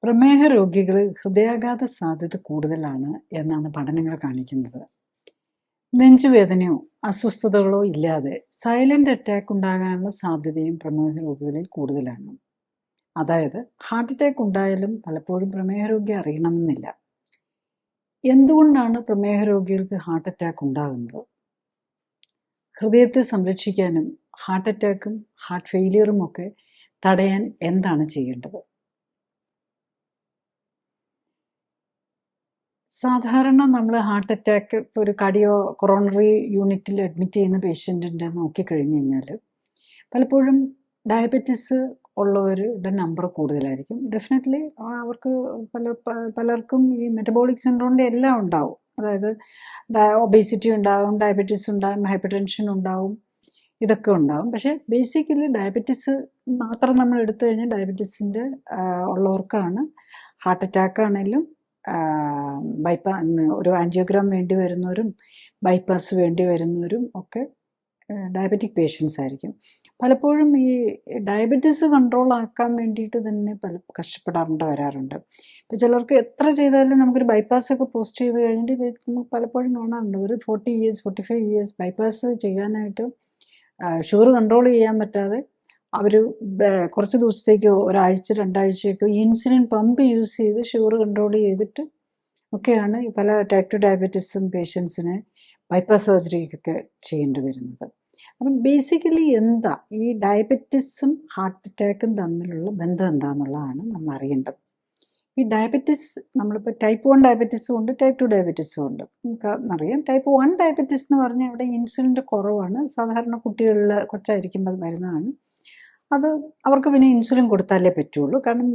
പ്രമേഹ രോഗികളിൽ ഹൃദയാഘാത സാധ്യത കൂടുതലാണ് എന്നാണ് പഠനങ്ങൾ കാണിക്കുന്നത്. നെഞ്ചുവേദനയോ അസ്വസ്ഥതകളോ ഇല്ലാതെ സൈലന്റ് അറ്റാക്ക് ഉണ്ടാകാനുള്ള സാധ്യതയും പ്രമേഹ രോഗികളിൽ കൂടുതലാണ്. അതായത് ഹാർട്ട് അറ്റാക്ക് ഉണ്ടായാലും പലപ്പോഴും പ്രമേഹ രോഗി അറിയണമെന്നില്ല. എന്തുകൊണ്ടാണ് പ്രമേഹ രോഗികൾക്ക് ഹാർട്ട് അറ്റാക്ക് ഉണ്ടാകുന്നത്? ഹൃദയത്തെ സംരക്ഷിക്കാനും ഹാർട്ട് അറ്റാക്കും ഹാർട്ട് ഫെയിലിയറും ഒക്കെ തടയാൻ എന്താണ് ചെയ്യേണ്ടത്? സാധാരണ നമ്മൾ ഹാർട്ട് അറ്റാക്ക് ഇപ്പോൾ ഒരു കൊറോണറി യൂണിറ്റിൽ അഡ്മിറ്റ് ചെയ്യുന്ന പേഷ്യൻറ്റിൻ്റെ നോക്കിക്കഴിഞ്ഞ് കഴിഞ്ഞാൽ പലപ്പോഴും ഡയബറ്റിസ് ഉള്ളവരുടെ നമ്പർ കൂടുതലായിരിക്കും. ഡെഫിനറ്റ്ലി അവർക്ക് പലർക്കും ഈ മെറ്റബോളിക് സിൻഡ്രോമിൻ്റെ എല്ലാം ഉണ്ടാവും. അതായത് ഒബേസിറ്റി ഉണ്ടാവും, ഡയബറ്റിസ് ഉണ്ടാവും, ഹൈപ്പർ ടെൻഷൻ ഉണ്ടാവും, ഇതൊക്കെ ഉണ്ടാവും. പക്ഷേ ബേസിക്കലി ഡയബറ്റിസ് മാത്രം നമ്മൾ എടുത്തു കഴിഞ്ഞാൽ ഡയബറ്റിസിൻ്റെ ഉള്ളവർക്കാണ് ഹാർട്ട് അറ്റാക്ക് ആണെങ്കിലും ഒരു ആൻജിയോഗ്രാം വേണ്ടി വരുന്നവരും ബൈപ്പാസ് വേണ്ടി വരുന്നവരും ഒക്കെ ഡയബറ്റിക് പേഷ്യൻസ് ആയിരിക്കും. പലപ്പോഴും ഈ ഡയബറ്റിസ് കൺട്രോൾ ആക്കാൻ വേണ്ടിയിട്ട് തന്നെ കഷ്ടപ്പെടാറുണ്ട് വരാറുണ്ട്. ഇപ്പോൾ ചിലർക്ക് എത്ര ചെയ്താലും നമുക്കൊരു ബൈപ്പാസൊക്കെ പോസ്റ്റ് ചെയ്ത് കഴിഞ്ഞിട്ട് നമുക്ക് പലപ്പോഴും കാണാറുണ്ട് ഒരു 40 ഇയേഴ്സ് 45 ഇയേഴ്സ് ബൈപ്പാസ് ചെയ്യാനായിട്ട് ഷുഗർ കൺട്രോൾ ചെയ്യാൻ പറ്റാതെ അവർ കുറച്ച് ദിവസത്തേക്കോ ഒരാഴ്ച 2 ആഴ്ചയൊക്കെ ഇൻസുലിൻ പമ്പ് യൂസ് ചെയ്ത് ഷുഗർ കൺട്രോൾ ചെയ്തിട്ട് ഒക്കെയാണ് പല ടൈപ്പ് 2 ഡയബറ്റീസും പേഷ്യൻസിനെ ബൈപ്പാസ് സർജറിക്കൊക്കെ ചെയ്യേണ്ടി വരുന്നത്. അപ്പം ബേസിക്കലി എന്താ ഈ ഡയബറ്റിസും ഹാർട്ട് അറ്റാക്കും തമ്മിലുള്ള ബന്ധം എന്താണെന്നുള്ളതാണ് നമ്മൾ അറിയേണ്ടത്. ഈ ഡയബറ്റിസ് നമ്മളിപ്പോൾ ടൈപ്പ് 1 ഡയബറ്റിസും ഉണ്ട്, ടൈപ്പ് 2 ഡയബറ്റിസും ഉണ്ട്. നമുക്ക് അറിയാം ടൈപ്പ് 1 ഡയബറ്റിസ് എന്ന് പറഞ്ഞാൽ ഇവിടെ ഇൻസുലിൻ്റെ കുറവാണ്. സാധാരണ കുട്ടികളിൽ കൊച്ചായിരിക്കുമ്പോൾ വരുന്നതാണ്. അത് അവർക്ക് പിന്നെ ഇൻസുലിൻ കൊടുത്താലേ പറ്റുള്ളൂ. കാരണം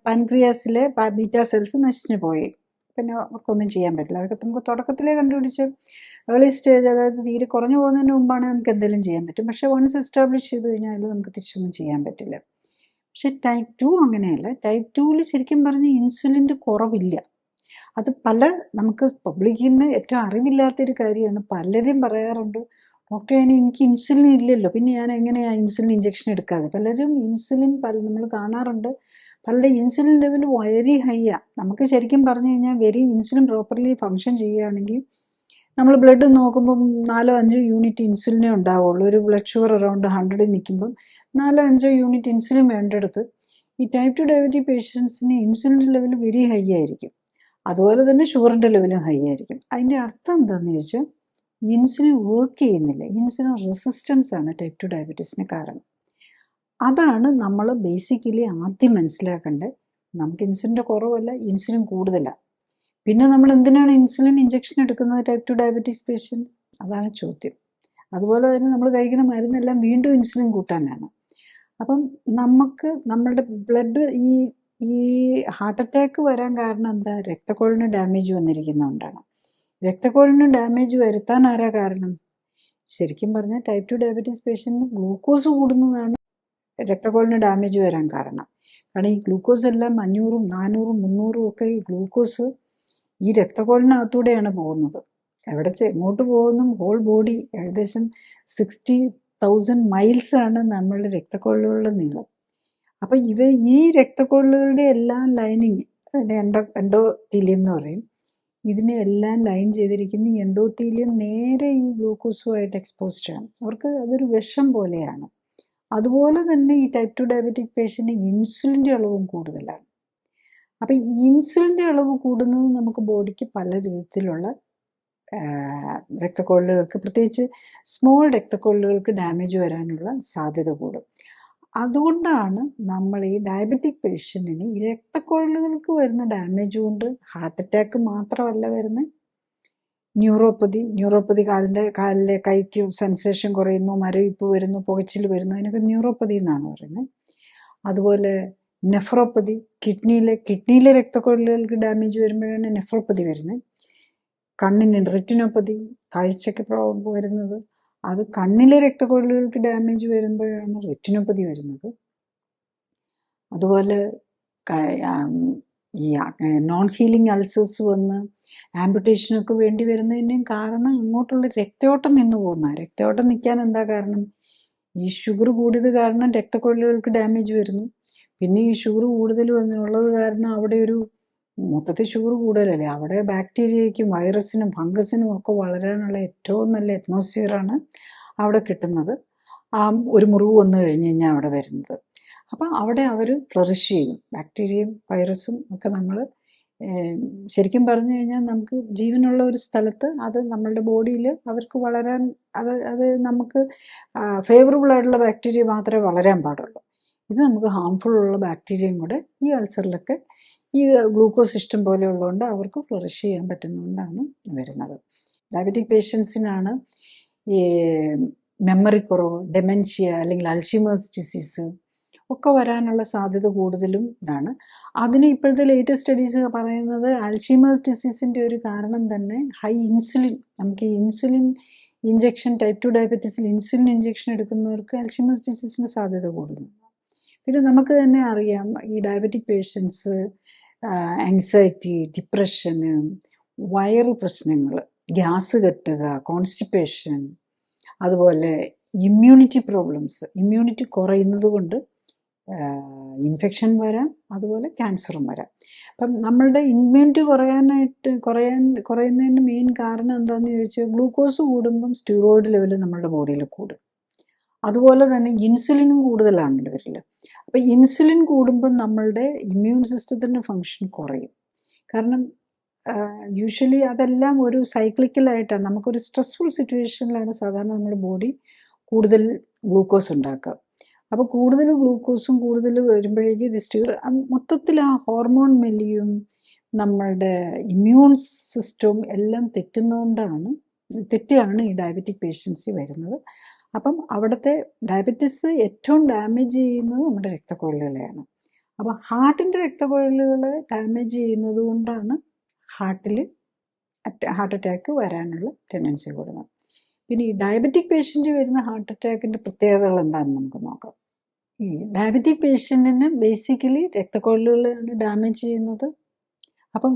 പാൻക്രിയാസിലെ ബീറ്റാ സെൽസ് നശിച്ചു പോയി, പിന്നെ അവർക്കൊന്നും ചെയ്യാൻ പറ്റില്ല. അതൊക്കെ നമുക്ക് തുടക്കത്തിലേ കണ്ടുപിടിച്ച് ഏർലി സ്റ്റേജ്, അതായത് തീരെ കുറഞ്ഞു പോകുന്നതിന് മുമ്പാണ് നമുക്ക് എന്തെങ്കിലും ചെയ്യാൻ പറ്റും. പക്ഷേ വൺസ് എസ്റ്റാബ്ലിഷ് ചെയ്ത് കഴിഞ്ഞാൽ നമുക്ക് തിരിച്ചൊന്നും ചെയ്യാൻ പറ്റില്ല. പക്ഷെ ടൈപ്പ് 2 അങ്ങനെയല്ല. ടൈപ്പ് 2വിൽ ശരിക്കും പറഞ്ഞാൽ ഇൻസുലിൻ്റെ കുറവില്ല. അത് നമുക്ക് പബ്ലിക്കിന് ഏറ്റവും അറിവില്ലാത്തൊരു കാര്യമാണ്. പലരും പറയാറുണ്ട്, ഡോക്ടറെ എനിക്ക് ഇൻസുലിൻ ഇല്ലല്ലോ, പിന്നെ ഞാൻ എങ്ങനെയാണ് ഇൻസുലിൻ ഇഞ്ചക്ഷൻ എടുക്കാതെ? പലരും ഇൻസുലിൻ നമ്മൾ കാണാറുണ്ട്, പലരുടെ ഇൻസുലിൻ ലെവൽ വളരെ ഹൈയാണ്. നമുക്ക് ശരിക്കും പറഞ്ഞു കഴിഞ്ഞാൽ ഇൻസുലിൻ പ്രോപ്പർലി ഫങ്ഷൻ ചെയ്യുകയാണെങ്കിൽ നമ്മൾ ബ്ലഡ് നോക്കുമ്പം 4-5 യൂണിറ്റ് ഇൻസുലിനേ ഉണ്ടാവുള്ളൂ. ഒരു ബ്ലഡ് ഷുഗർ അറൗണ്ട് 100 നിൽക്കുമ്പം 4-5 യൂണിറ്റ് ഇൻസുലിൻ വേണ്ടെടുത്ത് ഈ ടൈപ്പ് 2 ഡയബറ്റിക് പേഷ്യൻസിന് ഇൻസുലിൻ ലെവൽ വെരി ഹൈ ആയിരിക്കും. അതുപോലെ തന്നെ ഷുഗറിൻ്റെ ലെവലും ഹൈ ആയിരിക്കും. അതിൻ്റെ അർത്ഥം എന്താണെന്ന് ചോദിച്ചാൽ ഇൻസുലിൻ വർക്ക് ചെയ്യുന്നില്ല. ഇൻസുലിൻ റെസിസ്റ്റൻസ് ആണ് ടൈപ്പ് 2 ഡയബറ്റീസിന് കാരണം. അതാണ് നമ്മൾ ബേസിക്കലി ആദ്യം മനസ്സിലാക്കേണ്ടത്. നമുക്ക് ഇൻസുലിൻ്റെ കുറവല്ല, ഇൻസുലിൻ കൂടുതലാണ്. പിന്നെ നമ്മൾ എന്തിനാണ് ഇൻസുലിൻ ഇഞ്ചക്ഷൻ എടുക്കുന്നത് ടൈപ്പ് 2 ഡയബറ്റീസ് പേഷ്യൻ്റ്? അതാണ് ചോദ്യം. അതുപോലെ തന്നെ നമ്മൾ കഴിക്കുന്ന മരുന്നെല്ലാം വീണ്ടും ഇൻസുലിൻ കൂട്ടാനാണ്. അപ്പം നമ്മളുടെ ബ്ലഡ് ഈ ഹാർട്ട് അറ്റാക്ക് വരാൻ കാരണം എന്താ? രക്തക്കുഴലിന് ഡാമേജ് വന്നിരിക്കുന്നതുകൊണ്ടാണ്. രക്തക്കുഴലിന് ഡാമേജ് വരുത്താൻ ആരാ കാരണം? ശരിക്കും പറഞ്ഞാൽ ടൈപ്പ് 2 ഡയബറ്റീസ് പേഷ്യൻറ്റിന് ഗ്ലൂക്കോസ് കൂടുന്നതാണ് രക്തക്കുഴലിന് ഡാമേജ് വരാൻ കാരണം. കാരണം ഈ ഗ്ലൂക്കോസ് എല്ലാം 500, 400, 300 ഒക്കെ ഈ ഗ്ലൂക്കോസ് ഈ രക്തക്കുഴലിനകത്തൂടെയാണ് പോകുന്നത്. എങ്ങോട്ട് പോകുന്നു? ഹോൾ ബോഡി ഏകദേശം 60,000 മൈൽസാണ് നമ്മളുടെ രക്തക്കുഴലുകളുടെ നീളം. അപ്പം ഈ രക്തക്കുഴലുകളുടെ എല്ലാം ലൈനിങ്, അതിൻ്റെ എൻഡോത്തീലിയം എന്ന് പറയും, ഇതിനെ എല്ലാം ലൈൻ ചെയ്തിരിക്കുന്ന ഈ എൻഡോത്തീലിയം നേരെ ഈ ഗ്ലൂക്കോസുമായിട്ട് എക്സ്പോസ്ഡ് ആണ്. അവർക്ക് അതൊരു വിഷം പോലെയാണ്. അതുപോലെ തന്നെ ഈ ടൈപ്പ് 2 ഡയബറ്റിക് പേഷ്യൻ്റ് ഇൻസുലിൻ്റെ അളവും കൂടുതലാണ്. അപ്പം ഇൻസുലിൻ്റെ അളവ് കൂടുന്നത് നമുക്ക് ബോഡിക്ക് പല വിധത്തിലുള്ള രക്തക്കുഴലുകൾക്ക്, പ്രത്യേകിച്ച് സ്മോൾ രക്തക്കുഴലുകൾക്ക് ഡാമേജ് വരാനുള്ള സാധ്യത കൂടും. അതുകൊണ്ടാണ് നമ്മൾ ഈ ഡയബറ്റിക് പേഷ്യൻറ്റിന് ഈ രക്തക്കുഴലുകൾക്ക് വരുന്ന ഡാമേജ് കൊണ്ട് ഹാർട്ട് അറ്റാക്ക് മാത്രമല്ല വരുന്നത്, ന്യൂറോപ്പതി കാലിലെ കൈക്ക് സെൻസേഷൻ കുറയുന്നു, മരവിപ്പ് വരുന്നു, പുകച്ചിൽ വരുന്നു, അതിനൊക്കെ ന്യൂറോപ്പതി എന്നാണ് പറയുന്നത്. അതുപോലെ നെഫ്രോപ്പതി, കിഡ്നിയിലെ രക്തക്കുഴലുകൾക്ക് ഡാമേജ് വരുമ്പോഴാണ് നെഫ്രോപ്പതി വരുന്നത്. കണ്ണിന് റെറ്റിനോപ്പതി, കാഴ്ചയ്ക്ക് വരുന്നത്, അത് കണ്ണിലെ രക്തക്കുഴലുകൾക്ക് ഡാമേജ് വരുമ്പോഴാണ് റെറ്റിനോപ്പതി വരുന്നത്. അതുപോലെ ഈ നോൺ ഹീലിംഗ് അൾസേഴ്സ് വന്ന് ആംപുട്ടേഷനൊക്കെ വേണ്ടി വരുന്നതിൻ്റെയും കാരണം ഇങ്ങോട്ടുള്ള രക്തയോട്ടം നിന്ന് പോകുന്ന. രക്തയോട്ടം നിൽക്കാൻ എന്താ കാരണം? ഈ ഷുഗർ കൂടിയത് കാരണം രക്തക്കുഴലുകൾക്ക് ഡാമേജ് വരുന്നു. പിന്നെ ഈ ഷുഗർ കൂടുതൽ വന്നുള്ളത് കാരണം അവിടെ ഒരു മൊത്തത്തിൽ ഷുഗർ കൂടുതലല്ലേ, അവിടെ ബാക്ടീരിയയ്ക്കും വൈറസിനും ഫംഗസിനും ഒക്കെ വളരാനുള്ള ഏറ്റവും നല്ല അറ്റ്മോസ്ഫിയറാണ് അവിടെ കിട്ടുന്നത്. ഒരു മുറിവ് വന്നു കഴിഞ്ഞ് കഴിഞ്ഞാൽ അവിടെ വരുന്നത്. അപ്പം അവിടെ അവർ ഫ്ലറിഷ് ചെയ്യും. ബാക്ടീരിയയും വൈറസും ഒക്കെ നമ്മൾ ശരിക്കും പറഞ്ഞു കഴിഞ്ഞാൽ നമുക്ക് ജീവനുള്ള ഒരു സ്ഥലത്ത് അത് നമ്മളുടെ ബോഡിയിൽ അവർക്ക് വളരാൻ അത് നമുക്ക് ഫേവറബിൾ ആയിട്ടുള്ള ബാക്ടീരിയ മാത്രമേ വളരാൻ പാടുള്ളൂ. ഇത് നമുക്ക് ഹാംഫുൾ ഉള്ള ബാക്ടീരിയയും കൂടെ ഈ അൾസറിലൊക്കെ ഈ ഗ്ലൂക്കോസ് സിസ്റ്റം പോലെ ഉള്ളതുകൊണ്ട് അവർക്ക് ഫ്ലറിഷ് ചെയ്യാൻ പറ്റുന്നതുകൊണ്ടാണ് വരുന്നത്. ഡയബറ്റിക് പേഷ്യൻസിനാണ് ഈ മെമ്മറി കുറവ്, ഡെമെൻഷ്യ അല്ലെങ്കിൽ അൾഷിമേഴ്സ് ഡിസീസ് ഒക്കെ വരാനുള്ള സാധ്യത കൂടുതലും ഇതാണ്. അതിന് ഇപ്പോഴത്തെ ലേറ്റസ്റ്റ് സ്റ്റഡീസ് പറയുന്നത് അൾഷിമേഴ്സ് ഡിസീസിൻ്റെ ഒരു കാരണം തന്നെ ഹൈ ഇൻസുലിൻ, നമുക്ക് ഈ ഇൻസുലിൻ ഇഞ്ചെക്ഷൻ, ടൈപ്പ് 2 ഡയബറ്റീസിൽ ഇൻസുലിൻ ഇഞ്ചെക്ഷൻ എടുക്കുന്നവർക്ക് അൾഷിമേഴ്സ് ഡിസീസിന് സാധ്യത കൂടുന്നു. പിന്നെ നമുക്ക് തന്നെ അറിയാം ഈ ഡയബറ്റിക് പേഷ്യൻസ് ആങ്സൈറ്റി, ഡിപ്രഷന്, വയറ് പ്രശ്നങ്ങൾ, ഗ്യാസ് കെട്ടുക, കോൺസ്റ്റിപ്പേഷൻ, അതുപോലെ ഇമ്മ്യൂണിറ്റി പ്രോബ്ലംസ്, ഇമ്മ്യൂണിറ്റി കുറയുന്നത് കൊണ്ട് ഇൻഫെക്ഷൻ വരാം, അതുപോലെ ക്യാൻസറും വരാം. അപ്പം നമ്മളുടെ ഇമ്മ്യൂണിറ്റി കുറയുന്നതിൻ്റെ മെയിൻ കാരണം എന്താണെന്ന് ചോദിച്ചാൽ ഗ്ലൂക്കോസ് കൂടുമ്പം സ്റ്റീറോയിഡ് ലെവൽ നമ്മുടെ ബോഡിയിൽ കൂടും. അതുപോലെ തന്നെ ഇൻസുലിനും കൂടുതലാണല്ലോ ഇവരിൽ. അപ്പം ഇൻസുലിൻ കൂടുമ്പം നമ്മളുടെ ഇമ്മ്യൂൺ സിസ്റ്റത്തിൻ്റെ ഫങ്ഷൻ കുറയും. കാരണം യൂഷ്വലി അതെല്ലാം ഒരു സൈക്ലിക്കലായിട്ടാണ്, നമുക്കൊരു സ്ട്രെസ്ഫുൾ സിറ്റുവേഷനിലാണ് സാധാരണ നമ്മുടെ ബോഡി കൂടുതൽ ഗ്ലൂക്കോസ് ഉണ്ടാക്കുക. അപ്പോൾ കൂടുതൽ ഗ്ലൂക്കോസും കൂടുതൽ വരുമ്പോഴേക്ക് മൊത്തത്തിൽ ആ ഹോർമോൺ മെലിയും നമ്മളുടെ ഇമ്മ്യൂൺ സിസ്റ്റവും എല്ലാം തെറ്റിയാണ് ഈ ഡയബറ്റിക് പേഷ്യൻസി വരുന്നത്. അപ്പം അവിടുത്തെ ഡയബറ്റീസ് ഏറ്റവും ഡാമേജ് ചെയ്യുന്നത് നമ്മുടെ രക്തക്കുഴലുകളെയാണ്. അപ്പോൾ ഹാർട്ടിൻ്റെ രക്തക്കുഴലുകൾ ഡാമേജ് ചെയ്യുന്നത് കൊണ്ടാണ് ഹാർട്ട് അറ്റാക്ക് വരാനുള്ള ടെൻഡൻസി കൂടുന്നത്. പിന്നെ ഈ ഡയബറ്റിക് പേഷ്യൻ്റ് വരുന്ന ഹാർട്ട് അറ്റാക്കിൻ്റെ പ്രത്യേകതകൾ എന്താണെന്ന് നമുക്ക് നോക്കാം. ഈ ഡയബറ്റിക് പേഷ്യൻറ്റിന് ബേസിക്കലി രക്തക്കുഴലുകളാണ് ഡാമേജ് ചെയ്യുന്നത്. അപ്പം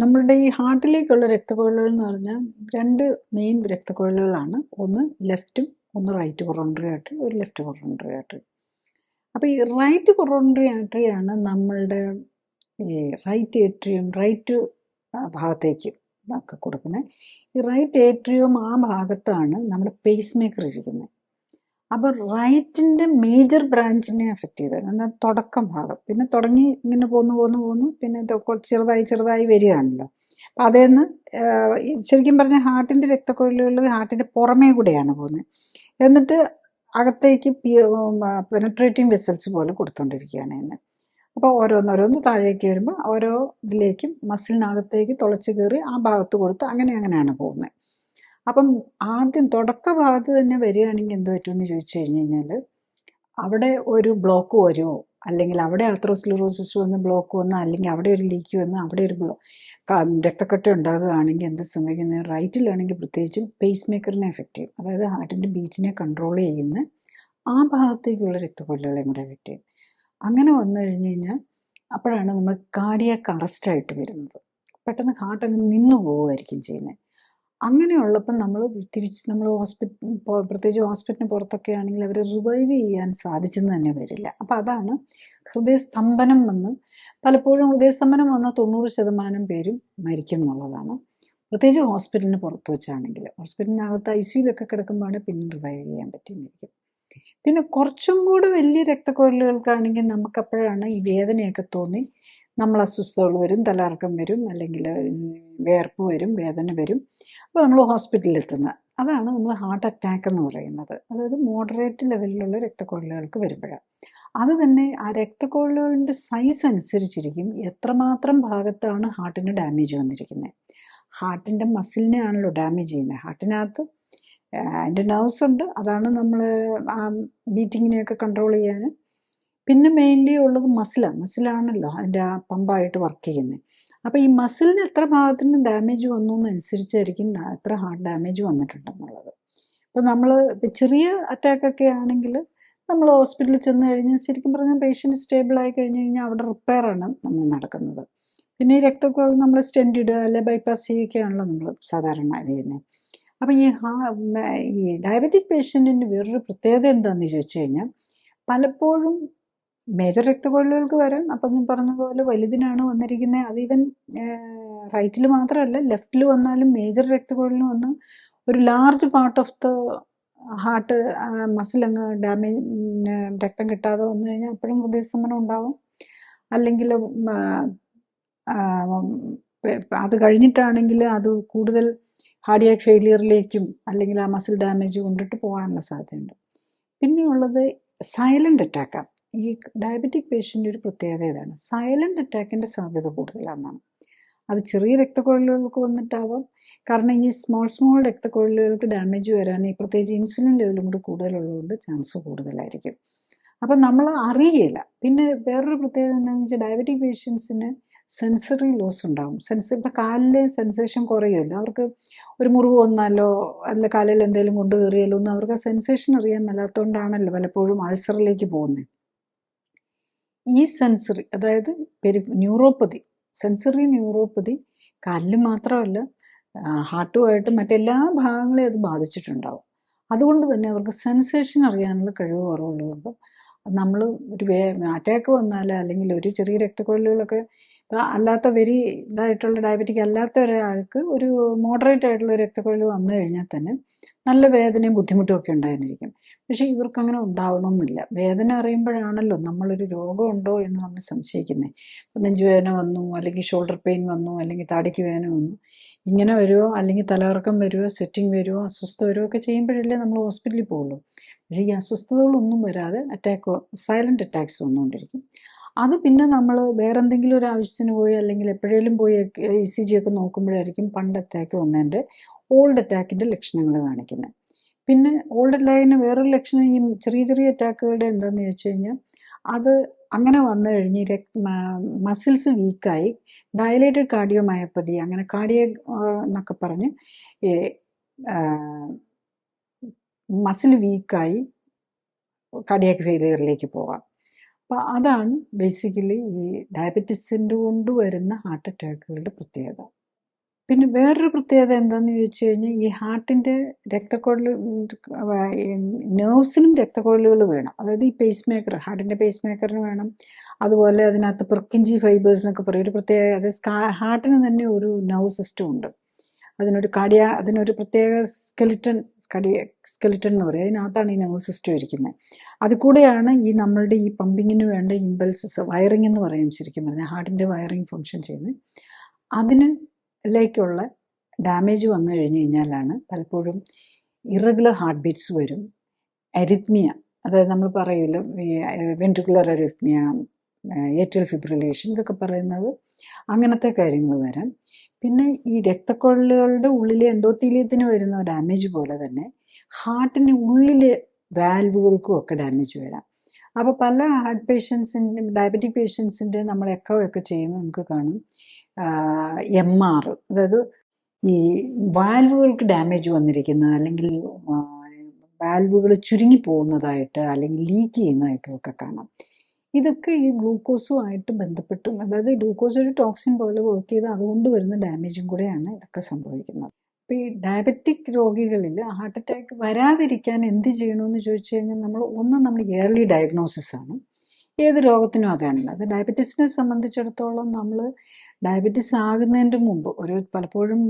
നമ്മളുടെ ഈ ഹാർട്ടിലേക്കുള്ള രക്തക്കുഴലുകൾ എന്ന് പറഞ്ഞാൽ 2 മെയിൻ രക്തക്കുഴലുകളാണ്. ഒന്ന് ലെഫ്റ്റും ഒന്ന് റൈറ്റ് കൊറോണറി ആർട്ടറി, ഒരു ലെഫ്റ്റ് കൊറോണറി ആർട്ടറി. അപ്പോൾ ഈ റൈറ്റ് കൊറോണറി ആർട്ടറിയാണ് നമ്മളുടെ ഈ റൈറ്റ് ഏട്രിയം, റൈറ്റ് ഭാഗത്തേക്ക് ഒക്കെ കൊടുക്കുന്നത്. ഈ റൈറ്റ് ഏട്രിയം ആ ഭാഗത്താണ് നമ്മുടെ പേസ് മേക്കർ ഇരിക്കുന്നത്. അപ്പോൾ റൈറ്റിൻ്റെ മേജർ ബ്രാഞ്ചിനെ അഫക്റ്റ് ചെയ്തത് എന്നാൽ തുടക്കം ഭാഗം, പിന്നെ തുടങ്ങി ഇങ്ങനെ പോന്നു പിന്നെ ചെറുതായി വരികയാണല്ലോ. അപ്പം അതേന്ന് ശരിക്കും പറഞ്ഞാൽ ഹാർട്ടിൻ്റെ രക്തക്കുഴലുകൾ ഹാർട്ടിൻ്റെ പുറമേ കൂടെയാണ് പോകുന്നത്. എന്നിട്ട് അകത്തേക്ക് പെനട്രേറ്റിംഗ് വെസൽസ് പോലെ കൊടുത്തുകൊണ്ടിരിക്കുകയാണ് എന്ന്. അപ്പോൾ ഓരോന്നോരോന്ന് താഴേക്ക് വരുമ്പോൾ ഓരോ ഇതിലേക്കും മസിലിനകത്തേക്ക് തുളച്ച് കയറി ആ ഭാഗത്ത് കൊടുത്ത് അങ്ങനെയാണ് പോകുന്നത്. അപ്പം ആദ്യം തുടക്ക ഭാഗത്ത് തന്നെ വരികയാണെങ്കിൽ എന്ത് പറ്റുമെന്ന് ചോദിച്ചു കഴിഞ്ഞ് കഴിഞ്ഞാൽ അവിടെ ഒരു ബ്ലോക്ക് വരുമോ, അല്ലെങ്കിൽ അവിടെ ആർത്രോസ്ക്ലെറോസിസ് വന്ന് ബ്ലോക്ക് വന്ന്, അല്ലെങ്കിൽ അവിടെ ഒരു ലീക്ക് വന്ന് അവിടെ ഒരു രക്തക്കട്ട ഉണ്ടാകുകയാണെങ്കിൽ എന്ത് സംഭവിക്കുന്നത്, റൈറ്റിലാണെങ്കിൽ പ്രത്യേകിച്ചും പേസ് മേക്കറിനെ എഫക്റ്റ് ചെയ്യും. അതായത് ഹാർട്ടിൻ്റെ ബീറ്റിനെ കൺട്രോൾ ചെയ്യുന്ന ആ ഭാഗത്തേക്കുള്ള രക്തക്കൊല്ലുകളെയും കൂടെ എഫക്റ്റ് ചെയ്യും. അങ്ങനെ വന്നു കഴിഞ്ഞ് കഴിഞ്ഞാൽ അപ്പോഴാണ് നമ്മൾ കാർഡിയാക് അറസ്റ്റായിട്ട് വരുന്നത്. പെട്ടെന്ന് ഹാർട്ട് അങ്ങ് നിന്നു പോവുമായിരിക്കും ചെയ്യുന്നത്. അങ്ങനെയുള്ളപ്പം നമ്മൾ പ്രത്യേകിച്ച് ഹോസ്പിറ്റലിന് പുറത്തൊക്കെ ആണെങ്കിൽ അവർ റിവൈവ് ചെയ്യാൻ സാധിച്ചെന്ന് തന്നെ വരില്ല. അപ്പം അതാണ് ഹൃദയസ്തംഭനം വന്ന് പലപ്പോഴും ഹൃദയസ്തംഭനം വന്ന 90% പേരും മരിക്കും എന്നുള്ളതാണ്. പ്രത്യേകിച്ച് ഹോസ്പിറ്റലിന് പുറത്ത് വെച്ചാണെങ്കിൽ. ഹോസ്പിറ്റലിനകത്ത് ICUയിലൊക്കെ കിടക്കുമ്പോഴാണ് പിന്നെ റിവൈവ് ചെയ്യാൻ പറ്റുന്നിരിക്കും. പിന്നെ കുറച്ചും കൂടെ വലിയ രക്തക്കുഴലുകൾക്കാണെങ്കിൽ നമുക്കപ്പോഴാണ് ഈ വേദനയൊക്കെ തോന്നി നമ്മൾ അസ്വസ്ഥതകൾ വരും, തലകറക്കം വരും, അല്ലെങ്കിൽ വേർപ്പ് വരും, വേദന വരും. അപ്പോൾ നമ്മൾ ഹോസ്പിറ്റലിൽ എത്തുന്നത്. അതാണ് നമ്മൾ ഹാർട്ട് അറ്റാക്ക് എന്ന് പറയുന്നത്. അതായത് മോഡറേറ്റ് ലെവലിലുള്ള രക്തക്കുഴലുകൾക്ക് വരുമ്പോഴാണ്. അത് തന്നെ ആ രക്തക്കുഴലുകളുടെ സൈസ് അനുസരിച്ചിരിക്കും എത്രമാത്രം ഭാഗത്താണ് ഹാർട്ടിന് ഡാമേജ് വന്നിരിക്കുന്നത്. ഹാർട്ടിൻ്റെ മസിലിനെ ആണല്ലോ ഡാമേജ് ചെയ്യുന്നത്. ഹാർട്ടിനകത്ത് അതിൻ്റെ നെർവ്സ് ഉണ്ട്, അതാണ് നമ്മൾ ആ ബീറ്റിങ്ങിനെയൊക്കെ കൺട്രോൾ ചെയ്യാൻ. പിന്നെ മെയിൻലി ഉള്ളത് മസിലാണല്ലോ അതിൻ്റെ ആ പമ്പായിട്ട് വർക്ക് ചെയ്യുന്നത്. അപ്പോൾ ഈ മസിലിന് എത്ര ഭാഗത്തിന് ഡാമേജ് വന്നു എന്നനുസരിച്ചായിരിക്കും എത്ര ഹാർട്ട് ഡാമേജ് വന്നിട്ടുണ്ടെന്നുള്ളത്. അപ്പോൾ നമ്മൾ ചെറിയ അറ്റാക്കൊക്കെ ആണെങ്കിൽ നമ്മൾ ഹോസ്പിറ്റലിൽ ചെന്ന് കഴിഞ്ഞാൽ ശരിക്കും പറഞ്ഞാൽ പേഷ്യൻ്റ് സ്റ്റേബിളായി കഴിഞ്ഞ് കഴിഞ്ഞാൽ അവിടെ റിപ്പയറാണ് നമ്മൾ നടക്കുന്നത്. പിന്നെ ഈ രക്തക്കുഴൽ നമ്മൾ സ്റ്റെൻറ്റ് ഇടുക അല്ലെങ്കിൽ ബൈപ്പാസ് ചെയ്യുകയാണല്ലോ നമ്മൾ സാധാരണ ഇത് ചെയ്യുന്നത്. അപ്പം ഈ ഡയബറ്റിക് പേഷ്യൻറ്റിൻ്റെ വേറൊരു പ്രത്യേകത എന്താണെന്ന് ചോദിച്ചു കഴിഞ്ഞാൽ പലപ്പോഴും മേജർ രക്തക്കൊഴലുകൾക്ക് വരാം. അപ്പം ഞാൻ പറഞ്ഞതുപോലെ വലുതിനാണ് വന്നിരിക്കുന്നത്. അത് ഈവൻ റൈറ്റിൽ മാത്രമല്ല, ലെഫ്റ്റിൽ വന്നാലും മേജർ രക്തക്കൊഴലിന് വന്ന് ഒരു large part of the heart muscle അങ്ങ് ഡാമേജ്, രക്തം കിട്ടാതെ വന്നു കഴിഞ്ഞാൽ അപ്പോഴും ഹൃദയസ്തംഭനം ഉണ്ടാവും. അല്ലെങ്കിൽ അത് കഴിഞ്ഞിട്ടാണെങ്കിൽ അത് കൂടുതൽ ഹാർഡിയാക് ഫെയിലിയറിലേക്കും അല്ലെങ്കിൽ ആ മസിൽ ഡാമേജ് കൊണ്ടിട്ട് പോകാനുള്ള സാധ്യതയുണ്ട്. പിന്നെയുള്ളത് സൈലൻ്റ് അറ്റാക്കാണ്. ഈ ഡയബറ്റിക് പേഷ്യൻ്റെ ഒരു പ്രത്യേകത ഇതാണ്, സൈലൻ്റ് അറ്റാക്കിൻ്റെ സാധ്യത കൂടുതലാണെന്നാണ്. അത് ചെറിയ രക്തക്കൊഴലുകൾക്ക് വന്നിട്ടാവാം. കാരണം ഈ സ്മോൾ രക്തക്കൊഴലുകൾക്ക് ഡാമേജ് വരാൻ ഈ പ്രത്യേകിച്ച് ഇൻസുലിൻ ലെവലും കൂടി കൂടുതലുള്ളതുകൊണ്ട് ചാൻസ് കൂടുതലായിരിക്കും. അപ്പം നമ്മൾ അറിയില്ല. പിന്നെ വേറൊരു പ്രത്യേകത എന്താണെന്ന് വെച്ചാൽ ഡയബറ്റിക് പേഷ്യൻസിന് സെൻസറി ലോസ് ഉണ്ടാകും. ഇപ്പം കാലിലെ സെൻസേഷൻ കുറയുമല്ലോ. അവർക്ക് ഒരു മുറിവ് വന്നാലോ അല്ല കാലിൽ എന്തെങ്കിലും കൊണ്ട് കയറിയാലോ ഒന്നും അവർക്ക് ആ സെൻസേഷൻ അറിയാൻ മേലാത്തതുകൊണ്ടാണല്ലോ പലപ്പോഴും അൾസറിലേക്ക് പോകുന്നത്. ഈ സെൻസറി, അതായത് ന്യൂറോപ്പതി, സെൻസറി ന്യൂറോപ്പതി കാലിൽ മാത്രമല്ല ഹാർട്ടുമായിട്ട് മറ്റെല്ലാ ഭാഗങ്ങളെയും അത് ബാധിച്ചിട്ടുണ്ടാവും. അതുകൊണ്ട് തന്നെ അവർക്ക് സെൻസേഷൻ അറിയാനുള്ള കഴിവ് കുറവുള്ളതുകൊണ്ട് നമ്മൾ ഒരു അറ്റാക്ക് വന്നാൽ അല്ലെങ്കിൽ ഒരു ചെറിയ രക്തക്കൊഴലുകളൊക്കെ അല്ലാത്ത വെരി ഇതായിട്ടുള്ള ഡയബറ്റിക് അല്ലാത്ത ഒരാൾക്ക് ഒരു മോഡറേറ്റ് ആയിട്ടുള്ള രക്തക്കൊഴൽ വന്നു കഴിഞ്ഞാൽ തന്നെ നല്ല വേദനയും ബുദ്ധിമുട്ടും ഒക്കെ ഉണ്ടായിരിക്കും. പക്ഷേ ഇവർക്ക് അങ്ങനെ ഉണ്ടാവണമെന്നില്ല. വേദന അറിയുമ്പോഴാണല്ലോ നമ്മളൊരു രോഗമുണ്ടോ എന്ന് നമ്മൾ സംശയിക്കുന്നത്. ഇപ്പം നെഞ്ചുവേദന വന്നു, അല്ലെങ്കിൽ ഷോൾഡർ പെയിൻ വന്നു, അല്ലെങ്കിൽ താടിക്ക് വേദന വന്നു, ഇങ്ങനെ വരുമോ അല്ലെങ്കിൽ തലകറക്കം വരുമോ, സെറ്റിംഗ് വരുമോ, അസ്വസ്ഥത വരുമോ ഒക്കെ ചെയ്യുമ്പോഴല്ലേ നമ്മൾ ഹോസ്പിറ്റലിൽ പോകുള്ളൂ. പക്ഷേ ഈ അസ്വസ്ഥതകളൊന്നും വരാതെ സൈലൻ്റ് അറ്റാക്സ് വന്നുകൊണ്ടിരിക്കും. അത് പിന്നെ നമ്മൾ വേറെന്തെങ്കിലും ഒരു ആവശ്യത്തിന് പോയി അല്ലെങ്കിൽ എപ്പോഴേലും പോയി ECG ഒക്കെ നോക്കുമ്പോഴായിരിക്കും പണ്ട് അറ്റാക്ക് വന്നതിൻ്റെ ഓൾഡ് അറ്റാക്കിൻ്റെ ലക്ഷണങ്ങൾ കാണിക്കുന്നത്. പിന്നെ ഓൾഡ് അറ്റാക്കിന് വേറൊരു ലക്ഷണം ഈ ചെറിയ അറ്റാക്കുകളുടെ എന്താണെന്ന് ചോദിച്ചു കഴിഞ്ഞാൽ അത് അങ്ങനെ വന്നു കഴിഞ്ഞ് മസിൽസ് വീക്കായി ഡയലേറ്റഡ് കാർഡിയോമയോപ്പതി, അങ്ങനെ എന്നൊക്കെ പറഞ്ഞ് മസിൽ വീക്കായി കാർഡിയാക് ഫെയിലിയറിലേക്ക് പോകാം. അപ്പോൾ അതാണ് ബേസിക്കലി ഈ ഡയബറ്റിസിൻ്റെ കൊണ്ട് വരുന്ന ഹാർട്ട് അറ്റാക്കുകളുടെ പ്രത്യേകത. പിന്നെ വേറൊരു പ്രത്യേകത എന്താണെന്ന് ചോദിച്ചു കഴിഞ്ഞാൽ ഈ ഹാർട്ടിൻ്റെ രക്തക്കൊഴൽ നെർവ്സിനും രക്തക്കൊഴലുകൾ വേണം. അതായത് ഈ പേസ് മേക്കർ, ഹാർട്ടിൻ്റെ പേസ് മേക്കറിന് വേണം. അതുപോലെ അതിനകത്ത് പെർക്കിഞ്ചി ഫൈബേഴ്സ് എന്നൊക്കെ പറയും. ഒരു പ്രത്യേക, അത് ഹാർട്ടിന് തന്നെ ഒരു നെർവ് സിസ്റ്റം ഉണ്ട്. അതിനൊരു പ്രത്യേക സ്കെലിറ്റൺ എന്ന് പറയും. അതിനകത്താണ് ഈ നെർവ് സിസ്റ്റം ഇരിക്കുന്നത്. അത് കൂടെയാണ് ഈ നമ്മളുടെ ഈ പമ്പിങ്ങിന് വേണ്ട ഇമ്പൾസസ്, വയറിംഗ് എന്ന് പറയും ശരിക്കും പറഞ്ഞാൽ, ഹാർട്ടിൻ്റെ വയറിംഗ് ഫങ്ഷൻ ചെയ്യുന്നത്. അതിലേക്കുള്ള ഡാമേജ് വന്നു കഴിഞ്ഞ് കഴിഞ്ഞാലാണ് പലപ്പോഴും ഇറഗുലർ ഹാർട്ട് ബീറ്റ്സ് വരും, അരിത്മിയ, അതായത് നമ്മൾ പറയുമല്ലോ വെൻട്രിക്കുലർ അരിത്മിയ, ഏട്രിയൽ ഫിബ്രിലേഷൻ, ഇതൊക്കെ പറയുന്നത് അങ്ങനത്തെ കാര്യങ്ങൾ വരാം. പിന്നെ ഈ രക്തക്കൊഴലുകളുടെ ഉള്ളിലെ എൻഡോത്തീലിയത്തിന് വരുന്ന ഡാമേജ് പോലെ തന്നെ ഹാർട്ടിന് ഉള്ളിലെ വാൽവുകൾക്കും ഒക്കെ ഡാമേജ് വരാം. അപ്പോൾ പല ഹാർട്ട് പേഷ്യൻസിൻ്റെ, ഡയബറ്റിക് പേഷ്യൻസിൻ്റെ നമ്മൾ എക്കോ ഒക്കെ ചെയ്യുമ്പോൾ നമുക്ക് കാണും MR, അതായത് ഈ വാൽവുകൾക്ക് ഡാമേജ് വന്നിരിക്കുന്ന, അല്ലെങ്കിൽ വാൽവുകൾ ചുരുങ്ങി പോകുന്നതായിട്ട് അല്ലെങ്കിൽ ലീക്ക് ചെയ്യുന്നതായിട്ടും ഒക്കെ കാണാം. ഇതൊക്കെ ഈ ഗ്ലൂക്കോസുമായിട്ട് ബന്ധപ്പെട്ടും, അതായത് ഗ്ലൂക്കോസ് ഒരു ടോക്സിൻ പോലെ വർക്ക് ചെയ്ത് അതുകൊണ്ട് വരുന്ന ഡാമേജും കൂടെയാണ് ഇതൊക്കെ സംഭവിക്കുന്നത്. അപ്പോൾ ഈ ഡയബറ്റിക് രോഗികളിൽ ഹാർട്ട് അറ്റാക്ക് വരാതിരിക്കാൻ എന്ത് ചെയ്യണമെന്ന് ചോദിച്ചു കഴിഞ്ഞാൽ നമ്മൾ ഏർലി ഡയഗ്നോസിസ് ആണ്. ഏത് രോഗത്തിനും അതാണല്ലോ. അത് ഡയബറ്റീസിനെ സംബന്ധിച്ചിടത്തോളം നമ്മൾ ഡയബറ്റീസ് ആകുന്നതിൻ്റെ മുമ്പ് പലപ്പോഴും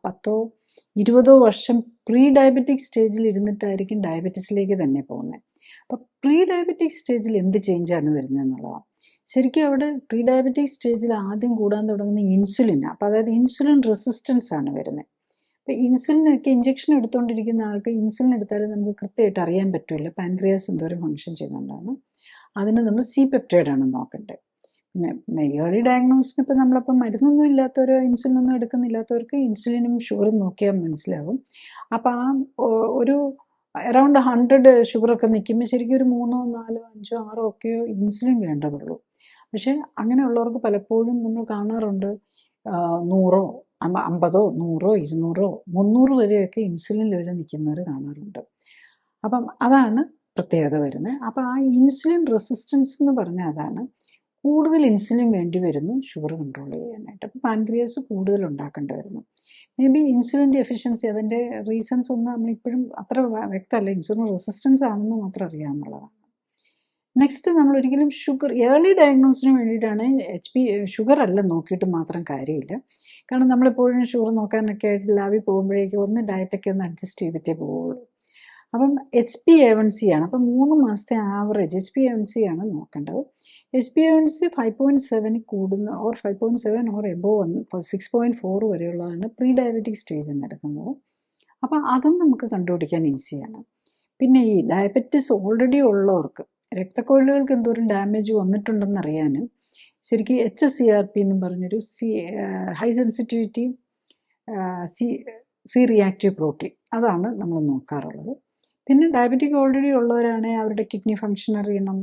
10-20 വർഷം പ്രീ ഡയബറ്റിക് സ്റ്റേജിൽ ഇരുന്നിട്ടായിരിക്കും ഡയബറ്റീസിലേക്ക് തന്നെ പോകുന്നത്. അപ്പോൾ പ്രീ ഡയബറ്റിക് സ്റ്റേജിൽ എന്ത് ചേഞ്ചാണ് വരുന്നത് എന്നുള്ളതാണ്. ശരിക്കും അവിടെ പ്രീ ഡയബറ്റിക് സ്റ്റേജിൽ ആദ്യം കൂടാൻ തുടങ്ങുന്ന ഇൻസുലിനാണ്. അപ്പോൾ അതായത് ഇൻസുലിൻ റെസിസ്റ്റൻസ് ആണ് വരുന്നത്. അപ്പോൾ ഇൻസുലിനൊക്കെ ഇഞ്ചക്ഷൻ എടുത്തുകൊണ്ടിരിക്കുന്ന ആൾക്ക് ഇൻസുലിൻ എടുത്താലും നമുക്ക് കൃത്യമായിട്ട് അറിയാൻ പറ്റില്ല പാൻക്രിയാസ് എന്തോരം ഫങ്ഷൻ ചെയ്യുന്നുണ്ടാണ്. അതിന് നമ്മൾ C-പെപ്റ്റൈഡാണ് നോക്കേണ്ടത്. പിന്നെ ഏർലി ഡയഗ്നോസിന് ഇപ്പോൾ നമ്മളിപ്പോൾ മരുന്നൊന്നും ഇല്ലാത്തവർ, ഇൻസുലിനൊന്നും എടുക്കുന്നില്ലാത്തവർക്ക് ഇൻസുലിനും ഷുഗറും നോക്കിയാൽ മനസ്സിലാവും. അപ്പോൾ ആ ഒരു അറൗണ്ട് 100 ഷുഗറൊക്കെ നിൽക്കുമ്പോൾ ശരിക്കും ഒരു 3, 4, 5, 6 ഒക്കെയോ ഇൻസുലിൻ വേണ്ടതുള്ളൂ. പക്ഷേ അങ്ങനെയുള്ളവർക്ക് പലപ്പോഴും നമ്മൾ കാണാറുണ്ട് 100, 50, 100, 200, 300 വരെയൊക്കെ ഇൻസുലിൻ ലെവൽ നിൽക്കുന്നവർ കാണാറുണ്ട്. അപ്പം അതാണ് പ്രത്യേകത വരുന്നത്. അപ്പോൾ ആ ഇൻസുലിൻ റെസിസ്റ്റൻസ് എന്ന് പറഞ്ഞാൽ അതാണ്, കൂടുതൽ ഇൻസുലിൻ വേണ്ടി വരുന്നു ഷുഗർ കൺട്രോൾ ചെയ്യാനായിട്ട്. അപ്പോൾ പാൻക്രിയാസ് കൂടുതൽ ഉണ്ടാക്കേണ്ടി വരുന്നു. മേ ബി ഇൻസുലിൻ ഡെഫിഷ്യൻസി, അതിൻ്റെ റീസൺസ് ഒന്നും നമ്മളിപ്പോഴും അത്ര വ്യക്തമല്ല. ഇൻസുലിൻ റെസിസ്റ്റൻസ് ആണെന്ന് മാത്രം അറിയാമെന്നുള്ളതാണ്. നെക്സ്റ്റ് നമ്മൾ ഒരിക്കലും ഏർലി ഡയഗ്നോസിന് വേണ്ടിയിട്ടാണ് ഷുഗർ അല്ല നോക്കിയിട്ട് മാത്രം കാര്യമില്ല. കാരണം നമ്മളെപ്പോഴും ഷുഗർ നോക്കാനൊക്കെ ആയിട്ട് ലാബിൽ പോകുമ്പോഴേക്കും ഒന്ന് ഡയറ്റൊക്കെ ഒന്ന് അഡ്ജസ്റ്റ് ചെയ്തിട്ടേ പോവുള്ളൂ. അപ്പം HbA1c ആണ്. അപ്പം 3 മാസത്തെ ആവറേജ് HbA1c ആണ് നോക്കേണ്ടത്. HbA1c 5.7 കൂടുന്ന ഓർ 5.7 ഓർ എബോവ് 6.4 വരെയുള്ളതാണ് പ്രീ ഡയബറ്റിക് സ്റ്റേജിൽ നിന്ന് എടുക്കുന്നത്. അപ്പം അതും നമുക്ക് കണ്ടുപിടിക്കാൻ ഈസിയാണ്. പിന്നെ ഈ ഡയബറ്റിസ് ഓൾറെഡി ഉള്ളവർക്ക് രക്തക്കൊഴലുകൾക്ക് എന്തോരം ഡാമേജ് വന്നിട്ടുണ്ടെന്ന് അറിയാനും ശരിക്കും HSCRP എന്നും പറഞ്ഞൊരു high sensitivity C reactive protein അതാണ് നമ്മൾ നോക്കാറുള്ളത്. പിന്നെ ഡയബറ്റിക് ഓൾറെഡി ഉള്ളവരാണെങ്കിൽ അവരുടെ കിഡ്നി ഫങ്ഷൻ അറിയണം.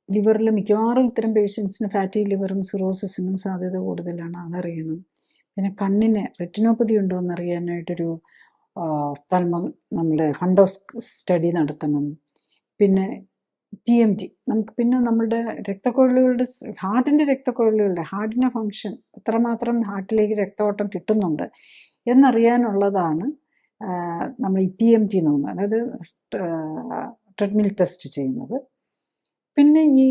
ലിവറിൽ മിക്കവാറും ഇത്തരം പേഷ്യൻസിന് ഫാറ്റി ലിവറും സിറോസിസിനും സാധ്യത കൂടുതലാണ്, അതറിയണം. പിന്നെ കണ്ണിന് റെറ്റിനോപ്പതി ഉണ്ടോ എന്നറിയാനായിട്ടൊരു നമ്മുടെ ഫണ്ടോസ് സ്റ്റഡി നടത്തണം. പിന്നെ TMT നമുക്ക് പിന്നെ നമ്മുടെ രക്തക്കൊഴലുകളുടെ ഹാർട്ടിൻ്റെ ഫങ്ഷൻ എത്രമാത്രം ഹാർട്ടിലേക്ക് രക്തഓട്ടം കിട്ടുന്നുണ്ട് എന്നറിയാനുള്ളതാണ് നമ്മൾ ഈ TMT നോക്കുന്നത്, അതായത് ട്രെഡ്മിൽ ടെസ്റ്റ് ചെയ്യുന്നത്. പിന്നെ ഈ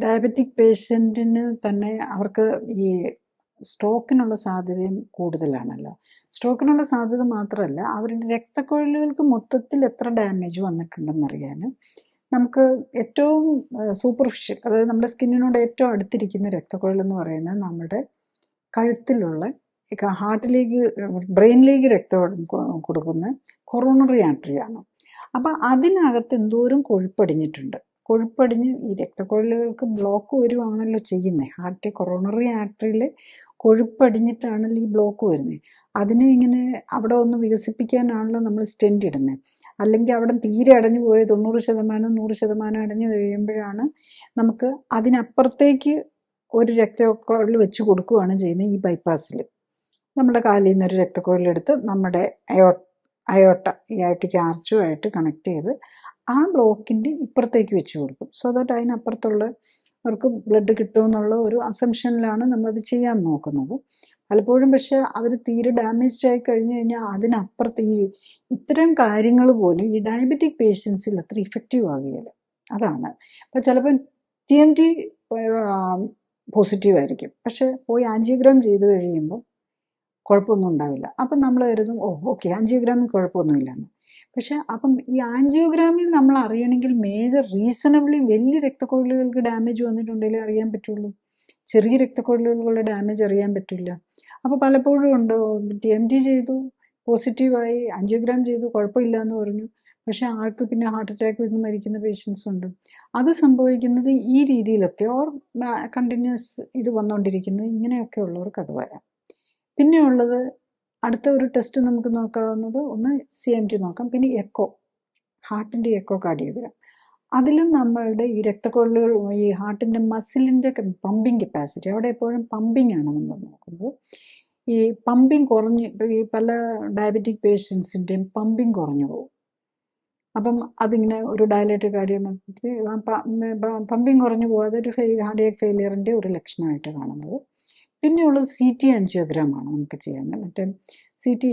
ഡയബറ്റിക് പേഷ്യൻറ്റിന് തന്നെ അവർക്ക് ഈ സ്ട്രോക്കിനുള്ള സാധ്യതയും കൂടുതലാണല്ലോ. സ്ട്രോക്കിനുള്ള സാധ്യത മാത്രമല്ല, അവരുടെ രക്തക്കൊഴലുകൾക്ക് മൊത്തത്തിൽ എത്ര ഡാമേജ് വന്നിട്ടുണ്ടെന്നറിയാനും നമുക്ക് ഏറ്റവും സൂപ്പർഫിഷ്യൽ, അതായത് നമ്മുടെ സ്കിന്നിനോട് ഏറ്റവും അടുത്തിരിക്കുന്ന രക്തക്കൊഴൽ എന്ന് പറയുന്നത് നമ്മുടെ കഴുത്തിലുള്ള ഹാർട്ടിലേക്ക് ബ്രെയിനിലേക്ക് രക്തം കൊടുക്കുന്ന കൊറോണറി ആർട്ടറിയാണ്. അപ്പം അതിനകത്ത് എന്തോരം കൊഴുപ്പടിഞ്ഞ് ഈ രക്തക്കൊഴലുകൾക്ക് ബ്ലോക്ക് വരുവാണല്ലോ ചെയ്യുന്നത്. കൊറോണറി ആർട്ടറിയിൽ കൊഴുപ്പടിഞ്ഞിട്ടാണല്ലോ ഈ ബ്ലോക്ക് വരുന്നത്. അതിനെ ഇങ്ങനെ അവിടെ ഒന്ന് വികസിപ്പിക്കാനാണല്ലോ നമ്മൾ സ്റ്റെൻറ്റ് ഇടുന്നത്. അല്ലെങ്കിൽ അവിടെ തീരെ അടഞ്ഞു പോയ 90% 100% അടഞ്ഞു കഴിയുമ്പോഴാണ് നമുക്ക് അതിനപ്പുറത്തേക്ക് ഒരു രക്തക്കൊഴൽ വെച്ച് കൊടുക്കുകയാണ് ചെയ്യുന്നത്. ഈ ബൈപ്പാസിൽ നമ്മുടെ കാലിൽ നിന്നൊരു രക്തക്കൊഴലെടുത്ത് നമ്മുടെ ഈ ആർട്ടിക് ആർച്ചുമായിട്ട് കണക്ട് ചെയ്ത് ആ ബ്ലോക്കിൻ്റെ ഇപ്പുറത്തേക്ക് വെച്ച് കൊടുക്കും. സോ ദാറ്റ് അതിനപ്പുറത്തുള്ളവർക്ക് ബ്ലഡ് കിട്ടുമെന്നുള്ള ഒരു അസംഷനിലാണ് നമ്മളത് ചെയ്യാൻ നോക്കുന്നത്. പലപ്പോഴും പക്ഷെ അവർ തീരെ ഡാമേജ്ഡ് ആയി കഴിഞ്ഞു കഴിഞ്ഞാൽ അതിനപ്പുറത്ത് ഇത്തരം കാര്യങ്ങൾ പോലും ഈ ഡയബറ്റിക് പേഷ്യൻസിൽ അത്ര ഇഫക്റ്റീവ് ആകുകയില്ല. അതാണ്. അപ്പോൾ ചിലപ്പോൾ TMT പോസിറ്റീവ് ആയിരിക്കും, പക്ഷെ പോയി ആൻജിയോഗ്രാം ചെയ്ത് കഴിയുമ്പോൾ കുഴപ്പമൊന്നും ഉണ്ടാവില്ല. അപ്പം നമ്മൾ കരുതും ഓക്കെ ആൻജിയോഗ്രാമിൽ കുഴപ്പമൊന്നുമില്ലെന്ന്. പക്ഷെ അപ്പം ഈ ആൻജിയോഗ്രാമിൽ നമ്മൾ അറിയണമെങ്കിൽ റീസണബിളി വലിയ രക്തക്കൊഴലുകൾക്ക് ഡാമേജ് വന്നിട്ടുണ്ടെങ്കിൽ അറിയാൻ പറ്റുള്ളൂ. ചെറിയ രക്തക്കൊഴലുകളുടെ ഡാമേജ് അറിയാൻ പറ്റില്ല. അപ്പോൾ പലപ്പോഴും ഉണ്ട് TMT ചെയ്തു പോസിറ്റീവായി, ആൻജിയോഗ്രാം ചെയ്തു കുഴപ്പമില്ല എന്ന് പറഞ്ഞു, പക്ഷെ ആൾക്ക് പിന്നെ ഹാർട്ട് അറ്റാക്ക് വന്ന് മരിക്കുന്ന പേഷ്യൻസ് ഉണ്ട്. അത് സംഭവിക്കുന്നത് ഈ രീതിയിലൊക്കെ ഓർ കണ്ടിന്യൂസ് ഇത് വന്നുകൊണ്ടിരിക്കുന്നത് ഇങ്ങനെയൊക്കെ ഉള്ളവർക്ക് അത് വരാം. പിന്നെ ഉള്ളത് അടുത്ത ഒരു ടെസ്റ്റ് നമുക്ക് നോക്കാവുന്നത് ഒന്ന് CMT നോക്കാം, പിന്നെ ഹാർട്ടിൻ്റെ എക്കോകാർഡിയോഗ്രാം. അതിലും നമ്മളുടെ ഈ രക്തക്കൊഴലുകൾ ഈ ഹാർട്ടിൻ്റെ മസിലിൻ്റെ പമ്പിങ് കപ്പാസിറ്റി, അവിടെ എപ്പോഴും പമ്പിങ് ആണ് നമ്മൾ നോക്കുന്നത്. ഈ പമ്പിങ് ഈ പല ഡയബറ്റിക് പേഷ്യൻസിൻ്റെയും പമ്പിങ് കുറഞ്ഞു പോകും. അപ്പം അതിങ്ങനെ ഒരു ഡയലേറ്റഡ് കാർഡിയോമയോപ്പതി പമ്പിങ് കുറഞ്ഞു പോകും. അതൊരു കാർഡിയാക് ഫെയിലിയറിൻ്റെ ഒരു ലക്ഷണമായിട്ട് കാണുന്നത്. പിന്നെയുള്ളത് CT ആൻജിയോഗ്രാമാണ് നമുക്ക് ചെയ്യുന്നത്. മറ്റേ CT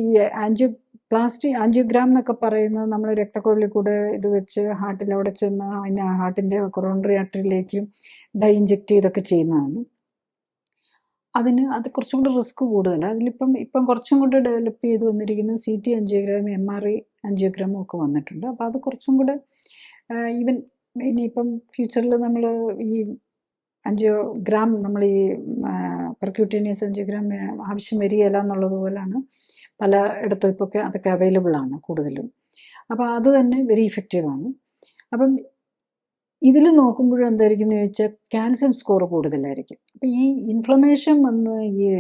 ആൻജിയോഗ്രാം എന്നൊക്കെ പറയുന്നത് നമ്മൾ രക്തക്കൊഴലിൽ കൂടെ ഇത് വെച്ച് ഹാർട്ടിലവിടെ ചെന്ന് അതിന് ഹാർട്ടിൻ്റെ കൊറോണറി ആർട്ടറിയിലേക്ക് ഇഞ്ചെക്റ്റ് ചെയ്തൊക്കെ ചെയ്യുന്നതാണ്. അത് കുറച്ചും കൂടി റിസ്ക് കൂടുതലാണ്. ഇപ്പം കുറച്ചും കൂടി ഡെവലപ്പ് ചെയ്ത് വന്നിരിക്കുന്ന CT ആൻജിയോഗ്രാം MRI ആൻജിയോഗ്രാമും ഒക്കെ വന്നിട്ടുണ്ട്. അപ്പോൾ അത് കുറച്ചും കൂടെ ഈവൻ ഇനിയിപ്പം ഫ്യൂച്ചറിൽ നമ്മൾ ഈ ആൻജിയോഗ്രാം നമ്മൾ ഈ പെർക്യൂട്ടേനിയസ് ആൻജിയോഗ്രാം ആവശ്യം വരികയില്ല എന്നുള്ളത് പോലെയാണ് പല ഇടത്തും ഇപ്പോൾ അതൊക്കെ അവൈലബിൾ ആണ് കൂടുതലും. അപ്പോൾ അത് തന്നെ വെരി ഇഫക്റ്റീവാണ്. അപ്പം ഇതിൽ നോക്കുമ്പോഴും എന്തായിരിക്കും എന്ന് ചോദിച്ചാൽ കാൽസ്യം സ്കോർ കൂടുതലായിരിക്കും. അപ്പം ഈ ഇൻഫ്ലമേഷൻ വന്ന് ഈ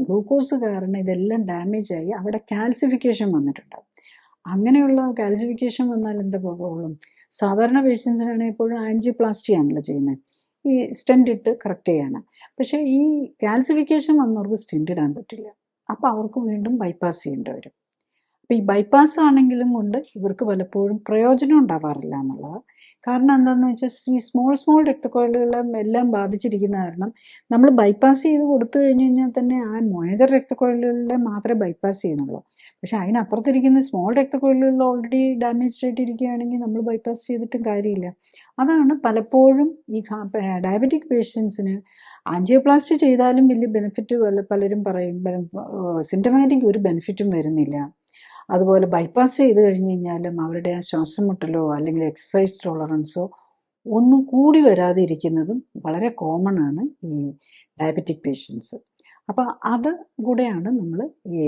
ഗ്ലൂക്കോസ് കാരണം ഇതെല്ലാം ഡാമേജായി അവിടെ കാൽസിഫിക്കേഷൻ വന്നിട്ടുണ്ടാകും. അങ്ങനെയുള്ള കാൽസിഫിക്കേഷൻ വന്നാൽ എന്താ പ്രോബ്ലം? സാധാരണ പേഷ്യൻസിനാണെങ്കിൽ എപ്പോഴും ആൻജിയോപ്ലാസ്റ്റി ആണല്ലോ ചെയ്യുന്നത്, ഈ സ്റ്റെൻറ്റ് ഇട്ട് കറക്റ്റ് ചെയ്യാനാണ്. പക്ഷേ ഈ കാൽസിഫിക്കേഷൻ വന്നവർക്ക് സ്റ്റെൻറ്റ് ഇടാൻ പറ്റില്ല. അപ്പോൾ അവർക്ക് വീണ്ടും ബൈപ്പാസ് ചെയ്യേണ്ടി വരും. അപ്പോൾ ഈ ബൈപ്പാസ് ആണെങ്കിലും കൊണ്ട് ഇവർക്ക് പലപ്പോഴും പ്രയോജനം ഉണ്ടാവാറില്ല എന്നുള്ളത്. കാരണം എന്താണെന്ന് വെച്ചാൽ ഈ സ്മോൾ രക്തക്കുഴലുകളെ എല്ലാം ബാധിച്ചിരിക്കുന്ന കാരണം നമ്മൾ ബൈപ്പാസ് ചെയ്ത് കൊടുത്തു കഴിഞ്ഞ് കഴിഞ്ഞാൽ തന്നെ ആ മേജർ രക്തക്കുഴലുകളെ മാത്രമേ ബൈപ്പാസ് ചെയ്യുന്നുള്ളൂ. പക്ഷെ അതിനപ്പുറത്തിരിക്കുന്ന സ്മോൾ രക്തക്കുഴലുകൾ ഓൾറെഡി ഡാമേജ് ആയിട്ടിരിക്കുകയാണെങ്കിൽ നമ്മൾ ബൈപ്പാസ് ചെയ്തിട്ടും കാര്യമില്ല. അതാണ് പലപ്പോഴും ഈ ഡയബറ്റിക് പേഷ്യൻസിന് ആൻജിയോപ്ലാസ്റ്റി ചെയ്താലും വലിയ ബെനിഫിറ്റ് പലരും പറയും, സിംറ്റമാറ്റിക് ഒരു ബെനിഫിറ്റും വരുന്നില്ല. അതുപോലെ ബൈപ്പാസ് ചെയ്ത് കഴിഞ്ഞ് കഴിഞ്ഞാലും അവരുടെ ആ ശ്വാസം മുട്ടലോ അല്ലെങ്കിൽ എക്സസൈസ് ടോളറൻസോ ഒന്നും കൂടി വരാതെ ഇരിക്കുന്നതും വളരെ കോമൺ ആണ് ഈ ഡയബറ്റിക് പേഷ്യൻസ്. അപ്പോൾ അത് കൂടെയാണ് നമ്മൾ ഈ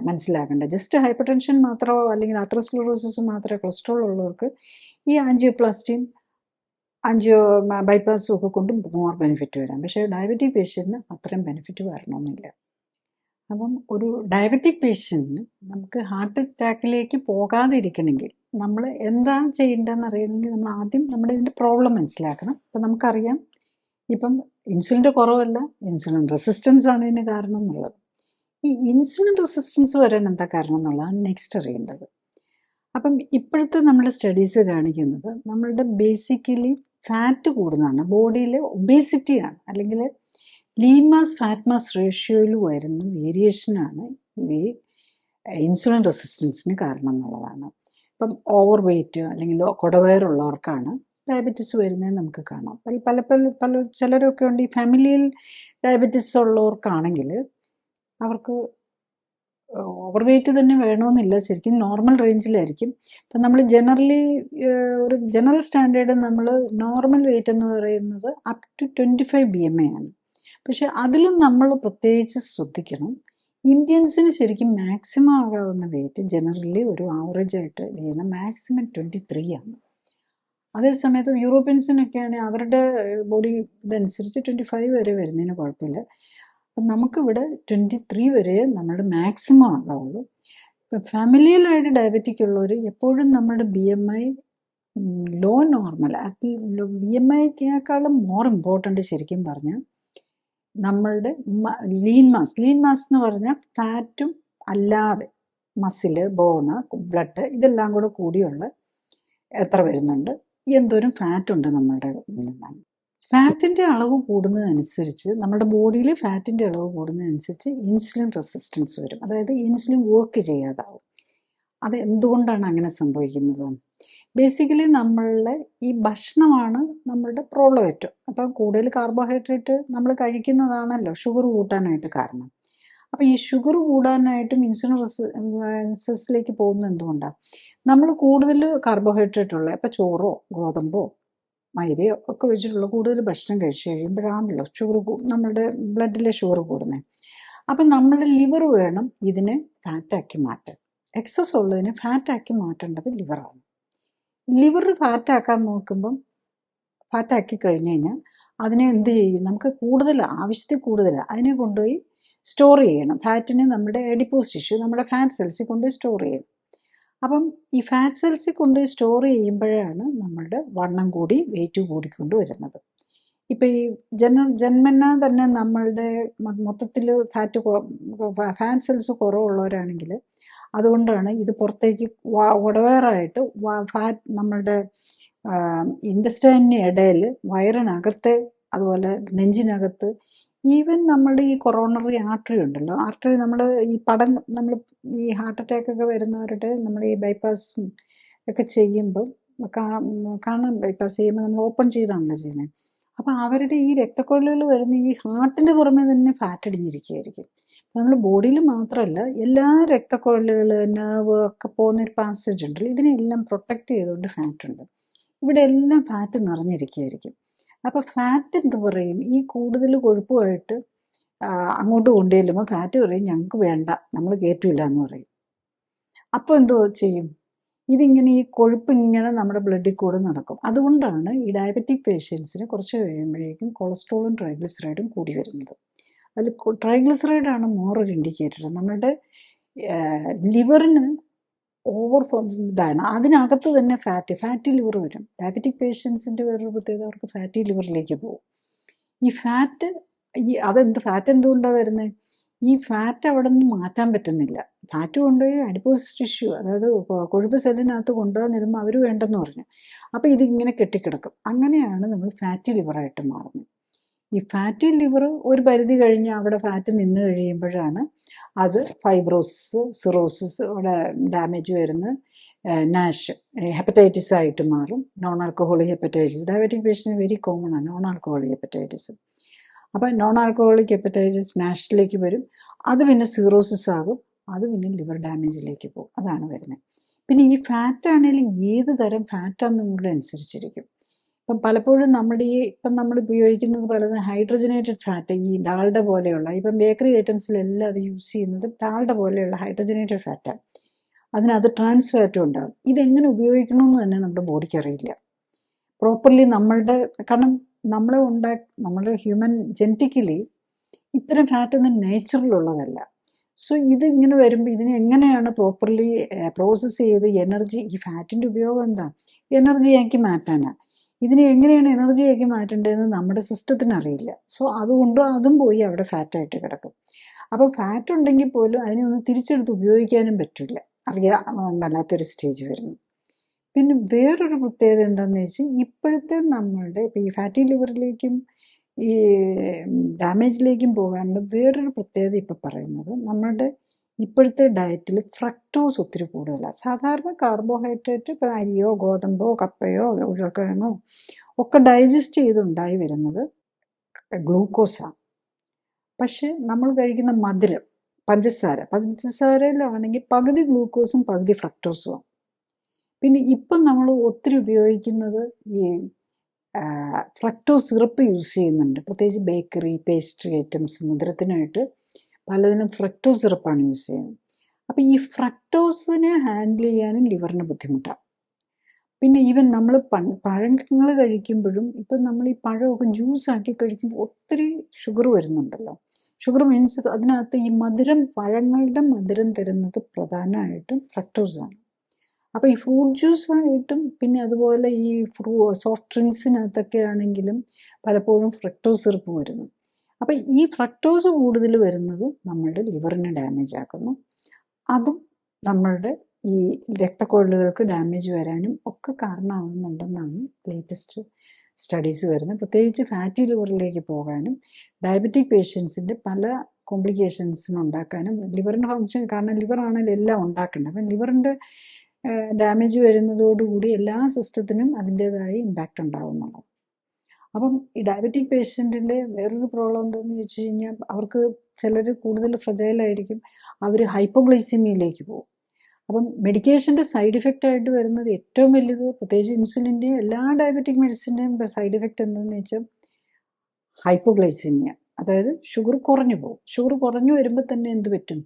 മനസ്സിലാക്കേണ്ടത്. ജസ്റ്റ് ഹൈപ്പർ ടെൻഷൻ മാത്രമോ അല്ലെങ്കിൽ ആത്രോസ്ക്ലെറോസിസ് മാത്രമേ കൊളസ്ട്രോൾ ഉള്ളവർക്ക് ഈ ആൻജിയോപ്ലാസ്റ്റിയും ബൈപ്പാസും ഒക്കെ കൊണ്ട് മോർ ബെനിഫിറ്റ് വരാം. പക്ഷേ ഡയബറ്റിക് പേഷ്യൻറ്റിന് അത്രയും ബെനിഫിറ്റ് വരണമെന്നില്ല. അപ്പം ഒരു ഡയബറ്റിക് പേഷ്യൻറ്റിന് നമുക്ക് ഹാർട്ട് അറ്റാക്കിലേക്ക് പോകാതിരിക്കണമെങ്കിൽ നമ്മൾ എന്താ ചെയ്യേണ്ടതെന്ന് അറിയണമെങ്കിൽ നമ്മൾ ആദ്യം നമ്മുടെ ഇതിൻ്റെ പ്രോബ്ലം മനസ്സിലാക്കണം. ഇപ്പം നമുക്കറിയാം ഇപ്പം ഇൻസുലിൻ്റെ കുറവല്ല, ഇൻസുലിൻ റെസിസ്റ്റൻസ് ആണ് ഇതിന് കാരണം എന്നുള്ളത്. ഈ ഇൻസുലിൻ റെസിസ്റ്റൻസ് വരാൻ എന്താ കാരണം എന്നുള്ളതാണ് നെക്സ്റ്റ് അറിയേണ്ടത്. അപ്പം ഇപ്പോഴത്തെ നമ്മുടെ സ്റ്റഡീസ് കാണിക്കുന്നത് നമ്മളുടെ ബേസിക്കലി ഫാറ്റ് കൂടുന്നതാണ്, ബോഡിയിൽ ഒബേസിറ്റിയാണ് അല്ലെങ്കിൽ ലീൻ മാസ് ഫാറ്റ് മാസ് റേഷ്യോയിൽ വരുന്ന വേരിയേഷനാണ് ഈ ഇൻസുലിൻ റെസിസ്റ്റൻസിന് കാരണം എന്നുള്ളതാണ്. ഇപ്പം ഓവർ വെയ്റ്റ് അല്ലെങ്കിൽ കുടവയറുള്ളവർക്കാണ് ഡയബറ്റീസ് വരുന്നത് നമുക്ക് കാണാം. പല ചിലരൊക്കെ ഉണ്ട് ഈ ഫാമിലിയിൽ ഡയബറ്റീസ് ഉള്ളവർക്കാണെങ്കിൽ അവർക്ക് ഓവർ വെയ്റ്റ് തന്നെ വേണമെന്നില്ല, ശരിക്കും നോർമൽ റേഞ്ചിലായിരിക്കും. ഇപ്പം നമ്മൾ ജനറലി ഒരു ജനറൽ സ്റ്റാൻഡേർഡ് നമ്മൾ നോർമൽ വെയ്റ്റ് എന്ന് പറയുന്നത് അപ് ടു 25 BMI ആണ്. പക്ഷെ അതിലും നമ്മൾ പ്രത്യേകിച്ച് ശ്രദ്ധിക്കണം, ഇന്ത്യൻസിന് ശരിക്കും മാക്സിമം ആകാവുന്ന വെയിറ്റ് ജനറലി ഒരു ആവറേജ് ആയിട്ട് ചെയ്യുന്ന മാക്സിമം 23 ആണ്. അതേസമയത്ത് യൂറോപ്യൻസിനൊക്കെയാണെങ്കിൽ അവരുടെ ബോഡി ഇതനുസരിച്ച് 25 വരെ വരുന്നതിന് കുഴപ്പമില്ല. അപ്പം നമുക്കിവിടെ 23 വരെ നമ്മുടെ മാക്സിമം ആകാവുള്ളൂ. ഇപ്പം ഫാമിലിയിലായിട്ട് ഡയബറ്റിക് ഉള്ളവർ എപ്പോഴും നമ്മുടെ BMI ലോ നോർമൽ, BMIക്കേക്കാളും മോർ ഇമ്പോർട്ടൻ്റ് ശരിക്കും പറഞ്ഞാൽ നമ്മളുടെ ലീൻ മാസ് എന്ന് പറഞ്ഞാൽ ഫാറ്റും അല്ലാതെ മസില്, ബോണ്, ബ്ലഡ് ഇതെല്ലാം കൂടെ കൂടിയുള്ള എത്ര വരുന്നുണ്ട്, എന്തോരം ഫാറ്റ് ഉണ്ട് നമ്മളുടെ നിന്നാണ്. ഫാറ്റിൻ്റെ അളവ് കൂടുന്നതനുസരിച്ച് നമ്മുടെ ബോഡിയിൽ ഫാറ്റിൻ്റെ അളവ് കൂടുന്നതനുസരിച്ച് ഇൻസുലിൻ റെസിസ്റ്റൻസ് വരും, അതായത് ഇൻസുലിൻ വർക്ക് ചെയ്യാതാവും. അത് എന്തുകൊണ്ടാണ് അങ്ങനെ സംഭവിക്കുന്നത്? ബേസിക്കലി നമ്മളുടെ ഈ ഭക്ഷണമാണ് നമ്മളുടെ പ്രോബ്ലം ഏറ്റവും. അപ്പം കൂടുതൽ കാർബോഹൈഡ്രേറ്റ് നമ്മൾ കഴിക്കുന്നതാണല്ലോ ഷുഗർ കൂട്ടാനായിട്ട് കാരണം. അപ്പം ഈ ഷുഗർ കൂടാനായിട്ടും ഇൻസുലിൻ റെസിസ്റ്റൻസിലേക്ക് പോകുന്നത് എന്തുകൊണ്ടാണ്? നമ്മൾ കൂടുതൽ കാർബോഹൈഡ്രേറ്റ് ഉള്ള ഇപ്പം ചോറോ ഗോതമ്പോ മൈദയോ ഒക്കെ വെച്ചിട്ടുള്ള കൂടുതൽ ഭക്ഷണം കഴിച്ചു കഴിയുമ്പോഴാണല്ലോ നമ്മുടെ ബ്ലഡിലെ ഷുഗർ കൂടുന്നത്. അപ്പം നമ്മുടെ ലിവർ വേണം ഇതിനെ ഫാറ്റാക്കി മാറ്റാൻ. എക്സസ് ഉള്ളതിനെ ഫാറ്റാക്കി മാറ്റേണ്ടത് ലിവറാണ്. ലിവർ ഫാറ്റാക്കാൻ നോക്കുമ്പം ഫാറ്റാക്കി കഴിഞ്ഞ് കഴിഞ്ഞാൽ അതിനെ എന്ത് ചെയ്യും? നമുക്ക് കൂടുതൽ ആവശ്യത്തിൽ കൂടുതൽ അതിനെ കൊണ്ടുപോയി സ്റ്റോർ ചെയ്യണം. ഫാറ്റിനെ നമ്മുടെ എഡിപ്പോസ് ടിഷ്യൂ, നമ്മുടെ ഫാറ്റ് സെൽസിൽ കൊണ്ടുപോയി സ്റ്റോർ ചെയ്യണം. അപ്പം ഈ ഫാറ്റ് സെൽസിൽ കൊണ്ടുപോയി സ്റ്റോർ ചെയ്യുമ്പോഴാണ് നമ്മളുടെ വണ്ണം കൂടി വെയിറ്റ് കൂടിക്കൊണ്ട് വരുന്നത്. ഇപ്പം ഈ ജന്മന തന്നെ നമ്മളുടെ മൊത്തത്തിൽ ഫാറ്റ് സെൽസ് കുറവുള്ളവരാണെങ്കിൽ അതുകൊണ്ടാണ് ഇത് പുറത്തേക്ക് വടവേറായിട്ട് ഫാറ്റ് നമ്മളുടെ ഇൻഡസ്റ്റൈനിന് ഇടയിൽ, വയറിനകത്ത്, അതുപോലെ നെഞ്ചിനകത്ത്, ഈവൻ നമ്മുടെ ഈ കൊറോണറി ആർട്ടറി ഉണ്ടല്ലോ, ആർട്ടറി നമ്മൾ ഈ നമ്മൾ ഈ ഹാർട്ട് അറ്റാക്ക് ഒക്കെ വരുന്നവരുടെ നമ്മൾ ഈ ബൈപ്പാസും ഒക്കെ ചെയ്യുമ്പം കാണാൻ ബൈപ്പാസ് ചെയ്യുമ്പോൾ നമ്മൾ ഓപ്പൺ ചെയ്താണല്ലോ ചെയ്യുന്നത്. അപ്പം അവരുടെ ഈ രക്തക്കൊഴലുകൾ വരുന്ന ഈ ഹാർട്ടിൻ്റെ പുറമെ തന്നെ ഫാറ്റ് അടിഞ്ഞിരിക്കുകയായിരിക്കും. നമ്മൾ ബോഡിയിൽ മാത്രമല്ല എല്ലാ രക്തക്കൊഴലുകൾ, നെർവ് ഒക്കെ പോകുന്നൊരു പാസേജ് ഉണ്ടല്ലോ, ഇതിനെല്ലാം പ്രൊട്ടക്റ്റ് ചെയ്തുകൊണ്ട് ഫാറ്റ് ഉണ്ട്. ഇവിടെ എല്ലാം ഫാറ്റ് നിറഞ്ഞിരിക്കുകയായിരിക്കും. അപ്പോൾ ഫാറ്റ് എന്ത് പറയും? ഈ കൂടുതൽ കൊഴുപ്പുമായിട്ട് അങ്ങോട്ട് കൊണ്ടുചെല്ലുമ്പോൾ ഫാറ്റ് പറയും ഞങ്ങൾക്ക് വേണ്ട, നമ്മൾ കയറ്റില്ല എന്ന് പറയും. അപ്പോൾ എന്തോ ചെയ്യും? ഇതിങ്ങനെ ഈ കൊഴുപ്പ് ഇങ്ങനെ നമ്മുടെ ബ്ലഡിൽ കൂടെ നടക്കും. അതുകൊണ്ടാണ് ഈ ഡയബറ്റിക് പേഷ്യൻസിന് കുറച്ച് കഴിയുമ്പോഴേക്കും കൊളസ്ട്രോളും ട്രൈഗ്ലിസറൈഡും കൂടി വരുന്നത്. അതിൽ ട്രൈഗ്ലിസറൈഡാണ് മോർ ഒരു ഇൻഡിക്കേറ്റർ. നമ്മുടെ ലിവറിന് ഓവർ ഇതാണ്, അതിനകത്ത് തന്നെ ഫാറ്റി ലിവർ വരും. ഡയബറ്റിക് പേഷ്യൻസിൻ്റെ വേറൊരു പ്രത്യേകത, അവർക്ക് ഫാറ്റി ലിവറിലേക്ക് പോകും. ഈ ഫാറ്റ് ഫാറ്റ് എന്തുകൊണ്ടാണ് വരുന്നത്? ഈ ഫാറ്റ് അവിടെ നിന്ന് മാറ്റാൻ പറ്റുന്നില്ല. ഫാറ്റ് കൊണ്ടുപോയി അഡിപ്പോസ് ടിഷ്യൂ, അതായത് കൊഴുപ്പ് സെല്ലിനകത്ത് കൊണ്ടുവന്നിരുമ്പോൾ അവർ വേണ്ടെന്ന് പറഞ്ഞു. അപ്പോൾ ഇതിങ്ങനെ കെട്ടിക്കിടക്കും. അങ്ങനെയാണ് നമ്മൾ ഫാറ്റി ലിവറായിട്ട് മാറുന്നത്. ഈ ഫാറ്റി ലിവർ ഒരു പരിധി കഴിഞ്ഞ് അവിടെ ഫാറ്റ് നിന്ന് കഴിയുമ്പോഴാണ് അത് ഫൈബ്രോസിസ്, സിറോസിസ്, അവിടെ ഡാമേജ് വരുന്ന നാഷ്, ഹെപ്പറ്റൈറ്റിസ് ആയിട്ട് മാറും. Non alcoholic hepatitis diabetic patient very common ആണ് നോൺ ആൽക്കഹോളിക് ഹെപ്പറ്റൈറ്റിസ്. അപ്പം നോൺ ആൽക്കഹോളിക് ഹെപ്പറ്റൈറ്റിസ് നാഷിലേക്ക് വരും. അത് പിന്നെ സീറോസിസ് ആകും. അത് പിന്നെ ലിവർ ഡാമേജിലേക്ക് പോകും. അതാണ് വരുന്നത്. പിന്നെ ഈ ഫാറ്റ് ആണെങ്കിലും ഏത് തരം ഫാറ്റാണെന്നുള്ളത് അനുസരിച്ചിരിക്കും. ഇപ്പം പലപ്പോഴും നമ്മുടെ ഇപ്പം നമ്മൾ ഉപയോഗിക്കുന്നത് പലതും ഹൈഡ്രജനേറ്റഡ് ഫാറ്റ്, ഈ ഡാൽഡ പോലെയുള്ള, ഇപ്പം ബേക്കറി ഐറ്റംസിലെല്ലാം അത് യൂസ് ചെയ്യുന്നത് ഡാൽഡ പോലെയുള്ള ഹൈഡ്രജനേറ്റഡ് ഫാറ്റാണ്. അതിനകത്ത് ട്രാൻസ് ഫാറ്റും ഉണ്ടാകും. ഇതെങ്ങനെ ഉപയോഗിക്കണമെന്ന് തന്നെ നമ്മുടെ ബോഡിക്ക് അറിയില്ല പ്രോപ്പർലി. കാരണം നമ്മുടെ ഹ്യൂമൻ ജെനറ്റിക്കലി ഇത്തരം ഫാറ്റൊന്നും നേച്ചുറലുള്ളതല്ല. സോ ഇതിങ്ങനെ വരുമ്പോൾ ഇതിനെ എങ്ങനെയാണ് പ്രോപ്പർലി പ്രോസസ്സ് ചെയ്ത് ഈ ഫാറ്റിൻ്റെ ഉപയോഗം എന്താ, എനർജിയാക്കി മാറ്റാനാണ്. ഇതിനെ എങ്ങനെയാണ് എനർജിയാക്കി മാറ്റേണ്ടതെന്ന് നമ്മുടെ സിസ്റ്റത്തിന് അറിയില്ല. സോ അതുകൊണ്ട് അതും പോയി അവിടെ ഫാറ്റായിട്ട് കിടക്കും. അപ്പോൾ ഫാറ്റ് ഉണ്ടെങ്കിൽ പോലും അതിനെ ഒന്ന് തിരിച്ചെടുത്ത് ഉപയോഗിക്കാനും പറ്റില്ല, വല്ലാത്തൊരു സ്റ്റേജ് വരുന്നു. പിന്നെ വേറൊരു പ്രത്യേകത എന്താണെന്ന് വെച്ചാൽ ഇപ്പോഴത്തെ നമ്മളുടെ ഇപ്പോൾ ഈ ഫാറ്റി ലിവറിലേക്കും ഈ ഡാമേജിലേക്കും പോകാനുള്ള വേറൊരു പ്രത്യേകത ഇപ്പോൾ പറയുന്നത്, നമ്മളുടെ ഇപ്പോഴത്തെ ഡയറ്റിൽ ഫ്രക്ടോസ് ഒത്തിരി കൂടുതലാണ്. സാധാരണ കാർബോഹൈഡ്രേറ്റ് ഇപ്പോൾ അരിയോ ഗോതമ്പോ കപ്പയോ ഉരുളക്കിഴങ്ങോ ഒക്കെ ഡൈജസ്റ്റ് ചെയ്തുണ്ടായി വരുന്നത് ഗ്ലൂക്കോസാണ്. പക്ഷെ നമ്മൾ കഴിക്കുന്ന മധുരം, പഞ്ചസാരയിലാണെങ്കിൽ പകുതി ഗ്ലൂക്കോസും പകുതി ഫ്രക്ടോസുമാണ്. പിന്നെ ഇപ്പം നമ്മൾ ഒത്തിരി ഉപയോഗിക്കുന്നത് ഈ ഫ്രക്ടോസ് സിറപ്പ് യൂസ് ചെയ്യുന്നുണ്ട്. പ്രത്യേകിച്ച് ബേക്കറി, പേസ്ട്രി ഐറ്റംസ്, മധുരത്തിനായിട്ട് പലതിനും ഫ്രക്ടോസ് സിറപ്പാണ് യൂസ് ചെയ്യുന്നത്. അപ്പം ഈ ഫ്രക്ടോസിനെ ഹാൻഡിൽ ചെയ്യാനും ലിവറിന് ബുദ്ധിമുട്ടാണ്. പിന്നെ ഈവൻ നമ്മൾ പഴങ്ങൾ കഴിക്കുമ്പോഴും ഇപ്പം നമ്മൾ ഈ പഴമൊക്കെ ജ്യൂസാക്കി കഴിക്കുമ്പോൾ ഒത്തിരി ഷുഗർ വരുന്നുണ്ടല്ലോ. ഷുഗർ മീൻസ് അതിനകത്ത് ഈ പഴങ്ങളുടെ മധുരം തരുന്നത് പ്രധാനമായിട്ടും ഫ്രക്ടോസാണ്. അപ്പോൾ ഈ ഫ്രൂട്ട് ജ്യൂസായിട്ടും പിന്നെ അതുപോലെ ഈ സോഫ്റ്റ് ഡ്രിങ്ക്സിനകത്തൊക്കെ ആണെങ്കിലും പലപ്പോഴും ഫ്രക്ടോസ് സിറപ്പ് വരുന്നു. അപ്പം ഈ ഫ്രക്ടോസ് കൂടുതൽ വരുന്നത് നമ്മളുടെ ലിവറിനെ ഡാമേജ് ആക്കുന്നു. അതും നമ്മളുടെ ഈ രക്തക്കുഴലുകൾക്ക് ഡാമേജ് വരാനും ഒക്കെ കാരണമാകുന്നുണ്ടെന്നാണ് ലേറ്റസ്റ്റ് സ്റ്റഡീസ് വരുന്നത്. പ്രത്യേകിച്ച് ഫാറ്റി ലിവറിലേക്ക് പോകാനും ഡയബറ്റിക് പേഷ്യൻസിൻ്റെ പല കോംപ്ലിക്കേഷൻസിനും ഉണ്ടാക്കാനും ലിവറിൻ്റെ ഫങ്ഷൻ, കാരണം ലിവറാണല്ലോ എല്ലാം ഉണ്ടാക്കേണ്ടത്. അപ്പം ലിവറിൻ്റെ ഡാമേജ് വരുന്നതോടുകൂടി എല്ലാ സിസ്റ്റത്തിനും അതിൻ്റേതായ ഇമ്പാക്റ്റ് ഉണ്ടാകുന്നുള്ളൂ. അപ്പം ഈ ഡയബറ്റിക് പേഷ്യൻറ്റിൻ്റെ വേറൊരു പ്രോബ്ലം എന്താണെന്ന് വെച്ച് കഴിഞ്ഞാൽ അവർക്ക് ചിലർ കൂടുതൽ ഫ്രജൈലായിരിക്കും, അവർ ഹൈപ്പോഗ്ലൈസിമിയിലേക്ക് പോകും. അപ്പം മെഡിക്കേഷൻ്റെ സൈഡ് ഇഫക്റ്റ് ആയിട്ട് വരുന്നത് ഏറ്റവും വലുത്, പ്രത്യേകിച്ച് ഇൻസുലിൻ്റെയും എല്ലാ ഡയബറ്റിക് മെഡിസിൻ്റെയും സൈഡ് ഇഫക്റ്റ് എന്താണെന്ന് വെച്ചാൽ ഹൈപ്പോഗ്ലൈസിമിയ, അതായത് ഷുഗർ കുറഞ്ഞു പോകും. ഷുഗർ കുറഞ്ഞു വരുമ്പോൾ തന്നെ എന്ത് പറ്റും,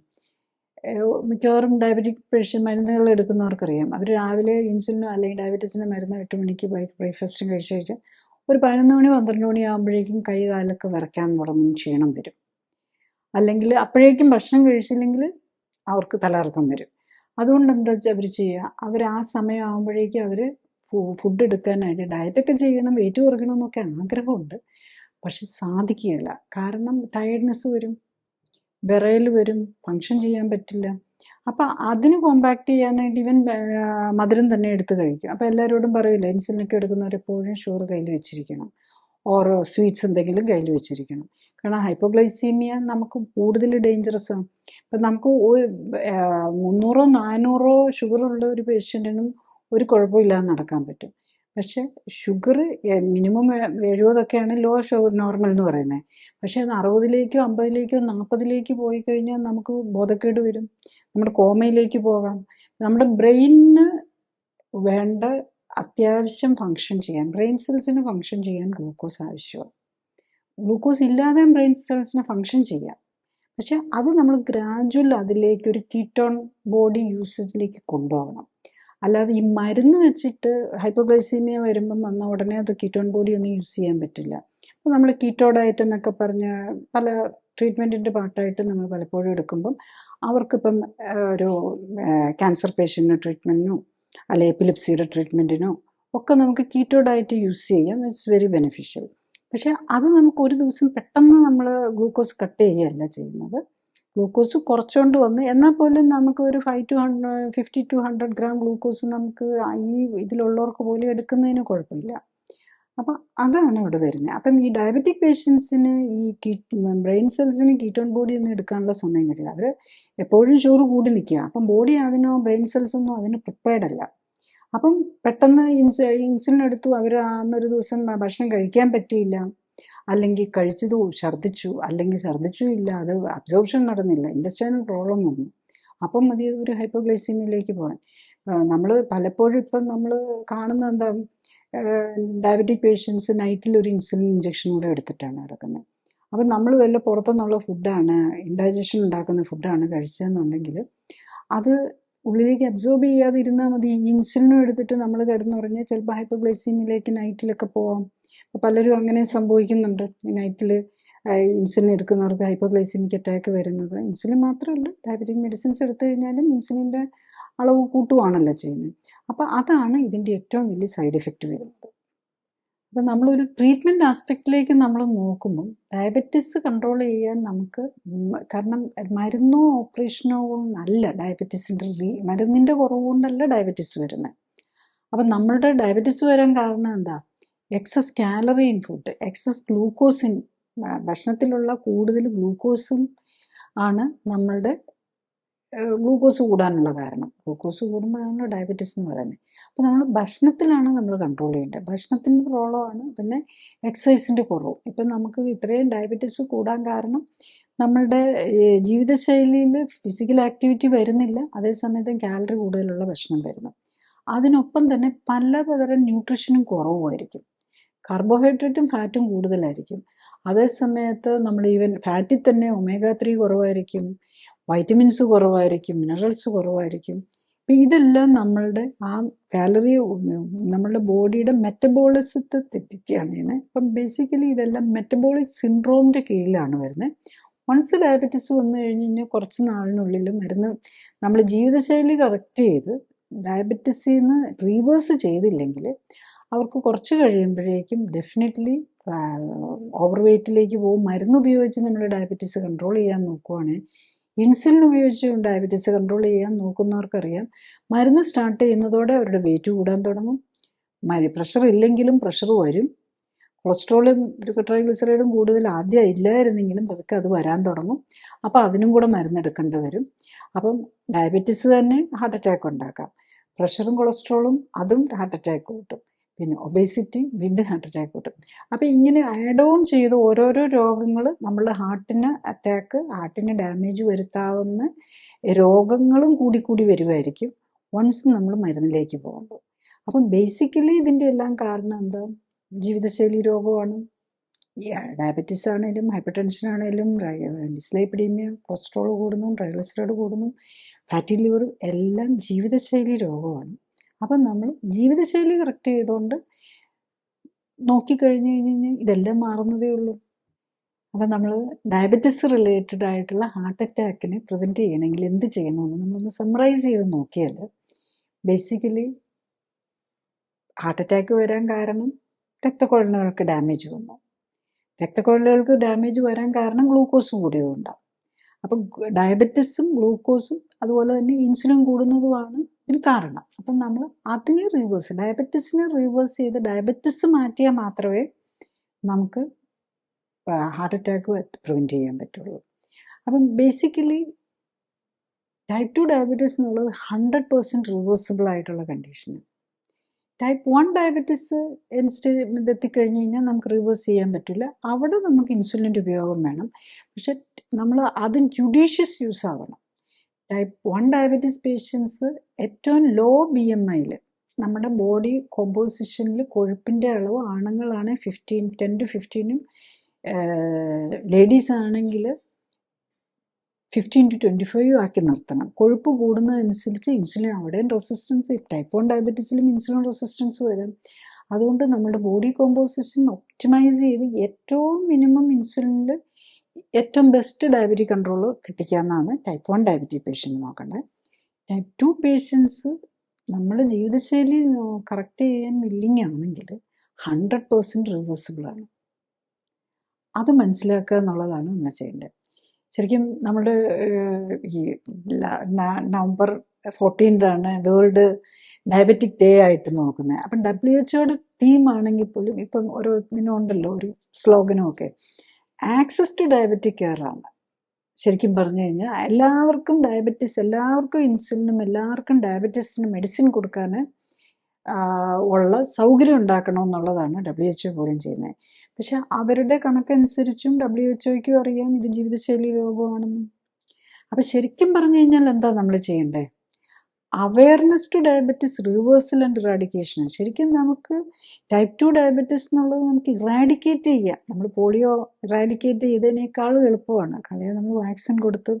മിക്കവാറും ഡയബറ്റിക് മരുന്നുകൾ എടുക്കുന്നവർക്കറിയാം, അവർ രാവിലെ ഇൻസുലിനോ അല്ലെങ്കിൽ ഡയബറ്റീസിൻ്റെ മരുന്ന് 8 മണിക്ക് ബ്രേക്ക്ഫാസ്റ്റും കഴിച്ച് കഴിഞ്ഞാൽ ഒരു 11 മണി 12 മണി ആകുമ്പോഴേക്കും കൈ കാലൊക്കെ വിറയ്ക്കാൻ തുടങ്ങും, ക്ഷീണം വരും. അല്ലെങ്കിൽ അപ്പോഴേക്കും ഭക്ഷണം കഴിച്ചില്ലെങ്കിൽ അവർക്ക് തലകറക്കം വരും. അതുകൊണ്ട് എന്താ വെച്ചാൽ അവർ ചെയ്യുക, അവർ ആ സമയം ആകുമ്പോഴേക്കും അവർ ഫുഡ് എടുക്കാനായിട്ട് ഡയറ്റൊക്കെ ചെയ്യണം, വെയിറ്റ് കുറയ്ക്കണമെന്നൊക്കെ ആഗ്രഹമുണ്ട്, പക്ഷെ സാധിക്കുകയില്ല. കാരണം ടയർഡ്നെസ് വരും, വിറയൽ വരും, ഫങ്ഷൻ ചെയ്യാൻ പറ്റില്ല. അപ്പം അതിന് കോമ്പാക്ട് ചെയ്യാനായിട്ട് ഇവൻ മധുരം തന്നെ എടുത്ത് കഴിക്കും. അപ്പോൾ എല്ലാവരോടും പറയില്ല, ഇൻസുലിനൊക്കെ എടുക്കുന്നവരെപ്പോഴും ഷുഗർ കയ്യിൽ വെച്ചിരിക്കണം, ഓർ സ്വീറ്റ്സ് എന്തെങ്കിലും കയ്യിൽ വെച്ചിരിക്കണം. കാരണം ഹൈപ്പോഗ്ലൈസീമിയ നമുക്ക് കൂടുതൽ ഡേഞ്ചറസ് ആണ്. ഇപ്പം നമുക്ക് 300 400 ഷുഗറുള്ള ഒരു പേഷ്യൻറ്റിനും ഒരു കുഴപ്പമില്ലാതെ നടക്കാൻ പറ്റും. പക്ഷെ ഷുഗർ മിനിമം 70ഒക്കെയാണ് ലോ ഷുഗർ നോർമൽ എന്ന് പറയുന്നത്. പക്ഷെ അത് 60ലേക്കോ 50ലേക്കോ 40ലേക്ക് പോയി കഴിഞ്ഞാൽ നമുക്ക് ബോധക്കേട് വരും, നമ്മുടെ കോമയിലേക്ക് പോകാം. നമ്മുടെ ബ്രെയിനിന് വേണ്ട അത്യാവശ്യം ഫങ്ഷൻ ചെയ്യാൻ, ബ്രെയിൻ സെൽസിന് ഫങ്ഷൻ ചെയ്യാൻ ഗ്ലൂക്കോസ് ആവശ്യമാണ്. ഗ്ലൂക്കോസ് ഇല്ലാതെ ബ്രെയിൻ സെൽസിന് ഫങ്ഷൻ ചെയ്യാം. പക്ഷെ അത് നമ്മൾ ഗ്രാജുവൽ അതിലേക്ക് ഒരു കീറ്റോൺ ബോഡി യൂസേജിലേക്ക് കൊണ്ടുപോകണം. അല്ലാതെ ഈ മരുന്ന് വെച്ചിട്ട് ഹൈപ്പോഗ്ലൈസീമിയ വരുമ്പം വന്ന ഉടനെ അത് കീറ്റോൺ ബോഡി ഒന്നും യൂസ് ചെയ്യാൻ പറ്റില്ല. അപ്പോൾ നമ്മൾ കീറ്റോ ഡയറ്റ് എന്നൊക്കെ പറഞ്ഞ് പല ട്രീറ്റ്മെൻറ്റിൻ്റെ പാർട്ടായിട്ട് നമ്മൾ പലപ്പോഴും എടുക്കുമ്പം അവർക്കിപ്പം ഒരു ക്യാൻസർ പേഷ്യൻറ്റിന് ട്രീറ്റ്മെൻറ്റിനോ അല്ലെ എപ്പിലിപ്സിയുടെ ട്രീറ്റ്മെൻറ്റിനോ ഒക്കെ നമുക്ക് കീറ്റോ ഡയറ്റ് യൂസ് ചെയ്യാം. It's very beneficial. പക്ഷേ അത് നമുക്ക് ഒരു ദിവസം പെട്ടെന്ന് നമ്മൾ ഗ്ലൂക്കോസ് കട്ട് ചെയ്യുകയല്ല ചെയ്യുന്നത്. ഗ്ലൂക്കോസ് കുറച്ചുകൊണ്ട് വന്ന് എന്നാൽ പോലും നമുക്ക് ഒരു 50 to 100 ഗ്രാം ഗ്ലൂക്കോസ് നമുക്ക് ഈ ഇതിലുള്ളവർക്ക് പോലും എടുക്കുന്നതിന് കുഴപ്പമില്ല. അപ്പം അതാണ് ഇവിടെ വരുന്നത്. അപ്പം ഈ ഡയബറ്റിക് പേഷ്യൻസിന് ഈ ബ്രെയിൻ സെൽസിന് കീറ്റോൺ ബോഡി ഒന്നും എടുക്കാനുള്ള സമയം കിട്ടില്ല. അവർ എപ്പോഴും ഷുഗർ കൂടി നിൽക്കുക. അപ്പം ബോഡി അതിനോ ബ്രെയിൻ സെൽസ് ഒന്നും അതിന് പ്രിപ്പയർഡ് അല്ല. അപ്പം പെട്ടെന്ന് ഇൻസുലിൻ എടുത്തു, അവർ അന്നൊരു ദിവസം ഭക്ഷണം കഴിക്കാൻ പറ്റിയില്ല, അല്ലെങ്കിൽ കഴിച്ചത് ഛർദ്ദിച്ചു, അല്ലെങ്കിൽ ഛർദ്ദിച്ചു ഇല്ല, അത് അബ്സോർപ്ഷൻ നടന്നില്ല, ഇൻഡസ്റ്റൈനൽ പ്രോബ്ലം വന്നു. അപ്പം മതി ഒരു ഹൈപ്പോഗ്ലൈസീമിയയിലേക്ക് പോകാൻ. നമ്മൾ പലപ്പോഴും ഇപ്പം നമ്മൾ കാണുന്ന എന്താ, ഡയബറ്റിക് പേഷ്യൻസ് നൈറ്റിൽ ഒരു ഇൻസുലിൻ ഇഞ്ചക്ഷൻ കൂടെ എടുത്തിട്ടാണ് നടക്കുന്നത്. അപ്പം നമ്മൾ വല്ല പുറത്തുനിന്നുള്ള ഫുഡാണ്, ഇൻഡൈജഷൻ ഉണ്ടാക്കുന്ന ഫുഡാണ് കഴിച്ചതെന്നുണ്ടെങ്കിൽ അത് ഉള്ളിലേക്ക് അബ്സോർബ് ചെയ്യാതെ ഇരുന്നാൽ മതി. ഇൻസുലിനും എടുത്തിട്ട് നമ്മൾ കിടന്നുറങ്ങിയാൽ ചിലപ്പോൾ ഹൈപ്പോഗ്ലൈസീമിയയിലേക്ക് നൈറ്റിലൊക്കെ പോവാം. പലരും അങ്ങനെ സംഭവിക്കുന്നുണ്ട്. നൈറ്റിൽ ഇൻസുലിൻ എടുക്കുന്നവർക്ക് ഹൈപ്പോഗ്ലൈസീമിക് അറ്റാക്ക് വരുന്നത്. ഇൻസുലിൻ മാത്രമല്ല, ഡയബറ്റിക് മെഡിസിൻസ് എടുത്തു കഴിഞ്ഞാലും ഇൻസുലിൻ്റെ അളവ് കൂട്ടുവാണല്ലോ ചെയ്യുന്നത്. അപ്പോൾ അതാണ് ഇതിൻ്റെ ഏറ്റവും വലിയ സൈഡ് എഫക്റ്റ് വരുന്നത്. അപ്പം നമ്മളൊരു ട്രീറ്റ്മെൻറ്റ് ആസ്പെക്റ്റിലേക്ക് നമ്മൾ നോക്കുമ്പം ഡയബറ്റിസ് കൺട്രോൾ ചെയ്യാൻ നമുക്ക് കാരണം മരുന്നോ ഓപ്പറേഷനോ അല്ല ഡയബറ്റിസിൻ്റെ മരുന്നിൻ്റെ കുറവ് കൊണ്ടല്ല ഡയബറ്റിസ് വരുന്നത്. അപ്പം നമ്മളുടെ ഡയബറ്റിസ് വരാൻ കാരണം എന്താ? Excess calorie in food, excess glucose in ഭക്ഷണത്തിലുള്ള കൂടുതൽ ഗ്ലൂക്കോസും ആണ് നമ്മളുടെ ഗ്ലൂക്കോസ് കൂടാനുള്ള കാരണം. ഗ്ലൂക്കോസ് കൂടുമ്പോഴാണ് ഡയബറ്റിസ് എന്ന് പറയുന്നത്. അപ്പോൾ നമ്മൾ ഭക്ഷണത്തിലാണ് നമ്മൾ കൺട്രോൾ ചെയ്യേണ്ടത്. ഭക്ഷണത്തിൻ്റെ പ്രോബ്ലമാണ്, പിന്നെ എക്സസൈസിൻ്റെ കുറവും. ഇപ്പം നമുക്ക് ഇത്രയും ഡയബറ്റിസ് കൂടാൻ കാരണം നമ്മളുടെ ജീവിതശൈലിയിൽ ഫിസിക്കൽ ആക്ടിവിറ്റി വരുന്നില്ല, അതേസമയത്ത് കാലറി കൂടുതലുള്ള ഭക്ഷണം വരുന്നു. അതിനൊപ്പം തന്നെ പലതരം ന്യൂട്രീഷനും കുറവുമായിരിക്കും. കാർബോഹൈഡ്രേറ്റും ഫാറ്റും കൂടുതലായിരിക്കും. അതേസമയത്ത് നമ്മൾ ഈവൻ ഫാറ്റിൽ തന്നെ omega-3 കുറവായിരിക്കും, വൈറ്റമിൻസ് കുറവായിരിക്കും, മിനറൽസ് കുറവായിരിക്കും. അപ്പം ഇതെല്ലാം നമ്മളുടെ ആ കാലറി നമ്മളുടെ ബോഡിയുടെ മെറ്റബോളിസത്തെ തെറ്റിക്കുകയാണ് ചെയ്യുന്നത്. അപ്പം ബേസിക്കലി ഇതെല്ലാം മെറ്റബോളിക് സിൻഡ്രോമിൻ്റെ കീഴിലാണ് വരുന്നത്. വൺസ് ഡയബറ്റിസ് വന്നു കഴിഞ്ഞ് കഴിഞ്ഞാൽ കുറച്ച് നാളിനുള്ളിൽ മരുന്ന് നമ്മൾ ജീവിതശൈലി കറക്റ്റ് ചെയ്ത് ഡയബറ്റിസിൽ നിന്ന് റീവേഴ്സ് ചെയ്തില്ലെങ്കിൽ അവർക്ക് കുറച്ച് കഴിയുമ്പോഴേക്കും ഡെഫിനറ്റ്ലി ഓവർ വെയ്റ്റിലേക്ക് പോകും. മരുന്ന് ഉപയോഗിച്ച് നമ്മൾ ഡയബറ്റിസ് കൺട്രോൾ ചെയ്യാൻ നോക്കുവാണെങ്കിൽ, ഇൻസുലിൻ ഉപയോഗിച്ച് ഡയബറ്റിസ് കൺട്രോൾ ചെയ്യാൻ നോക്കുന്നവർക്കറിയാം, മരുന്ന് സ്റ്റാർട്ട് ചെയ്യുന്നതോടെ അവരുടെ വെയിറ്റ് കൂടാൻ തുടങ്ങും. പ്രഷർ ഇല്ലെങ്കിലും പ്രഷർ വരും. കൊളസ്ട്രോളും ട്രൈഗ്ലിസറൈഡും കൂടുതൽ ആദ്യം ഇല്ലായിരുന്നെങ്കിലും പതുക്കെ അത് വരാൻ തുടങ്ങും. അപ്പോൾ അതിനും കൂടെ മരുന്നെടുക്കേണ്ടി വരും. അപ്പം ഡയബറ്റിസ് തന്നെ ഹാർട്ട് അറ്റാക്ക് ഉണ്ടാക്കാം. പ്രഷറും കൊളസ്ട്രോളും അതും ഹാർട്ട് അറ്റാക്ക് കൂട്ടും. പിന്നെ ഒബേസിറ്റി വീണ്ടും ഹാർട്ട് അറ്റാക്ക് കൂട്ടും. അപ്പോൾ ഇങ്ങനെ ആഡ് ഓൺ ചെയ്ത് ഓരോരോ രോഗങ്ങൾ നമ്മളുടെ ഹാർട്ടിന് അറ്റാക്ക്, ഹാർട്ടിന് ഡാമേജ് വരുത്താവുന്ന രോഗങ്ങളും കൂടി വരുമായിരിക്കും വൺസ് നമ്മൾ മരുന്നിലേക്ക് പോകുമ്പോൾ. അപ്പം ബേസിക്കലി ഇതിൻ്റെ എല്ലാം കാരണം എന്താ? ജീവിതശൈലി രോഗമാണ്. ഡയബറ്റിസ് ആണെങ്കിലും ഹൈപ്പർ ടെൻഷൻ ആണെങ്കിലും ഡിസ്ലൈപ്പിഡീമിയ, കൊളസ്ട്രോൾ കൂടുന്നു, ട്രൈഗ്ലിസറൈഡ് കൂടുന്നു, ഫാറ്റി ലിവർ എല്ലാം ജീവിതശൈലി രോഗമാണ്. അപ്പം നമ്മൾ ജീവിതശൈലി കറക്റ്റ് ചെയ്തുകൊണ്ട് നോക്കിക്കഴിഞ്ഞ് കഴിഞ്ഞാൽ ഇതെല്ലാം മാറുന്നതേ ഉള്ളൂ. അപ്പം നമ്മൾ ഡയബറ്റിസ് റിലേറ്റഡ് ആയിട്ടുള്ള ഹാർട്ട് അറ്റാക്കിനെ പ്രിവെൻറ്റ് ചെയ്യണമെങ്കിൽ എന്ത് ചെയ്യണമെന്ന് നമ്മളൊന്ന് സമ്മറൈസ് ചെയ്ത് നോക്കിയാൽ, ബേസിക്കലി ഹാർട്ട് അറ്റാക്ക് വരാൻ കാരണം രക്തക്കുഴലുകൾക്ക് ഡാമേജ് വന്നു. രക്തക്കുഴലുകൾക്ക് ഡാമേജ് വരാൻ കാരണം ഗ്ലൂക്കോസ് കൂടിയതുകൊണ്ടാണ്. അപ്പം ഡയബറ്റിസും ഗ്ലൂക്കോസും അതുപോലെ തന്നെ ഇൻസുലിൻ കൂടുന്നതുമാണ് ഇതിന് കാരണം. അപ്പം നമ്മൾ അതിനെ ഡയബറ്റിസിനെ റിവേഴ്സ് ചെയ്ത് ഡയബറ്റിസ് മാറ്റിയാൽ മാത്രമേ നമുക്ക് ഹാർട്ട് അറ്റാക്ക് പ്രിവെൻറ്റ് ചെയ്യാൻ പറ്റുള്ളൂ. അപ്പം ബേസിക്കലി ടൈപ്പ് 2 ഡയബറ്റീസ് എന്നുള്ളത് 100% റിവേഴ്സിബിൾ ആയിട്ടുള്ള കണ്ടീഷനാണ്. ടൈപ്പ് 1 ഡയബറ്റീസ് എത്തിക്കഴിഞ്ഞ് കഴിഞ്ഞാൽ നമുക്ക് റിവേഴ്സ് ചെയ്യാൻ പറ്റില്ല. അവിടെ നമുക്ക് ഇൻസുലിൻ്റെ ഉപയോഗം വേണം. പക്ഷെ നമ്മൾ അത് ജുഡീഷ്യസ് യൂസ് ആവണം. ടൈപ്പ് 1 ഡയബറ്റീസ് പേഷ്യൻസ് ഏറ്റവും ലോ BMIയിൽ നമ്മുടെ ബോഡി കോമ്പോസിഷനിൽ കൊഴുപ്പിൻ്റെ അളവ് ആണുങ്ങളാണ് 10 to 15, ലേഡീസ് ആണെങ്കിൽ 15 to 25 ആക്കി നിർത്തണം. കൊഴുപ്പ് കൂടുന്നതനുസരിച്ച് ഇൻസുലിൻ അവിടെയും റെസിസ്റ്റൻസ്, ടൈപ്പ് 1 ഡയബറ്റീസിലും ഇൻസുലിൻ റെസിസ്റ്റൻസ് വരും. അതുകൊണ്ട് നമ്മുടെ ബോഡി കോമ്പോസിഷൻ ഒപ്റ്റിമൈസ് ചെയ്ത് ഏറ്റവും മിനിമം ഇൻസുലിനിൽ ഏറ്റവും ബെസ്റ്റ് ഡയബറ്റിക് കൺട്രോൾ കിട്ടിക്കാമെന്നാണ് ടൈപ്പ് 1 ഡയബറ്റിക് പേഷ്യൻ്റ് നോക്കേണ്ടത്. ടൈപ്പ് 2 പേഷ്യൻസ് നമ്മുടെ ജീവിതശൈലി കറക്റ്റ് ചെയ്യാൻ വില്ലിങ് ആണെങ്കിൽ 100% റിവേഴ്സിബിളാണ്. അത് മനസ്സിലാക്കുക എന്നുള്ളതാണ് നമ്മൾ ചെയ്യേണ്ടത്. ശരിക്കും നമ്മുടെ ഈ November 14th world diabetic day ആയിട്ട് നോക്കുന്നത്. അപ്പം WHO തീം ആണെങ്കിൽ പോലും ഇപ്പം ഓരോന്നിനുണ്ടല്ലോ ഒരു സ്ലോഗനും ഒക്കെ, ആക്സസ് ടു ഡയബറ്റിക് കെയർ ആണ്. ശരിക്കും പറഞ്ഞു കഴിഞ്ഞാൽ എല്ലാവർക്കും ഡയബറ്റീസ്, എല്ലാവർക്കും ഇൻസുലിനും, എല്ലാവർക്കും ഡയബറ്റീസിന് മെഡിസിൻ കൊടുക്കാൻ ഉള്ള സൗകര്യം ഉണ്ടാക്കണം എന്നുള്ളതാണ് WHO പോലും ചെയ്യുന്നത്. പക്ഷെ അവരുടെ കണക്കനുസരിച്ചും WHO അറിയാം ഇത് ജീവിതശൈലി രോഗമാണെന്ന്. അപ്പം ശരിക്കും പറഞ്ഞു കഴിഞ്ഞാൽ എന്താ നമ്മൾ ചെയ്യേണ്ടത്? Awareness to diabetes reversal and eradication. ശരിക്കും നമുക്ക് ടൈപ്പ് 2 ഡയബറ്റീസ് എന്നുള്ളത് നമുക്ക് ഇറാഡിക്കേറ്റ് ചെയ്യാം. നമ്മൾ പോളിയോ ഇറാഡിക്കേറ്റ് ചെയ്തതിനേക്കാളും എളുപ്പമാണ്. കാര്യം നമ്മൾ വാക്സിൻ കൊടുത്ത്,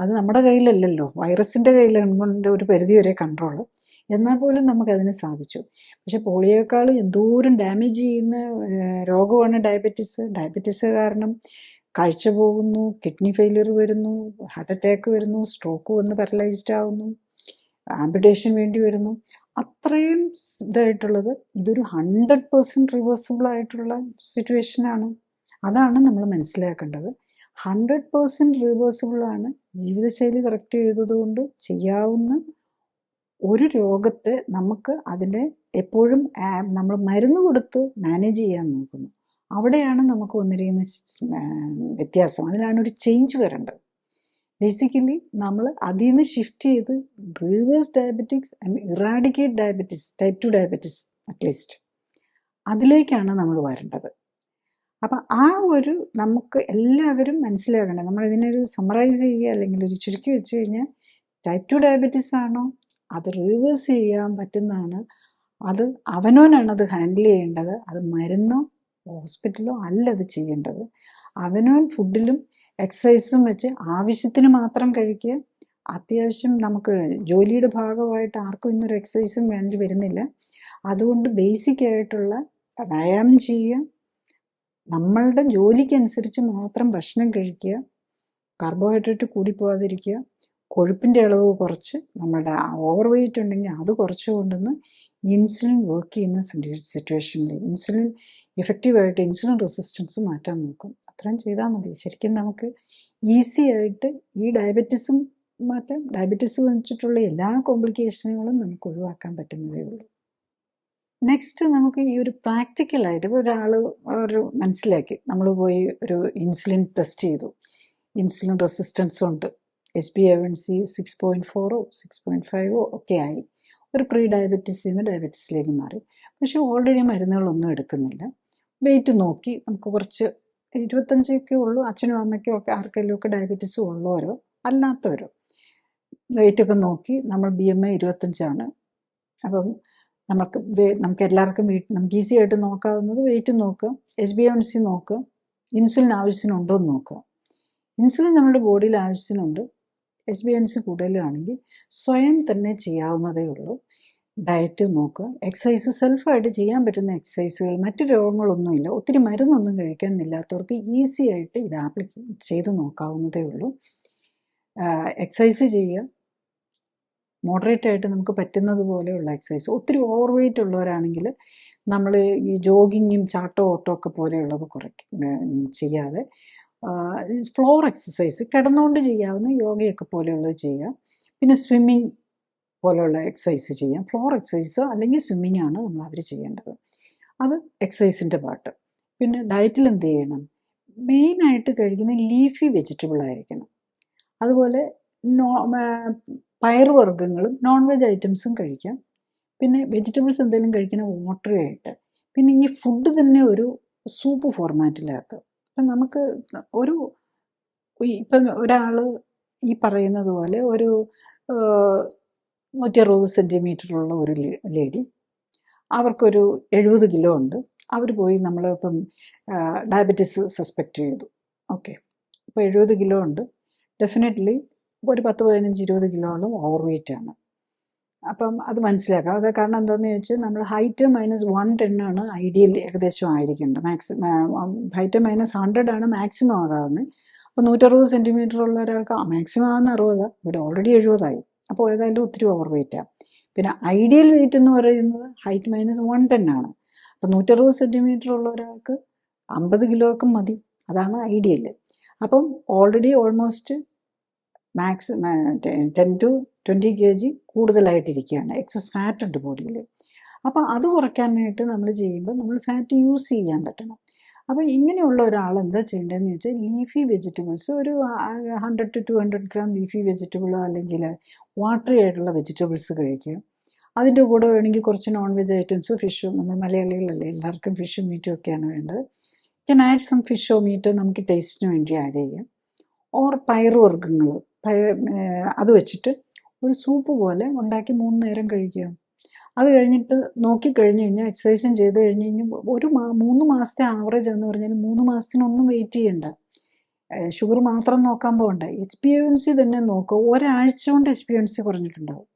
അത് നമ്മുടെ കയ്യിലല്ലല്ലോ, വൈറസിൻ്റെ കയ്യിലുണ്ട് ഒരു പരിധി വരെ കൺട്രോൾ. എന്നാൽ പോലും നമുക്കതിന് സാധിച്ചു. പക്ഷെ പോളിയോക്കാളും എന്തോരം ഡാമേജ് ചെയ്യുന്ന രോഗമാണ് ഡയബറ്റീസ്. ഡയബറ്റീസ് കാരണം കാഴ്ച പോകുന്നു, കിഡ്നി ഫെയിലിയർ വരുന്നു, ഹാർട്ട് അറ്റാക്ക് വരുന്നു, സ്ട്രോക്ക് വന്ന് പാരലൈസ്ഡ് ആവുന്നു, ആംപുട്ടേഷൻ വേണ്ടി വരുന്നു. അത്രയും ഇതായിട്ടുള്ളത് ഇതൊരു 100% റിവേഴ്സിബിൾ ആയിട്ടുള്ള സിറ്റുവേഷനാണ്. അതാണ് നമ്മൾ മനസ്സിലാക്കേണ്ടത്. 100% റിവേഴ്സിബിൾ ആണ്. ജീവിതശൈലി കറക്റ്റ് ചെയ്തതുകൊണ്ട് ചെയ്യാവുന്ന ഒരു രോഗത്തെ നമുക്ക് അതിനെ എപ്പോഴും നമ്മൾ മരുന്ന് കൊടുത്ത് മാനേജ് ചെയ്യാൻ നോക്കുന്നു. അവിടെയാണ് നമുക്ക് വന്നിരിക്കുന്ന വ്യത്യാസം. അതിലാണ് ഒരു ചേഞ്ച് വരേണ്ടത്. ബേസിക്കലി നമ്മൾ അതിൽ നിന്ന് ഷിഫ്റ്റ് ചെയ്ത് reverse diabetics and eradicate diabetes, type 2 diabetes at least, അതിലേക്കാണ് നമ്മൾ വരേണ്ടത്. അപ്പം ആ ഒരു നമുക്ക് എല്ലാവരും മനസ്സിലാക്കേണ്ടത്, നമ്മൾ ഇതിനൊരു സമ്മറൈസ് ചെയ്യുക അല്ലെങ്കിൽ ഒരു ചുരുക്കി വെച്ച് കഴിഞ്ഞാൽ, ടൈപ്പ് 2 ഡയബറ്റീസ് ആണോ അത് റിവേഴ്സ് ചെയ്യാൻ പറ്റുന്നതാണ്. അത് അവനോനാണ് അത് ഹാൻഡിൽ ചെയ്യേണ്ടത്. അത് മരുന്നോ ഹോസ്പിറ്റലോ അല്ല അത് ചെയ്യേണ്ടത്. അവനോൻ ഫുഡിലും എക്സസൈസും വെച്ച് ആവശ്യത്തിന് മാത്രം കഴിക്കുക. അത്യാവശ്യം നമുക്ക് ജോലിയുടെ ഭാഗമായിട്ട് ആർക്കും ഇന്നൊരു എക്സസൈസും വേണ്ടി വരുന്നില്ല. അതുകൊണ്ട് ബേസിക് ആയിട്ടുള്ള വ്യായാമം ചെയ്യുക, നമ്മളുടെ ജോലിക്കനുസരിച്ച് മാത്രം ഭക്ഷണം കഴിക്കുക, കാർബോഹൈഡ്രേറ്റ് കൂടിപ്പോകാതിരിക്കുക, കൊഴുപ്പിൻ്റെ അളവ് കുറച്ച്, നമ്മളുടെ ഓവർ വെയിറ്റ് ഉണ്ടെങ്കിൽ അത് കുറച്ച് കൊണ്ടുവന്ന് ഇൻസുലിൻ വർക്ക് ചെയ്യുന്ന സിറ്റുവേഷനിൽ ഇൻസുലിൻ എഫക്റ്റീവായിട്ട് ഇൻസുലിൻ റെസിസ്റ്റൻസ് മാറ്റാൻ നോക്കും. അത്രയും ചെയ്താൽ മതി. ശരിക്കും നമുക്ക് ഈസി ആയിട്ട് ഈ ഡയബറ്റീസും മാറ്റാം. ഡയബറ്റീസ് വെച്ചിട്ടുള്ള എല്ലാ കോംപ്ലിക്കേഷനുകളും നമുക്ക് ഒഴിവാക്കാൻ പറ്റുന്നതേ ഉള്ളൂ. നെക്സ്റ്റ് നമുക്ക് ഈ ഒരു പ്രാക്ടിക്കലായിട്ട് ഇപ്പോൾ ഒരാൾ ഒരു മനസ്സിലാക്കി, നമ്മൾ പോയി ഒരു ഇൻസുലിൻ ടെസ്റ്റ് ചെയ്തു, ഇൻസുലിൻ റെസിസ്റ്റൻസ് ഉണ്ട്, HbA1c 6.4 6.5 ഒക്കെ ആയി, ഒരു പ്രീ ഡയബറ്റീസിൽ നിന്ന് ഡയബറ്റീസിലേക്ക് മാറി. പക്ഷെ ഓൾറെഡി മരുന്നുകളൊന്നും എടുക്കുന്നില്ല. വെയിറ്റ് നോക്കി, നമുക്ക് കുറച്ച് 25 ഉള്ളൂ, അച്ഛനും അമ്മയ്ക്കും ഒക്കെ ആർക്കെങ്കിലും ഒക്കെ ഡയബറ്റീസ് ഉള്ളവരോ അല്ലാത്തവരോ വെയിറ്റൊക്കെ നോക്കി, നമ്മൾ BMI 25 അപ്പം നമുക്ക് എല്ലാവർക്കും നമുക്ക് ഈസി ആയിട്ട് നോക്കാവുന്നത് വെയിറ്റ് നോക്കുക, HbA1c നോക്കുക, ഇൻസുലിൻ ആവശ്യത്തിനുണ്ടോ എന്ന് നോക്കുക. ഇൻസുലിൻ നമ്മുടെ ബോഡിയിൽ ആവശ്യത്തിനുണ്ട്, HbA1c കൂടുതലാണെങ്കിൽ സ്വയം തന്നെ ചെയ്യാവുന്നതേ ഉള്ളൂ. ഡയറ്റ് നോക്കുക, എക്സസൈസ് സെൽഫായിട്ട് ചെയ്യാൻ പറ്റുന്ന എക്സസൈസുകൾ, മറ്റു രോഗങ്ങളൊന്നുമില്ല, ഒത്തിരി മരുന്നൊന്നും കഴിക്കാനില്ലാത്തവർക്ക് ഈസി ആയിട്ട് ഇത് ചെയ്ത് നോക്കാവുന്നതേ ഉള്ളൂ. എക്സസൈസ് ചെയ്യുക, മോഡറേറ്റ് ആയിട്ട് നമുക്ക് പറ്റുന്നത് പോലെയുള്ള എക്സസൈസ്. ഒത്തിരി ഓവർ വെയിറ്റ് ഉള്ളവരാണെങ്കിൽ നമ്മൾ ഈ ജോഗിങ്ങും ചാട്ടോ ഓട്ടോ ഒക്കെ പോലെയുള്ളത് ചെയ്യാതെ ഫ്ലോർ എക്സസൈസ്, കിടന്നുകൊണ്ട് ചെയ്യാവുന്ന യോഗയൊക്കെ പോലെയുള്ളത് ചെയ്യുക. പിന്നെ സ്വിമ്മിങ് പോലെയുള്ള എക്സസൈസ് ചെയ്യാം. ഫ്ലോർ എക്സസൈസ് അല്ലെങ്കിൽ സ്വിമ്മിങ് ആണ് നമ്മൾ അവർ ചെയ്യേണ്ടത്. അത് എക്സസൈസിൻ്റെ പാർട്ട്. പിന്നെ ഡയറ്റിൽ എന്ത് ചെയ്യണം? മെയിനായിട്ട് കഴിക്കുന്ന ലീഫി വെജിറ്റബിൾ ആയിരിക്കണം. അതുപോലെ പയറുവർഗ്ഗങ്ങളും നോൺ വെജ് ഐറ്റംസും കഴിക്കാം. പിന്നെ വെജിറ്റബിൾസ് എന്തെങ്കിലും കഴിക്കണം വാട്ടറി ആയിട്ട്. പിന്നെ ഈ ഫുഡ് തന്നെ ഒരു സൂപ്പ് ഫോർമാറ്റിലാക്കുക. അപ്പം നമുക്ക് ഇപ്പം ഒരാൾ ഈ പറയുന്നത് പോലെ ഒരു 160 സെൻറ്റിമീറ്ററുള്ള ഒരു ലേഡി, അവർക്കൊരു 70 കിലോ ഉണ്ട്. അവർ പോയി നമ്മളിപ്പം ഡയബറ്റീസ് സസ്പെക്റ്റ് ചെയ്തു. ഓക്കെ, അപ്പോൾ 70 കിലോ ഉണ്ട്, ഡെഫിനറ്റ്ലി ഒരു 10-15-20 കിലോളം ഓവർ വെയിറ്റ് ആണ്. അപ്പം അത് മനസ്സിലാക്കാം. അത് കാരണം എന്താണെന്ന് ചോദിച്ചാൽ നമ്മൾ ഹൈറ്റ് -110 ആണ് ഐഡിയൽ ഏകദേശം ആയിരിക്കേണ്ടത്. ഹൈറ്റ് -100 ആണ് മാക്സിമം ആകാവുന്നത്. അപ്പോൾ 160 സെൻറ്റിമീറ്റർ ഉള്ള ഒരാൾക്ക് മാക്സിമം ആകുന്ന 60, ഇവിടെ ഓൾറെഡി 70 അപ്പോൾ ഏതായാലും ഒത്തിരി ഓവർ വെയിറ്റാണ്. പിന്നെ ഐഡിയൽ വെയിറ്റ് എന്ന് പറയുന്നത് ഹൈറ്റ് -110 ആണ്. അപ്പോൾ 160 സെൻറ്റിമീറ്റർ ഉള്ള ഒരാൾക്ക് 50 കിലോ ഒക്കെ മതി, അതാണ് ഐഡിയൽ. അപ്പം already almost max 10 to 20 kg കൂടുതലായിട്ടിരിക്കുകയാണ്, എക്സസ് ഫാറ്റ് ഉണ്ട് ബോഡിയിൽ. അപ്പോൾ അത് കുറയ്ക്കാനായിട്ട് നമ്മൾ ചെയ്യുമ്പോൾ നമ്മൾ ഫാറ്റ് യൂസ് ചെയ്യാൻ പറ്റണം. അപ്പോൾ ഇങ്ങനെയുള്ള ഒരാൾ എന്താ ചെയ്യേണ്ടതെന്ന് വെച്ചാൽ ലീഫി വെജിറ്റബിൾസ് ഒരു 100 to 200 gram ലീഫി വെജിറ്റബിളോ അല്ലെങ്കിൽ വാട്ടറി ആയിട്ടുള്ള വെജിറ്റബിൾസ് കഴിക്കുക. അതിൻ്റെ കൂടെ വേണമെങ്കിൽ കുറച്ച് നോൺ വെജ് ഐറ്റംസ്, ഫിഷോ, നമ്മൾ മലയാളികളല്ലേ, എല്ലാവർക്കും ഫിഷും മീറ്റും ഒക്കെയാണ് വേണ്ടത്. ക്യാൻ ആഡ് സം ഫിഷോ മീറ്റോ നമുക്ക് ടേസ്റ്റിന് വേണ്ടി ആഡ് ചെയ്യാം. ഓർ പയറുവർഗ്ഗങ്ങൾ, അത് വെച്ചിട്ട് ഒരു സൂപ്പ് പോലെ ഉണ്ടാക്കി 3 നേരം കഴിക്കുക. അത് കഴിഞ്ഞിട്ട് നോക്കിക്കഴിഞ്ഞ് കഴിഞ്ഞാൽ എക്സസൈസും ചെയ്ത് കഴിഞ്ഞ് കഴിഞ്ഞാൽ ഒരു 3 മാസത്തെ ആവറേജ് എന്ന് പറഞ്ഞാൽ 3 മാസത്തിനൊന്നും വെയിറ്റ് ചെയ്യണ്ട. ഷുഗർ മാത്രം നോക്കാൻ പോകണ്ട, HbA1c തന്നെ നോക്കുക. ഒരാഴ്ച കൊണ്ട് HbA1c കുറഞ്ഞിട്ടുണ്ടാവും.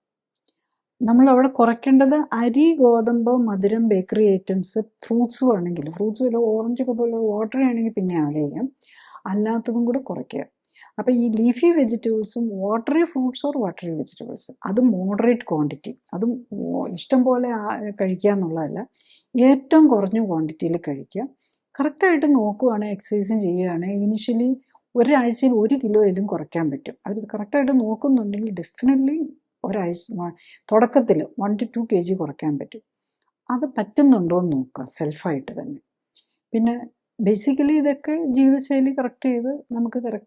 നമ്മൾ അവിടെ കുറയ്ക്കേണ്ടത് അരി, ഗോതമ്പ്, മധുരം, ബേക്കറി ഐറ്റംസ്, ഫ്രൂട്ട്സും ആണെങ്കിൽ, ഫ്രൂട്ട്സ് വല്ല ഓറഞ്ചൊക്കെ പോലെ വാട്ടർ ആണെങ്കിൽ പിന്നെ ആഡ് ചെയ്യാം, അല്ലാത്തതും കൂടെ കുറയ്ക്കുക. അപ്പോൾ ഈ ലീഫി വെജിറ്റബിൾസും watery fruits or watery vegetables അത് മോഡറേറ്റ് ക്വാണ്ടിറ്റി, അതും ഇഷ്ടം പോലെ കഴിക്കുക എന്നുള്ളതല്ല, ഏറ്റവും കുറഞ്ഞ ക്വാണ്ടിറ്റിയിൽ കഴിക്കുക. കറക്റ്റായിട്ട് നോക്കുകയാണെങ്കിൽ, എക്സസൈസും ചെയ്യുകയാണെങ്കിൽ ഇനിഷ്യലി ഒരാഴ്ചയിൽ 1 കിലോയിലും കുറയ്ക്കാൻ പറ്റും. അവർ കറക്റ്റായിട്ട് നോക്കുന്നുണ്ടെങ്കിൽ ഡെഫിനറ്റ്ലി ഒരാഴ്ച തുടക്കത്തിൽ 1 to 2 kg കുറയ്ക്കാൻ പറ്റും. അത് പറ്റുന്നുണ്ടോ എന്ന് നോക്കുക സെൽഫായിട്ട് തന്നെ. പിന്നെ ബേസിക്കലി ഇതൊക്കെ ജീവിതശൈലി കറക്റ്റ്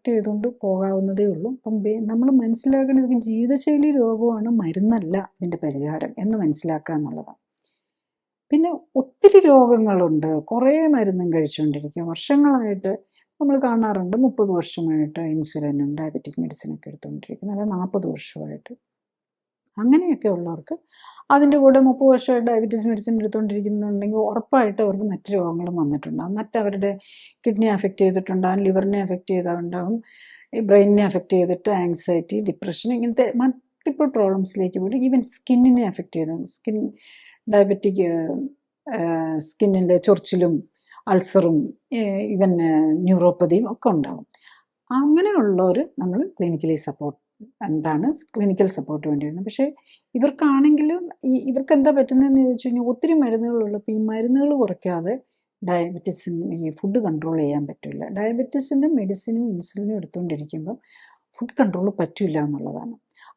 ചെയ്തുകൊണ്ട് പോകാവുന്നതേ ഉള്ളൂ. അപ്പം നമ്മൾ മനസ്സിലാക്കേണ്ടത് ജീവിതശൈലി രോഗമാണ്, മരുന്നല്ല ഇതിൻ്റെ പരിഹാരം എന്ന് മനസ്സിലാക്കുക എന്നുള്ളതാണ്. പിന്നെ ഒത്തിരി രോഗങ്ങളുണ്ട്, കുറേ മരുന്നും കഴിച്ചുകൊണ്ടിരിക്കുക വർഷങ്ങളായിട്ട് നമ്മൾ കാണാറുണ്ട്. 30 വർഷമായിട്ട് ഇൻസുലിനും ഡയബറ്റിക് മെഡിസിനൊക്കെ എടുത്തുകൊണ്ടിരിക്കുന്നത്, അല്ല 40 വർഷമായിട്ട്. അങ്ങനെയൊക്കെ ഉള്ളവർക്ക് അതിൻ്റെ കൂടെ 30 വർഷമായിട്ട് ഡയബറ്റീസ് മെഡിസിൻ എടുത്തുകൊണ്ടിരിക്കുന്നുണ്ടെങ്കിൽ ഉറപ്പായിട്ട് അവർക്ക് മറ്റ് രോഗങ്ങളും വന്നിട്ടുണ്ടാകും. മറ്റവരുടെ കിഡ്നി അഫക്റ്റ് ചെയ്തിട്ടുണ്ടാകും, ലിവറിനെ അഫക്റ്റ് ചെയ്തിട്ടുണ്ടാകും, ബ്രെയിനിനെ അഫക്റ്റ് ചെയ്തിട്ട് ആങ്സൈറ്റി, ഡിപ്രഷൻ, ഇങ്ങനത്തെ മൾട്ടിപ്പിൾ പ്രോബ്ലംസിലേക്ക് പോയിട്ട് ഈവൻ സ്കിന്നിനെ അഫക്റ്റ് ചെയ്തു. ഡയബറ്റിക് സ്കിന്നിൻ്റെ ചൊറിച്ചിലും അൾസറും ഈവൻ ന്യൂറോപ്പതിയും ഒക്കെ ഉണ്ടാകും. അങ്ങനെയുള്ളവർ നമ്മൾ ക്ലിനിക്കലി സപ്പോർട്ട് എന്താണ് ക്ലിനിക്കൽ സപ്പോർട്ട് വേണ്ടിയിരുന്നു. പക്ഷേ ഇവർക്കാണെങ്കിലും ഇവർക്ക് എന്താ പറ്റുന്നതെന്ന് ചോദിച്ചു കഴിഞ്ഞാൽ ഒത്തിരി മരുന്നുകളുള്ളപ്പോൾ ഈ മരുന്നുകൾ കുറയ്ക്കാതെ ഡയബറ്റീസിന് ഈ ഫുഡ് കൺട്രോൾ ചെയ്യാൻ പറ്റില്ല. ഡയബറ്റീസിൻ്റെ മെഡിസിനും ഇൻസുലിനും എടുത്തുകൊണ്ടിരിക്കുമ്പോൾ ഫുഡ് കൺട്രോൾ പറ്റില്ല എന്നുള്ളതാണ്.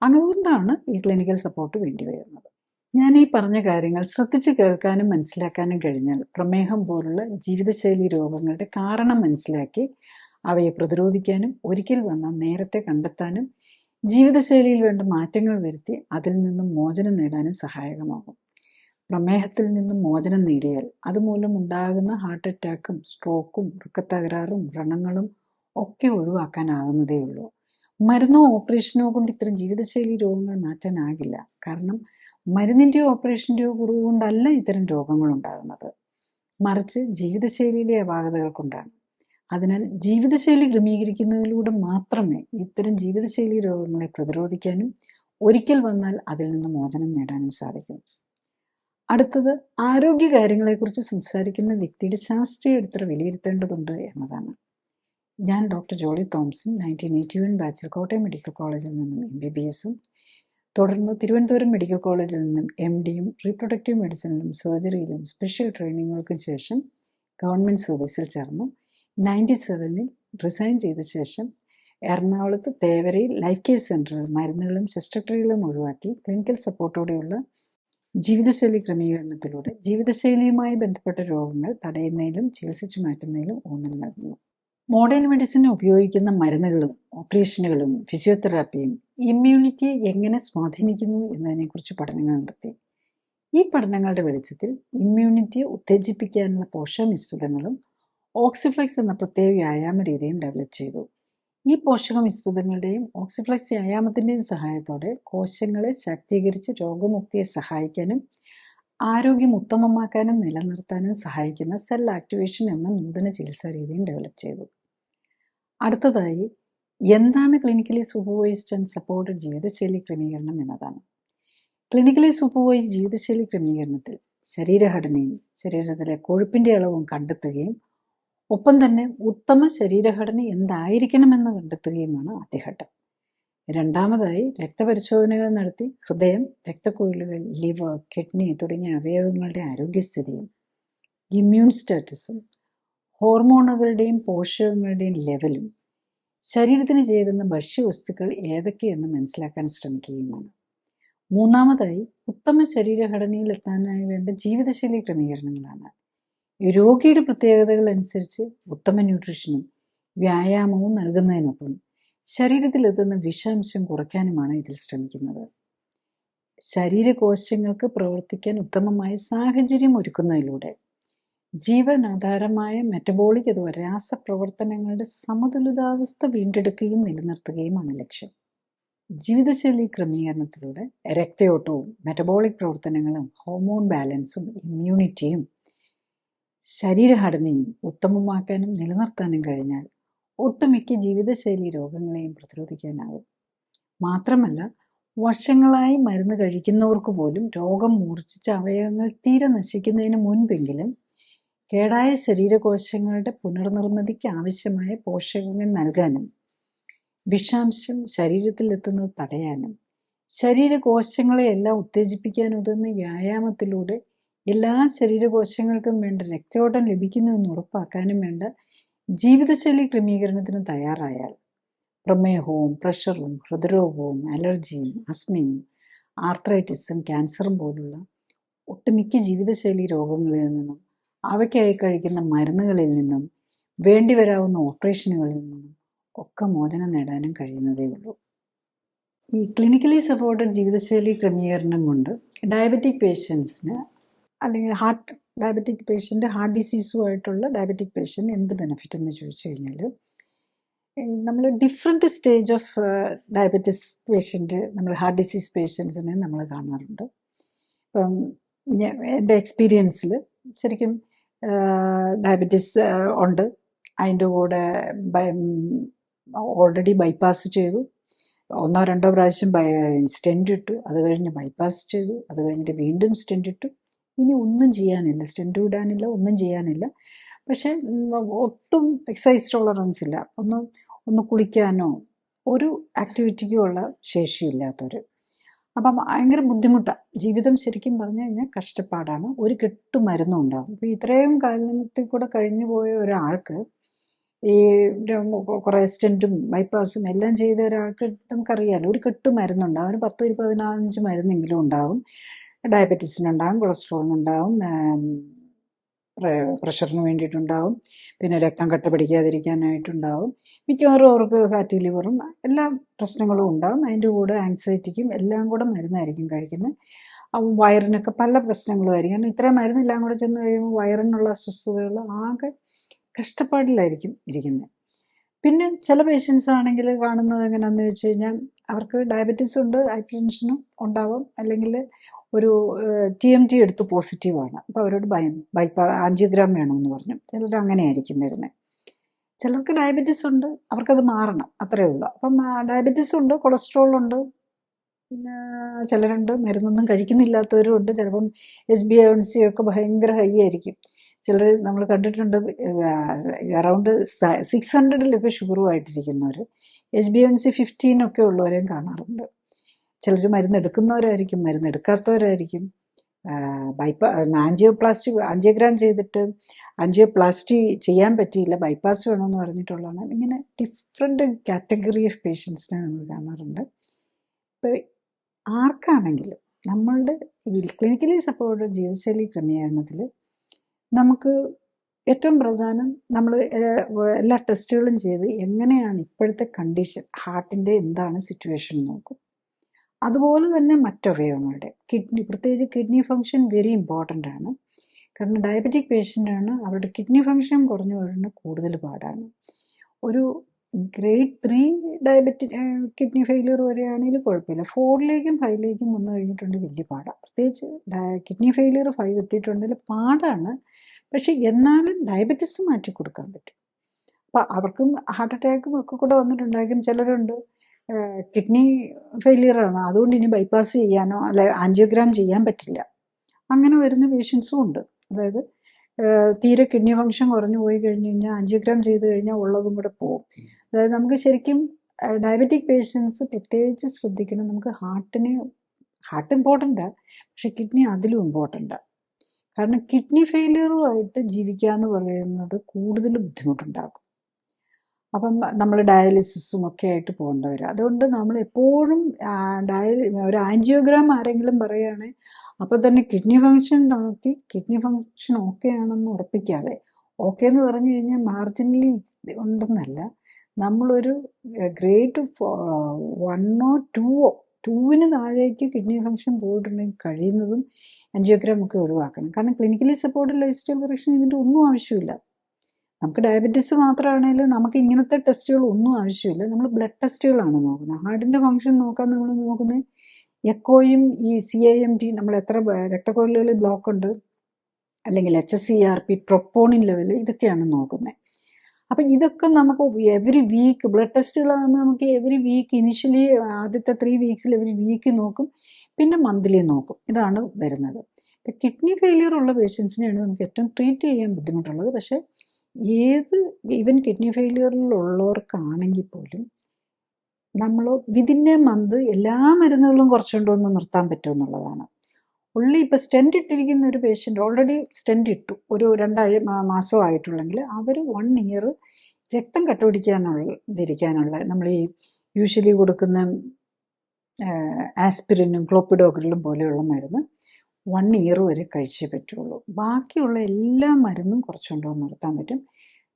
അതുകൊണ്ടാണ് ഈ ക്ലിനിക്കൽ സപ്പോർട്ട് വേണ്ടി വരുന്നത്. ഞാൻ ഈ പറഞ്ഞ കാര്യങ്ങൾ ശ്രദ്ധിച്ച് കേൾക്കാനും മനസ്സിലാക്കാനും കഴിഞ്ഞാൽ പ്രമേഹം പോലുള്ള ജീവിതശൈലി രോഗങ്ങളുടെ കാരണം മനസ്സിലാക്കി അവയെ പ്രതിരോധിക്കാനും ഒരിക്കൽ വന്നാൽ നേരത്തെ കണ്ടെത്താനും ജീവിതശൈലിയിൽ വേണ്ട മാറ്റങ്ങൾ വരുത്തി അതിൽ നിന്നും മോചനം നേടാനും സഹായകമാകും. പ്രമേഹത്തിൽ നിന്നും മോചനം നേടിയാൽ അതുമൂലം ഉണ്ടാകുന്ന ഹാർട്ട് അറ്റാക്കും സ്ട്രോക്കും വൃക്കത്തകരാറും വ്രണങ്ങളും ഒക്കെ ഒഴിവാക്കാനാകുന്നതേ ഉള്ളൂ. മരുന്നോ ഓപ്പറേഷനോ കൊണ്ട് ഇത്തരം ജീവിതശൈലി രോഗങ്ങൾ മാറ്റാനാകില്ല. കാരണം മരുന്നിൻ്റെയോ ഓപ്പറേഷൻ്റെയോ കുറവ് കൊണ്ടല്ല ഇത്തരം രോഗങ്ങൾ ഉണ്ടാകുന്നത്, മറിച്ച് ജീവിതശൈലിയിലെ അപാകതകൾ കൊണ്ടാണ്. അതിനാൽ ജീവിതശൈലി ക്രമീകരിക്കുന്നതിലൂടെ മാത്രമേ ഇത്തരം ജീവിതശൈലി രോഗങ്ങളെ പ്രതിരോധിക്കാനും ഒരിക്കൽ വന്നാൽ അതിൽ നിന്ന് മോചനം നേടാനും സാധിക്കും. അടുത്തത് ആരോഗ്യകാര്യങ്ങളെക്കുറിച്ച് സംസാരിക്കുന്ന വ്യക്തിയുടെ ശാസ്ത്രീയ അടിത്തറ വിലയിരുത്തേണ്ടതുണ്ട് എന്നതാണ്. ഞാൻ ഡോക്ടർ ജോളി തോംസൺ 1981 ബാച്ചിൽ കോട്ടയം മെഡിക്കൽ കോളേജിൽ നിന്നും MBBSഉം തുടർന്ന് തിരുവനന്തപുരം മെഡിക്കൽ കോളേജിൽ നിന്നും MDയും റീപ്രൊഡക്റ്റീവ് മെഡിസിനിലും സർജറിയിലും സ്പെഷ്യൽ ട്രെയിനിങ്ങുകൾക്ക് ശേഷം ഗവൺമെൻറ് സർവീസിൽ ചേർന്നു. 97-ൽ റിസൈൻ ചെയ്ത ശേഷം എറണാകുളത്ത് തേവരയിൽ ലൈഫ് കെയർ സെൻ്ററിൽ മരുന്നുകളും ശസ്ത്രക്രിയകളും ഒഴിവാക്കി ക്ലിനിക്കൽ സപ്പോർട്ടോടെയുള്ള ജീവിതശൈലി ക്രമീകരണത്തിലൂടെ ജീവിതശൈലിയുമായി ബന്ധപ്പെട്ട രോഗങ്ങൾ തടയുന്നതിലും ചികിത്സിച്ചു മാറ്റുന്നതിലും ഊന്നൽ നൽകുന്നു. മോഡേൺ മെഡിസിന് ഉപയോഗിക്കുന്ന മരുന്നുകളും ഓപ്പറേഷനുകളും ഫിസിയോതെറാപ്പിയും ഇമ്മ്യൂണിറ്റിയെ എങ്ങനെ സ്വാധീനിക്കുന്നു എന്നതിനെക്കുറിച്ച് പഠനങ്ങൾ നടത്തി. ഈ പഠനങ്ങളുടെ വെളിച്ചത്തിൽ ഇമ്മ്യൂണിറ്റിയെ ഉത്തേജിപ്പിക്കാനുള്ള പോഷകമിശ്രിതങ്ങളും ഓക്സിഫ്ലെക്സ് എന്ന പ്രത്യേക വ്യായാമ രീതിയും ഡെവലപ്പ് ചെയ്തു. ഈ പോഷക മിശ്രിതങ്ങളുടെയും ഓക്സിഫ്ലെക്സ് വ്യായാമത്തിൻ്റെയും സഹായത്തോടെ കോശങ്ങളെ ശാക്തീകരിച്ച് രോഗമുക്തിയെ സഹായിക്കാനും ആരോഗ്യം ഉത്തമമാക്കാനും നിലനിർത്താനും സഹായിക്കുന്ന സെൽ ആക്ടിവേഷൻ എന്ന നൂതന ചികിത്സാ രീതിയും ഡെവലപ്പ് ചെയ്തു. അടുത്തതായി എന്താണ് ക്ലിനിക്കലി സൂപ്പർവൈസ്ഡ് ആൻഡ് സപ്പോർട്ടഡ് ജീവിതശൈലി ക്രമീകരണം എന്നതാണ്. ക്ലിനിക്കലി സൂപ്പർവൈസ്ഡ് ജീവിതശൈലി ക്രമീകരണത്തിൽ ശരീരഘടനയും ശരീരത്തിലെ കൊഴുപ്പിൻ്റെ അളവും കണ്ടെത്തുകയും ഒപ്പം തന്നെ ഉത്തമ ശരീരഘടന എന്തായിരിക്കണമെന്ന് കണ്ടെത്തുകയുമാണ് ആദ്യഘട്ടം. രണ്ടാമതായി രക്തപരിശോധനകൾ നടത്തി ഹൃദയം, രക്തക്കുഴലുകൾ, ലിവർ, കിഡ്നി തുടങ്ങിയ അവയവങ്ങളുടെ ആരോഗ്യസ്ഥിതിയും ഇമ്മ്യൂൺ സ്റ്റാറ്റസും ഹോർമോണുകളുടെയും പോഷകങ്ങളുടെയും ലെവലും ശരീരത്തിന് ചേരുന്ന ഭക്ഷ്യവസ്തുക്കൾ ഏതൊക്കെയെന്ന് മനസ്സിലാക്കാൻ ശ്രമിക്കുകയുമാണ്. മൂന്നാമതായി, ഉത്തമ ശരീരഘടനയിലെത്താനായി വേണ്ട ജീവിതശൈലി ക്രമീകരണങ്ങളാണ്. രോഗിയുടെ പ്രത്യേകതകൾ അനുസരിച്ച് ഉത്തമ ന്യൂട്രീഷനും വ്യായാമവും നൽകുന്നതിനൊപ്പം ശരീരത്തിലെത്തുന്ന വിഷാംശം കുറയ്ക്കാനുമാണ് ഇതിൽ ശ്രമിക്കുന്നത്. ശരീരകോശങ്ങൾക്ക് പ്രവർത്തിക്കാൻ ഉത്തമമായ സാഹചര്യം ഒരുക്കുന്നതിലൂടെ ജീവനാധാരമായ മെറ്റബോളിക് അഥവാ രാസപ്രവർത്തനങ്ങളുടെ സമതുലിതാവസ്ഥ വീണ്ടെടുക്കുകയും നിലനിർത്തുകയുമാണ് ലക്ഷ്യം. ജീവിതശൈലി ക്രമീകരണത്തിലൂടെ രക്തയോട്ടവും മെറ്റബോളിക് പ്രവർത്തനങ്ങളും ഹോർമോൺ ബാലൻസും ഇമ്മ്യൂണിറ്റിയും ശരീരഘടനയും ഉത്തമമാക്കാനും നിലനിർത്താനും കഴിഞ്ഞാൽ ഒട്ടുമിക്ക ജീവിതശൈലി രോഗങ്ങളെയും പ്രതിരോധിക്കാനാവും. മാത്രമല്ല, വർഷങ്ങളായി മരുന്ന് കഴിക്കുന്നവർക്ക് പോലും രോഗം മൂർച്ഛിച്ച അവയവങ്ങൾ തീരെ നശിക്കുന്നതിന് മുൻപെങ്കിലും കേടായ ശരീരകോശങ്ങളുടെ പുനർനിർമ്മിതിക്ക് ആവശ്യമായ പോഷകങ്ങൾ നൽകാനും വിഷാംശം ശരീരത്തിൽ എത്തുന്നത് തടയാനും ശരീരകോശങ്ങളെയെല്ലാം ഉത്തേജിപ്പിക്കാനുതകുന്ന വ്യായാമത്തിലൂടെ എല്ലാ ശരീരകോശങ്ങൾക്കും വേണ്ട രക്തയോട്ടം ലഭിക്കുന്നുവെന്ന് ഉറപ്പാക്കാനും വേണ്ട ജീവിതശൈലി ക്രമീകരണത്തിന് തയ്യാറായാൽ പ്രമേഹവും പ്രഷറും ഹൃദ്രോഗവും അലർജിയും ആസ്മയും ആർത്രൈറ്റിസും ക്യാൻസറും പോലുള്ള ഒട്ടുമിക്ക ജീവിതശൈലി രോഗങ്ങളിൽ നിന്നും അവയ്ക്കായി കഴിക്കുന്ന മരുന്നുകളിൽ നിന്നും വേണ്ടിവരാവുന്ന ഓപ്പറേഷനുകളിൽ നിന്നും ഒക്കെ മോചനം നേടാനും കഴിയുന്നതേ ഉള്ളൂ. ഈ ക്ലിനിക്കലി സപ്പോർട്ടഡ് ജീവിതശൈലി ക്രമീകരണം കൊണ്ട് ഡയബറ്റിക് പേഷ്യൻസിന് അല്ലെങ്കിൽ ഡയബറ്റിക് പേഷ്യൻ്റ് ഹാർട്ട് ഡിസീസുമായിട്ടുള്ള ഡയബറ്റിക് പേഷ്യൻ്റ് എന്ത് ബെനിഫിറ്റ് എന്ന് ചോദിച്ചു കഴിഞ്ഞാൽ, നമ്മൾ different stage of diabetes patient, നമ്മൾ ഹാർട്ട് ഡിസീസ് പേഷ്യൻസിനെ നമ്മൾ കാണാറുണ്ട്. ഇപ്പം എൻ്റെ എക്സ്പീരിയൻസിൽ ശരിക്കും ഡയബറ്റിസ് ഉണ്ട്, അതിൻ്റെ കൂടെ ഓൾറെഡി ബൈപ്പാസ് ചെയ്തു, 1-2 പ്രാവശ്യം സ്റ്റെൻറ്റ് ഇട്ടു, അത് കഴിഞ്ഞ് ബൈപ്പാസ് ചെയ്തു, അത് കഴിഞ്ഞിട്ട് വീണ്ടും സ്റ്റെൻറ്റ് ഇട്ടു, ഇനി ഒന്നും ചെയ്യാനില്ല, സ്റ്റെൻറ്റ് ഇടാനില്ല, ഒന്നും ചെയ്യാനില്ല. പക്ഷേ ഒട്ടും എക്സസൈസ് ടോളറൻസ് ഇല്ല, ഒന്ന് കുളിക്കാനോ ഒരു ആക്ടിവിറ്റിക്കോ ഉള്ള ശേഷിയില്ലാത്തവർ. അപ്പം ഭയങ്കര ബുദ്ധിമുട്ടാണ് ജീവിതം. ശരിക്കും പറഞ്ഞു കഴിഞ്ഞാൽ കഷ്ടപ്പാടാണ്. ഒരു കെട്ട് മരുന്നും ഉണ്ടാകും. അപ്പോൾ ഇത്രയും കാലത്തിൽ കൂടെ കഴിഞ്ഞു പോയ ഒരാൾക്ക് ഈ കുറേ സ്റ്റെൻറ്റും ബൈപ്പാസും എല്ലാം ചെയ്ത ഒരാൾക്ക് നമുക്കറിയാമല്ലോ, ഒരു കെട്ട് മരുന്നുണ്ടാകും. അവന് 10-15 മരുന്നെങ്കിലും ഉണ്ടാകും. ഡയബറ്റീസിനുണ്ടാകും, കൊളസ്ട്രോളിനുണ്ടാകും, പ്രഷറിന് വേണ്ടിയിട്ടുണ്ടാകും, പിന്നെ രക്തം കട്ട പിടിക്കാതിരിക്കാനായിട്ടുണ്ടാകും, മിക്കവാറും അവർക്ക് ഫാറ്റി ലിവറും എല്ലാ പ്രശ്നങ്ങളും ഉണ്ടാകും. അതിൻ്റെ കൂടെ ആങ്സൈറ്റിക്കും എല്ലാം കൂടെ മരുന്നായിരിക്കും കഴിക്കുന്നത്. വയറിനൊക്കെ പല പ്രശ്നങ്ങളും ആയിരിക്കും. കാരണം ഇത്രയും മരുന്നെല്ലാം കൂടെ ചെന്ന് കഴിയുമ്പോൾ വയറിനുള്ള അസ്വസ്ഥതകൾ, ആകെ കഷ്ടപ്പാടിലായിരിക്കും ഇരിക്കുന്നത്. പിന്നെ ചില പേഷ്യൻസ് ആണെങ്കിൽ കാണുന്നത് എങ്ങനെയാണെന്ന് വെച്ച് കഴിഞ്ഞാൽ, അവർക്ക് ഡയബറ്റീസ് ഉണ്ട്, ഹൈപ്പർ ഉണ്ടാവും, അല്ലെങ്കിൽ ഒരു TMT എടുത്ത് പോസിറ്റീവാണ്. അപ്പോൾ അവരോട് ആൻജിയോഗ്രാം വേണമെന്ന് പറഞ്ഞു. ചിലർ അങ്ങനെ ആയിരിക്കും വരുന്നത്. ചിലർക്ക് ഡയബറ്റീസ് ഉണ്ട്, അവർക്കത് മാറണം, അത്രയേ ഉള്ളൂ. അപ്പം ഡയബറ്റീസ് ഉണ്ട്, കൊളസ്ട്രോൾ ഉണ്ട്, ചിലരുണ്ട് മരുന്നൊന്നും കഴിക്കുന്നില്ലാത്തവരും ഉണ്ട്. ചിലപ്പം SbA1c ഒക്കെ ഭയങ്കര ഹൈ ആയിരിക്കും. ചിലർ നമ്മൾ കണ്ടിട്ടുണ്ട് അറൗണ്ട് 600-ലൊക്കെ ഷുഗറുമായിട്ടിരിക്കുന്നവർ, SbA1c 15 ഒക്കെ ഉള്ളവരെയും കാണാറുണ്ട്. ചിലർ മരുന്ന് എടുക്കുന്നവരായിരിക്കും, മരുന്ന് എടുക്കാത്തവരായിരിക്കും. ആൻജിയോഗ്രാം ചെയ്തിട്ട് ആൻജിയോപ്ലാസ്റ്റി ചെയ്യാൻ പറ്റിയില്ല, ബൈപ്പാസ് വേണമെന്ന് പറഞ്ഞിട്ടുള്ളതാണ്. ഇങ്ങനെ ഡിഫറെൻറ്റ് കാറ്റഗറി ഓഫ് പേഷ്യൻസിനെ നമ്മൾ കാണാറുണ്ട്. ഇപ്പോൾ ആർക്കാണെങ്കിലും നമ്മളുടെ ഈ ക്ലിനിക്കലി സപ്പോർട്ടഡ് ജീവിതശൈലി ക്രമീകരണത്തിൽ നമുക്ക് ഏറ്റവും പ്രധാനം, നമ്മൾ എല്ലാ ടെസ്റ്റുകളും ചെയ്ത് എങ്ങനെയാണ് ഇപ്പോഴത്തെ കണ്ടീഷൻ, ഹാർട്ടിൻ്റെ എന്താണ് സിറ്റുവേഷൻ നോക്കും. അതുപോലെ തന്നെ മറ്റവയവങ്ങളുടെ പ്രത്യേകിച്ച് കിഡ്നി ഫങ്ഷൻ വെരി ഇമ്പോർട്ടൻ്റ് ആണ്. കാരണം ഡയബറ്റിക് പേഷ്യൻ്റാണ്, അവരുടെ കിഡ്നി ഫങ്ഷൻ കുറഞ്ഞു വരുന്ന കൂടുതൽ പാടാണ്. ഒരു ഗ്രേഡ് 3 ഡയബറ്റിക് കിഡ്നി ഫെയിലിയർ വരെയാണെങ്കിൽ കുഴപ്പമില്ല. 4ലേക്കും 5ലേക്കും വന്നു കഴിഞ്ഞിട്ടുണ്ടെങ്കിൽ വലിയ പാടാണ്. പ്രത്യേകിച്ച് കിഡ്നി ഫെയിലിയർ 5 എത്തിയിട്ടുണ്ടെങ്കിൽ പാടാണ്. പക്ഷെ എന്നാലും ഡയബറ്റിസ് മാറ്റി കൊടുക്കാൻ പറ്റും. അപ്പം അവർക്കും ഹാർട്ട് അറ്റാക്കും ഒക്കെ കൂടെ വന്നിട്ടുണ്ടായിരിക്കും. ചിലരുണ്ട് കിഡ്നി ഫെയിലിയറാണ്, അതുകൊണ്ട് ഇനി ബൈപ്പാസ് ചെയ്യാനോ അല്ലെ ആൻജിയോഗ്രാം ചെയ്യാൻ പറ്റില്ല, അങ്ങനെ വരുന്ന പേഷ്യൻസും ഉണ്ട്. അതായത് തീരെ കിഡ്നി ഫങ്ഷൻ കുറഞ്ഞു പോയി കഴിഞ്ഞ് കഴിഞ്ഞാൽ ആൻജിയോഗ്രാം ചെയ്ത് കഴിഞ്ഞാൽ ഉള്ളതും കൂടെ പോകും. അതായത് നമുക്ക് ശരിക്കും ഡയബറ്റിക് പേഷ്യൻസ് പ്രത്യേകിച്ച് ശ്രദ്ധിക്കണം. നമുക്ക് ഹാർട്ട് ഇമ്പോർട്ടൻ്റാണ്, പക്ഷെ കിഡ്നി അതിലും ഇമ്പോർട്ടൻ്റാണ്. കാരണം കിഡ്നി ഫെയിലിയറുമായിട്ട് ജീവിക്കുക എന്ന് പറയുന്നത് കൂടുതൽ ബുദ്ധിമുട്ടുണ്ടാകും. അപ്പം നമ്മൾ ഡയാലിസിസും ഒക്കെ ആയിട്ട് പോകേണ്ടി വരും. അതുകൊണ്ട് നമ്മൾ എപ്പോഴും ഒരു ആൻജിയോഗ്രാം ആരെങ്കിലും പറയുകയാണെങ്കിൽ അപ്പോൾ തന്നെ കിഡ്നി ഫങ്ഷൻ നോക്കി കിഡ്നി ഫങ്ഷൻ ഓക്കെ ആണെന്ന് ഉറപ്പിക്കാതെ, ഓക്കെ എന്ന് പറഞ്ഞു കഴിഞ്ഞാൽ മാർജിനലി ഉണ്ടെന്നല്ല, നമ്മളൊരു ഗ്രേഡ് 1 or 2 താഴേക്ക് കിഡ്നി ഫങ്ഷൻ പോയിട്ടുണ്ടെങ്കിൽ കഴിയുന്നതും ആൻജിയോഗ്രാം ഒക്കെ ഒഴിവാക്കണം. കാരണം clinically supported lifestyle correction ഇതിൻ്റെ ഒന്നും ആവശ്യമില്ല. നമുക്ക് ഡയബറ്റീസ് മാത്രമാണെങ്കിൽ നമുക്ക് ഇങ്ങനത്തെ ടെസ്റ്റുകൾ ഒന്നും ആവശ്യമില്ല. നമ്മൾ ബ്ലഡ് ടെസ്റ്റുകളാണ് നോക്കുന്നത്. ഹാർട്ടിൻ്റെ ഫങ്ഷൻ നോക്കാൻ നമ്മൾ നോക്കുന്നത് എക്കോയും ഈ CIMT, നമ്മൾ എത്ര രക്തക്കുഴലുകളിൽ ബ്ലോക്ക് ഉണ്ട്, അല്ലെങ്കിൽ HSCRP, ട്രൊപ്പോണിൻ ലെവൽ, ഇതൊക്കെയാണ് നോക്കുന്നത്. അപ്പം ഇതൊക്കെ നമുക്ക് എവറി വീക്ക് ബ്ലഡ് ടെസ്റ്റുകളാകുമ്പോൾ നമുക്ക് എവറി വീക്ക് ഇനിഷ്യലി ആദ്യത്തെ 3 വീക്സിൽ എവറി വീക്ക് നോക്കും, പിന്നെ മന്ത്ലി നോക്കും. ഇതാണ് വരുന്നത്. ഇപ്പം കിഡ്നി ഫെയിലിയർ ഉള്ള പേഷ്യൻസിനെയാണ് നമുക്ക് ഏറ്റവും ട്രീറ്റ് ചെയ്യാൻ ബുദ്ധിമുട്ടുള്ളത്. പക്ഷേ ഈവൻ കിഡ്നി ഫെയിലിയറിലുള്ളവർക്കാണെങ്കിൽ പോലും നമ്മൾ വിതിൻ എ മന്ത് എല്ലാ മരുന്നുകളും കുറച്ചുകൊണ്ടൊന്ന് നിർത്താൻ പറ്റുമെന്നുള്ളതാണ്. ഉള്ളി ഇപ്പോൾ സ്റ്റെൻറ്റ് ഇട്ടിരിക്കുന്ന ഒരു പേഷ്യൻ്റ്, ഓൾറെഡി സ്റ്റെൻറ്റ് ഇട്ടു, ഒരു 2 മാസമായിട്ടുള്ളെങ്കിൽ അവർ 1 ഇയർ രക്തം കട്ടുപിടിക്കാനുള്ള നമ്മൾ ഈ യൂഷ്വലി കൊടുക്കുന്ന ആസ്പിരിനും ക്ലോപ്പിഡോഗ്രിലും പോലെയുള്ള മരുന്ന് 1 ഇയർ വരെ കഴിച്ചേ പറ്റുള്ളൂ. ബാക്കിയുള്ള എല്ലാ മരുന്നും കുറച്ചുകൊണ്ടോ നിർത്താൻ പറ്റും.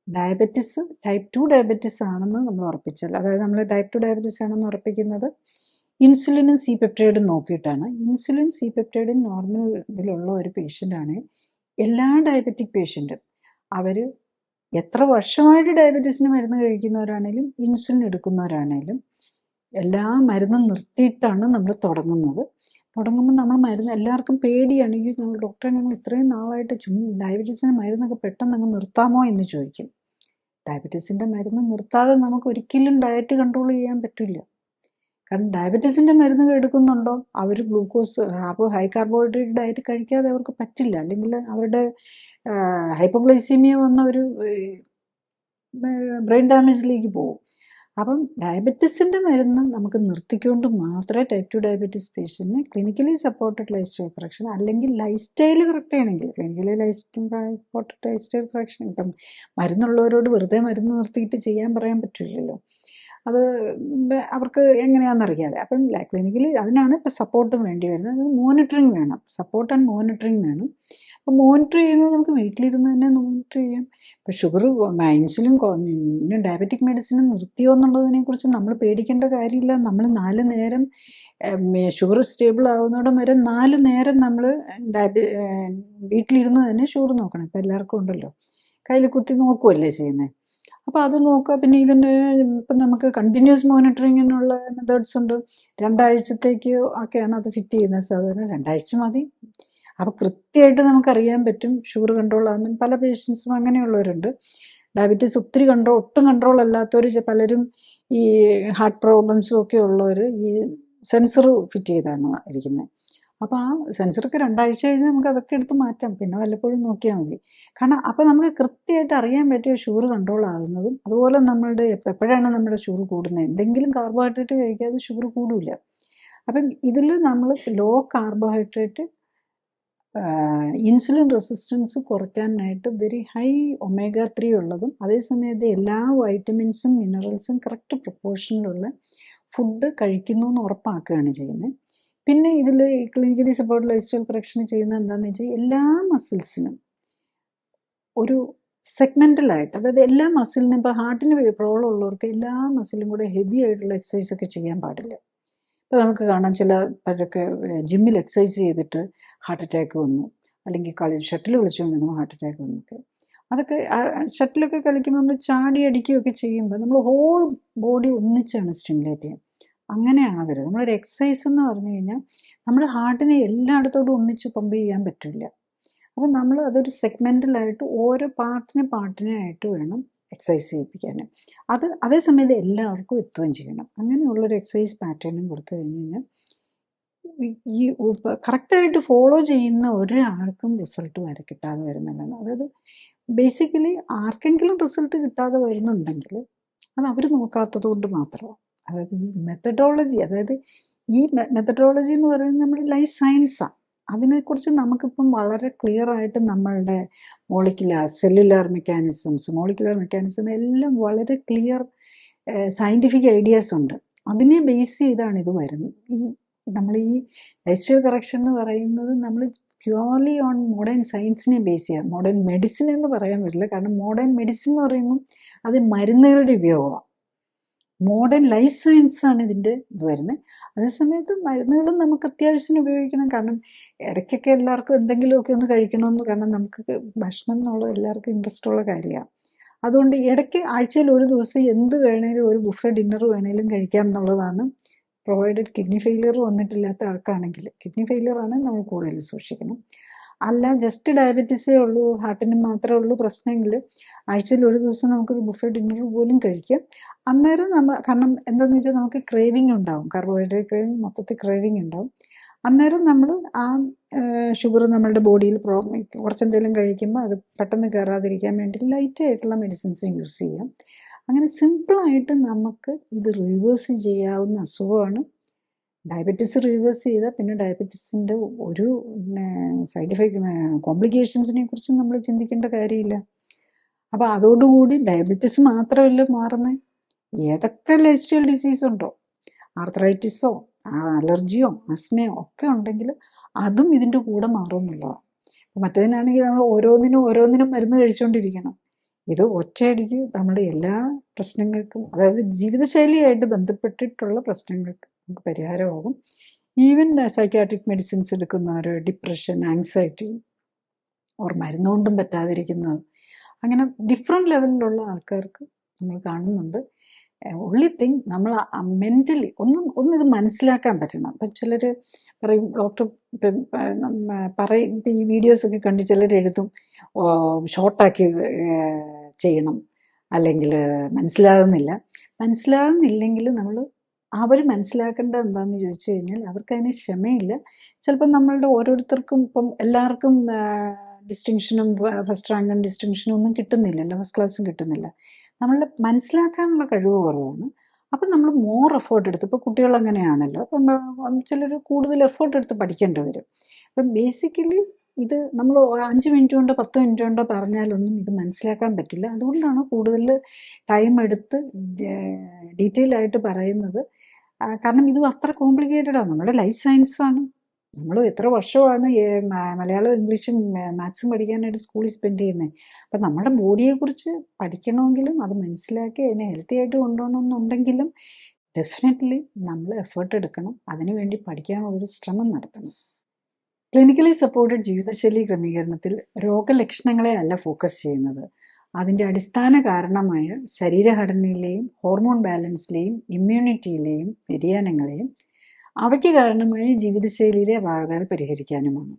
ഡയബറ്റിസ് ടൈപ്പ് 2 ഡയബറ്റിസ് ആണെന്ന് നമ്മൾ ഉറപ്പിച്ചാൽ, അതായത് നമ്മൾ ടൈപ്പ് 2 ഡയബറ്റിസ് ആണെന്ന് ഉറപ്പിക്കുന്നത് ഇൻസുലിനും സി പെപ്റ്റൈഡും നോക്കിയിട്ടാണ്. ഇൻസുലിൻ സി പെപ്റ്റൈഡും നോർമൽ ഇതിലുള്ള ഒരു പേഷ്യൻ്റാണ്. എല്ലാ ഡയബറ്റിക് പേഷ്യൻറ്റും അവർ എത്ര വർഷമായിട്ട് ഡയബറ്റീസിന് മരുന്ന് കഴിക്കുന്നവരാണേലും ഇൻസുലിൻ എടുക്കുന്നവരാണേലും എല്ലാ മരുന്നും നിർത്തിയിട്ടാണ് നമ്മൾ തുടങ്ങുന്നത്. തുടങ്ങുമ്പോൾ നമ്മൾ മരുന്ന് എല്ലാവർക്കും പേടിയാണ്. ഈ നമ്മൾ ഡോക്ടറെ ഞങ്ങൾ ഇത്രയും നാളായിട്ട് ഡയബറ്റീസിൻ്റെ മരുന്നൊക്കെ പെട്ടെന്ന് അങ്ങ് നിർത്താമോ എന്ന് ചോദിക്കും. ഡയബറ്റീസിൻ്റെ മരുന്ന് നിർത്താതെ നമുക്ക് ഒരിക്കലും ഡയറ്റ് കൺട്രോൾ ചെയ്യാൻ പറ്റില്ല. കാരണം ഡയബറ്റീസിൻ്റെ മരുന്ന് എടുക്കുന്നുണ്ടോ, അവർ ഗ്ലൂക്കോസ് ഹൈ കാർബോഹൈഡ്രേറ്റ് ഡയറ്റ് കഴിക്കാതെ അവർക്ക് പറ്റില്ല. അല്ലെങ്കിൽ അവരുടെ ഹൈപ്പോഗ്ലൈസീമിയ വന്ന ഒരു ബ്രെയിൻ ഡാമേജിലേക്ക് പോകും. അപ്പം ഡയബറ്റീസിൻ്റെ മരുന്ന് നമുക്ക് നിർത്തിക്കൊണ്ട് മാത്രമേ ടൈപ്പ് 2 ഡയബറ്റീസ് പേഷ്യൻറ്റിന് clinically supported lifestyle correction, അല്ലെങ്കിൽ ലൈഫ് സ്റ്റൈൽ കറക്റ്റ് ചെയ്യണമെങ്കിൽ clinically supported lifestyle correction. ഇപ്പം മരുന്നുള്ളവരോട് വെറുതെ മരുന്ന് നിർത്തിയിട്ട് ചെയ്യാൻ പറയാൻ പറ്റില്ലല്ലോ, അത് അവർക്ക് എങ്ങനെയാണെന്നറിയാതെ. അപ്പം ക്ലിനിക്കലി അതിനാണ് ഇപ്പോൾ സപ്പോർട്ടും വേണ്ടി വരുന്നത്. അത് മോണിറ്ററിങ് വേണം, സപ്പോർട്ട് ആൻഡ് മോണിറ്ററിങ് വേണം. അപ്പോൾ മോണിറ്റർ ചെയ്യുന്നത് നമുക്ക് വീട്ടിലിരുന്ന് തന്നെ മോണിറ്റർ ചെയ്യാം. ഇപ്പോൾ ഷുഗർ ഇൻസുലിൻ ഡയബറ്റിക് മെഡിസിൻ നിർത്തിയോ എന്നുള്ളതിനെക്കുറിച്ച് നമ്മൾ പേടിക്കേണ്ട കാര്യമില്ല. നമ്മൾ 4 നേരം ഷുഗർ സ്റ്റേബിൾ ആകുന്നോടം വരെ 4 നേരം നമ്മൾ വീട്ടിലിരുന്ന് തന്നെ ഷുഗർ നോക്കണം. ഇപ്പോൾ എല്ലാവർക്കും ഉണ്ടല്ലോ, കയ്യിൽ കുത്തി നോക്കുമല്ലേ ചെയ്യുന്നത്. അപ്പോൾ അത് നോക്കുക. പിന്നെ ഇതിൻ്റെ ഇപ്പം നമുക്ക് കണ്ടിന്യൂസ് മോണിറ്ററിങ്ങിനുള്ള മെത്തേഡ്സ് ഉണ്ട്. 2 ആഴ്ചത്തേക്ക് ഒക്കെയാണ് അത് ഫിറ്റ് ചെയ്യുന്നത്. സാധാരണ 2 ആഴ്ച മതി. അപ്പോൾ കൃത്യമായിട്ട് നമുക്കറിയാൻ പറ്റും ഷുഗർ കൺട്രോൾ ആകുന്ന പല പേഷ്യൻസും അങ്ങനെയുള്ളവരുണ്ട്. ഡയബറ്റീസ് ഒട്ടും കൺട്രോൾ അല്ലാത്തവർ, പലരും ഈ ഹാർട്ട് പ്രോബ്ലംസും ഒക്കെ ഉള്ളവർ ഈ സെൻസർ ഫിറ്റ് ചെയ്താണ് ഇരിക്കുന്നത്. അപ്പോൾ ആ സെൻസറൊക്കെ 2 ആഴ്ച കഴിഞ്ഞ് നമുക്ക് അതൊക്കെ എടുത്ത് മാറ്റാം, പിന്നെ വല്ലപ്പോഴും നോക്കിയാൽ മതി. കാരണം അപ്പോൾ നമുക്ക് കൃത്യമായിട്ട് അറിയാൻ പറ്റിയ ഷുഗർ കൺട്രോൾ ആകുന്നതും, അതുപോലെ നമ്മളുടെ എപ്പോഴാണ് നമ്മുടെ ഷുഗർ കൂടുന്നത്. എന്തെങ്കിലും കാർബോഹൈഡ്രേറ്റ് കഴിക്കാതെ ഷുഗർ കൂടില്ല. അപ്പം ഇതിൽ നമ്മൾ ലോ കാർബോഹൈഡ്രേറ്റ് ഇൻസുലിൻ റെസിസ്റ്റൻസ് കുറയ്ക്കാനായിട്ട് വെരി ഹൈ ഒമേഗ 3 ഉള്ളതും, അതേസമയത്ത് എല്ലാ വൈറ്റമിൻസും മിനറൽസും കറക്റ്റ് പ്രൊപ്പോർഷനിലുള്ള ഫുഡ് കഴിക്കുന്നു എന്ന് ഉറപ്പാക്കുകയാണ് ചെയ്യുന്നത്. പിന്നെ ഇതിൽ clinically supported lifestyle correction ചെയ്യുന്നത് എന്താണെന്ന് വെച്ചാൽ എല്ലാ മസിൽസിനും ഒരു സെഗ്മെൻ്റലായിട്ട്, അതായത് എല്ലാ മസിലിനും, ഇപ്പോൾ ഹാർട്ടിന് പ്രോബ്ലം ഉള്ളവർക്ക് എല്ലാ മസിലും കൂടെ ഹെവി ആയിട്ടുള്ള എക്സസൈസ് ഒക്കെ ചെയ്യാൻ പാടില്ല. ഇപ്പോൾ നമുക്ക് കാണാം പലരൊക്കെ ജിമ്മിൽ എക്സസൈസ് ചെയ്തിട്ട് ഹാർട്ട് അറ്റാക്ക് വന്നു, അല്ലെങ്കിൽ ഷട്ടിൽ കളിച്ചുകൊണ്ടിരുന്നു ഹാർട്ട് അറ്റാക്ക് വന്നൊക്കെ. അതൊക്കെ ഷട്ടിലൊക്കെ കളിക്കുമ്പോൾ നമ്മൾ ചാടി അടിക്കുകയൊക്കെ ചെയ്യുമ്പോൾ നമ്മൾ ഹോൾ ബോഡി ഒന്നിച്ചാണ് സ്റ്റിമുലേറ്റ് ചെയ്യുക. അങ്ങനെ ആവരുത്. നമ്മളൊരു എക്സസൈസ് എന്ന് പറഞ്ഞു കഴിഞ്ഞാൽ നമ്മൾ ഹാർട്ടിനെ എല്ലായിടത്തോടും ഒന്നിച്ച് പമ്പ് ചെയ്യാൻ പറ്റില്ല. അപ്പം നമ്മൾ അതൊരു സെഗ്മെൻ്റലായിട്ട് ഓരോ പാർട്ടിനായിട്ട് വേണം എക്സസൈസ് ചെയ്യിപ്പിക്കാൻ. അതേസമയത്ത് എല്ലാവർക്കും എത്തുകയും ചെയ്യണം. അങ്ങനെയുള്ളൊരു എക്സസൈസ് പാറ്റേണും കൊടുത്തു കഴിഞ്ഞ് കഴിഞ്ഞാൽ ഈ കറക്റ്റായിട്ട് ഫോളോ ചെയ്യുന്ന ഒരാൾക്കും റിസൾട്ട് വരെ കിട്ടാതെ വരുന്നില്ല. അതായത് ബേസിക്കലി ആർക്കെങ്കിലും റിസൾട്ട് കിട്ടാതെ വരുന്നുണ്ടെങ്കിൽ അത് അവർ നോക്കാത്തത് കൊണ്ട് മാത്രമാണ്. അതായത് ഈ മെത്തഡോളജി എന്ന് പറയുന്നത് നമ്മുടെ ലൈഫ് സയൻസാണ്. അതിനെക്കുറിച്ച് നമുക്കിപ്പം വളരെ ക്ലിയർ ആയിട്ട് നമ്മളുടെ സെല്ലുലാർ മെക്കാനിസം എല്ലാം വളരെ ക്ലിയർ സയൻറ്റിഫിക് ഐഡിയാസ് ഉണ്ട്. അതിനെ ബേസ് ചെയ്താണ് ഇത് വരുന്നത്. നമ്മൾ ഈ ലൈഫ്സ്റ്റൈൽ കറക്ഷൻ എന്ന് പറയുന്നത് നമ്മൾ പ്യുവർലി ഓൺ മോഡേൺ സയൻസിനെ ബേസ് ചെയ്യാം. മോഡേൺ മെഡിസിൻ എന്ന് പറയാൻ പറ്റില്ല, കാരണം മോഡേൺ മെഡിസിൻ എന്ന് പറയുമ്പോൾ അത് മരുന്നുകളുടെ ഉപയോഗമാണ്. മോഡേൺ ലൈഫ് സയൻസ് ആണ് ഇതിൻ്റെ ഇത് വരുന്നത്. അതേസമയത്ത് മരുന്നുകളും നമുക്ക് അത്യാവശ്യത്തിന് ഉപയോഗിക്കണം, കാരണം ഇടയ്ക്കൊക്കെ എല്ലാവർക്കും എന്തെങ്കിലുമൊക്കെ ഒന്ന് കഴിക്കണമെന്ന്, കാരണം നമുക്ക് ഭക്ഷണം എന്നുള്ളത് എല്ലാവർക്കും ഇൻട്രസ്റ്റ് ഉള്ള കാര്യമാണ്. അതുകൊണ്ട് ഇടയ്ക്ക് ആഴ്ചയിൽ ഒരു ദിവസം എന്ത് വേണേലും ഒരു ബുഫേ ഡിന്നർ വേണേലും കഴിക്കാം എന്നുള്ളതാണ്, പ്രൊവൈഡഡ് കിഡ്നി ഫെയിലിയർ വന്നിട്ടില്ലാത്ത ആൾക്കാണെങ്കിൽ. കിഡ്നി ഫെയിലിയർ ആണെങ്കിൽ നമ്മൾ കൂടുതൽ സൂക്ഷിക്കണം. അല്ല ജസ്റ്റ് ഡയബറ്റീസേ ഉള്ളൂ, ഹാർട്ടിന് മാത്രമേ ഉള്ളൂ പ്രശ്നമെങ്കിൽ ആഴ്ചയിൽ ഒരു ദിവസം നമുക്കൊരു ബുഫേ ഡിന്നർ പോലും കഴിക്കാം. അന്നേരം നമ്മൾ, കാരണം എന്താണെന്ന് വെച്ചാൽ നമുക്ക് ക്രേവിങ് ഉണ്ടാവും, കാർബോഹൈഡ്രേറ്റ് ക്രേവിങ്, മൊത്തത്തിൽ ക്രേവിങ് ഉണ്ടാവും. അന്നേരം നമ്മൾ ആ ഷുഗർ നമ്മളുടെ ബോഡിയിൽ കുറച്ചെന്തെങ്കിലും കഴിക്കുമ്പോൾ അത് പെട്ടെന്ന് കയറാതിരിക്കാൻ വേണ്ടി ലൈറ്റ് ആയിട്ടുള്ള മെഡിസിൻസ് യൂസ് ചെയ്യാം. അങ്ങനെ സിമ്പിളായിട്ട് നമുക്ക് ഇത് റിവേഴ്സ് ചെയ്യാവുന്ന അസുഖമാണ്. ഡയബറ്റീസ് റിവേഴ്സ് ചെയ്താൽ പിന്നെ ഡയബറ്റീസിൻ്റെ ഒരു സൈഡ് എഫക്റ്റ് കോംപ്ലിക്കേഷൻസിനെ കുറിച്ചും നമ്മൾ ചിന്തിക്കേണ്ട കാര്യമില്ല. അപ്പോൾ അതോടുകൂടി ഡയബറ്റീസ് മാത്രമല്ല മാറുന്നത്, ഏതൊക്കെ ലൈഫ് സ്റ്റൈൽ ഡിസീസ് ഉണ്ടോ, ആർത്രൈറ്റിസോ അലർജിയോ ആസ്മയോ ഒക്കെ ഉണ്ടെങ്കിൽ അതും ഇതിൻ്റെ കൂടെ മാറുമെന്നുള്ളതാണ്. മറ്റേതിനാണെങ്കിൽ നമ്മൾ ഓരോന്നിനും മരുന്ന് കഴിച്ചുകൊണ്ടിരിക്കണം. ഇത് ഒറ്റയടിക്ക് നമ്മുടെ എല്ലാ പ്രശ്നങ്ങൾക്കും, അതായത് ജീവിതശൈലിയായിട്ട് ബന്ധപ്പെട്ടിട്ടുള്ള പ്രശ്നങ്ങൾക്ക് നമുക്ക് പരിഹാരമാകും. ഈവൻ സൈക്യാട്രിക് മെഡിസിൻസ് എടുക്കുന്നവർ, ഡിപ്രഷൻ, ആങ്സൈറ്റി ഓർ മരുന്നുകൊണ്ടും പറ്റാതിരിക്കുന്നത്, അങ്ങനെ ഡിഫറെൻറ്റ് ലെവലിലുള്ള ആൾക്കാർക്ക് നമ്മൾ കാണുന്നുണ്ട്. ഒൺലി തിങ് നമ്മൾ മെൻ്റലി ഇത് മനസ്സിലാക്കാൻ പറ്റണം. ഇപ്പം ചിലർ പറയും, ഡോക്ടർ പറയും, ഇപ്പം ഈ വീഡിയോസൊക്കെ കണ്ട് ചിലർ എഴുതും ഷോർട്ടാക്കി ചെയ്യണം, അല്ലെങ്കിൽ മനസ്സിലാകുന്നില്ലെങ്കിൽ നമ്മൾ അവർ മനസ്സിലാക്കേണ്ടത് എന്താണെന്ന് ചോദിച്ചു കഴിഞ്ഞാൽ അവർക്ക് അതിന് ക്ഷമയില്ല. ചിലപ്പോൾ നമ്മളുടെ ഓരോരുത്തർക്കും ഇപ്പം എല്ലാവർക്കും ഡിസ്റ്റിങ്ഷനും ഫസ്റ്റ് റാങ്കും ഡിസ്റ്റിങ്ഷനും ഒന്നും കിട്ടുന്നില്ലല്ലോ, ഫസ്റ്റ് ക്ലാസ്സും കിട്ടുന്നില്ല. നമ്മളുടെ മനസ്സിലാക്കാനുള്ള കഴിവ് കുറവാണ്. അപ്പം നമ്മൾ മോർ എഫേർട്ട് എടുത്ത്, ഇപ്പോൾ കുട്ടികൾ അങ്ങനെയാണല്ലോ, അപ്പം ചിലർ കൂടുതൽ എഫേർട്ട് എടുത്ത് പഠിക്കേണ്ടി വരും. അപ്പം ബേസിക്കലി ഇത് നമ്മൾ 5 മിനിറ്റ് കൊണ്ടോ 10 മിനിറ്റ് കൊണ്ടോ പറഞ്ഞാലൊന്നും ഇത് മനസ്സിലാക്കാൻ പറ്റില്ല. അതുകൊണ്ടാണ് കൂടുതൽ ടൈം എടുത്ത് ഡീറ്റെയിൽ ആയിട്ട് പറയുന്നത്. കാരണം ഇത് അത്ര കോംപ്ലിക്കേറ്റഡാണ്. നമ്മുടെ ലൈഫ് സയൻസാണ്. നമ്മൾ എത്ര വർഷമാണ് മലയാളം ഇംഗ്ലീഷും മാത്സും പഠിക്കാനായിട്ട് സ്കൂളിൽ സ്പെൻഡ് ചെയ്യുന്നത്. അപ്പം നമ്മുടെ ബോഡിയെക്കുറിച്ച് പഠിക്കണമെങ്കിലും അത് മനസ്സിലാക്കി അതിനെ ഹെൽത്തി ആയിട്ട് കൊണ്ടുപോകണമെന്നുണ്ടെങ്കിലും ഡെഫിനറ്റ്ലി നമ്മൾ എഫേർട്ട് എടുക്കണം, അതിനുവേണ്ടി പഠിക്കാനുള്ളൊരു ശ്രമം നടത്തണം. ക്ലിനിക്കലി സപ്പോർട്ടഡ് ജീവിതശൈലി ക്രമീകരണത്തിൽ രോഗലക്ഷണങ്ങളെ അല്ല ഫോക്കസ് ചെയ്യുന്നത്, അതിൻ്റെ അടിസ്ഥാന കാരണമായ ശരീരഘടനയിലെയും ഹോർമോൺ ബാലൻസിലെയും ഇമ്മ്യൂണിറ്റിയിലെയും വ്യതിയാനങ്ങളെയും അവയ്ക്ക് കാരണമായ ജീവിതശൈലിയിലെ അപാകതകൾ പരിഹരിക്കാനുമാണ്.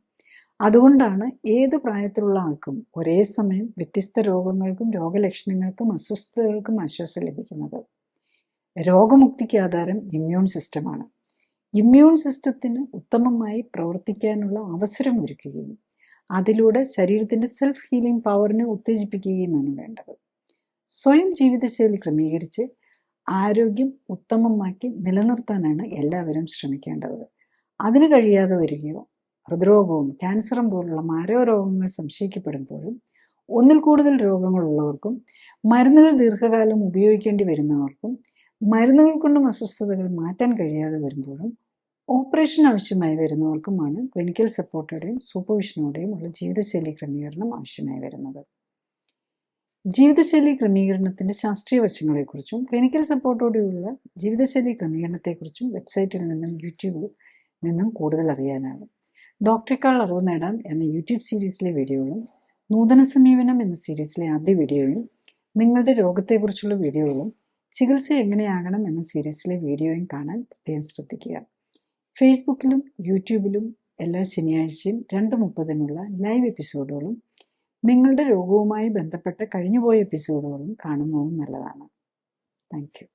അതുകൊണ്ടാണ് ഏത് പ്രായത്തിലുള്ള ആൾക്കും ഒരേ സമയം വ്യത്യസ്ത രോഗങ്ങൾക്കും രോഗലക്ഷണങ്ങൾക്കും അസ്വസ്ഥതകൾക്കും ആശ്വാസം ലഭിക്കുന്നത്. രോഗമുക്തിക്ക് ആധാരം ഇമ്മ്യൂൺ സിസ്റ്റമാണ്. ഇമ്മ്യൂൺ സിസ്റ്റത്തിന് ഉത്തമമായി പ്രവർത്തിക്കാനുള്ള അവസരം ഒരുക്കുകയും അതിലൂടെ ശരീരത്തിൻ്റെ സെൽഫ് ഹീലിംഗ് പവറിനെ ഉത്തേജിപ്പിക്കുകയുമാണ് വേണ്ടത്. സ്വയം ജീവിതശൈലി ക്രമീകരിച്ച് ആരോഗ്യം ഉത്തമമാക്കി നിലനിർത്താനാണ് എല്ലാവരും ശ്രമിക്കേണ്ടത്. അതിന് കഴിയാതെ വരികയോ ഹൃദ്രോഗവും ക്യാൻസറും പോലുള്ള മാരകരോഗങ്ങൾ സംശയിക്കപ്പെടുമ്പോഴും ഒന്നിൽ കൂടുതൽ രോഗങ്ങളുള്ളവർക്കും മരുന്നുകൾ ദീർഘകാലം ഉപയോഗിക്കേണ്ടി വരുന്നവർക്കും മരുന്നുകൾ കൊണ്ടും അസ്വസ്ഥതകൾ മാറ്റാൻ കഴിയാതെ വരുമ്പോഴും ഓപ്പറേഷൻ ആവശ്യമായി വരുന്നവർക്കുമാണ് ക്ലിനിക്കൽ സപ്പോർട്ടോടെയും സൂപ്പർവിഷനോടെയും ഉള്ള ജീവിതശൈലി ക്രമീകരണം ആവശ്യമായി വരുന്നത്. ജീവിതശൈലി ക്രമീകരണത്തിൻ്റെ ശാസ്ത്രീയ വശങ്ങളെക്കുറിച്ചും ക്ലിനിക്കൽ സപ്പോർട്ടോടെയുള്ള ജീവിതശൈലി ക്രമീകരണത്തെക്കുറിച്ചും വെബ്സൈറ്റിൽ നിന്നും യൂട്യൂബിൽ നിന്നും കൂടുതൽ അറിയാനാകും. ഡോക്ടറേക്കാൾ അറിവ് നേടാം എന്ന യൂട്യൂബ് സീരീസിലെ വീഡിയോകളും നൂതന സമീപനം എന്ന സീരീസിലെ ആദ്യ വീഡിയോയും നിങ്ങളുടെ രോഗത്തെക്കുറിച്ചുള്ള വീഡിയോകളും ചികിത്സ എങ്ങനെയാകണം എന്ന സീരീസിലെ വീഡിയോയും കാണാൻ പ്രത്യേകം ശ്രദ്ധിക്കുക. ഫേസ്ബുക്കിലും യൂട്യൂബിലും എല്ലാ ശനിയാഴ്ചയും 2:30 ലൈവ് എപ്പിസോഡുകളും നിങ്ങളുടെ രോഗവുമായി ബന്ധപ്പെട്ട കഴിഞ്ഞുപോയ എപ്പിസോഡുകളും കാണുന്നതും നല്ലതാണ്. Thank you.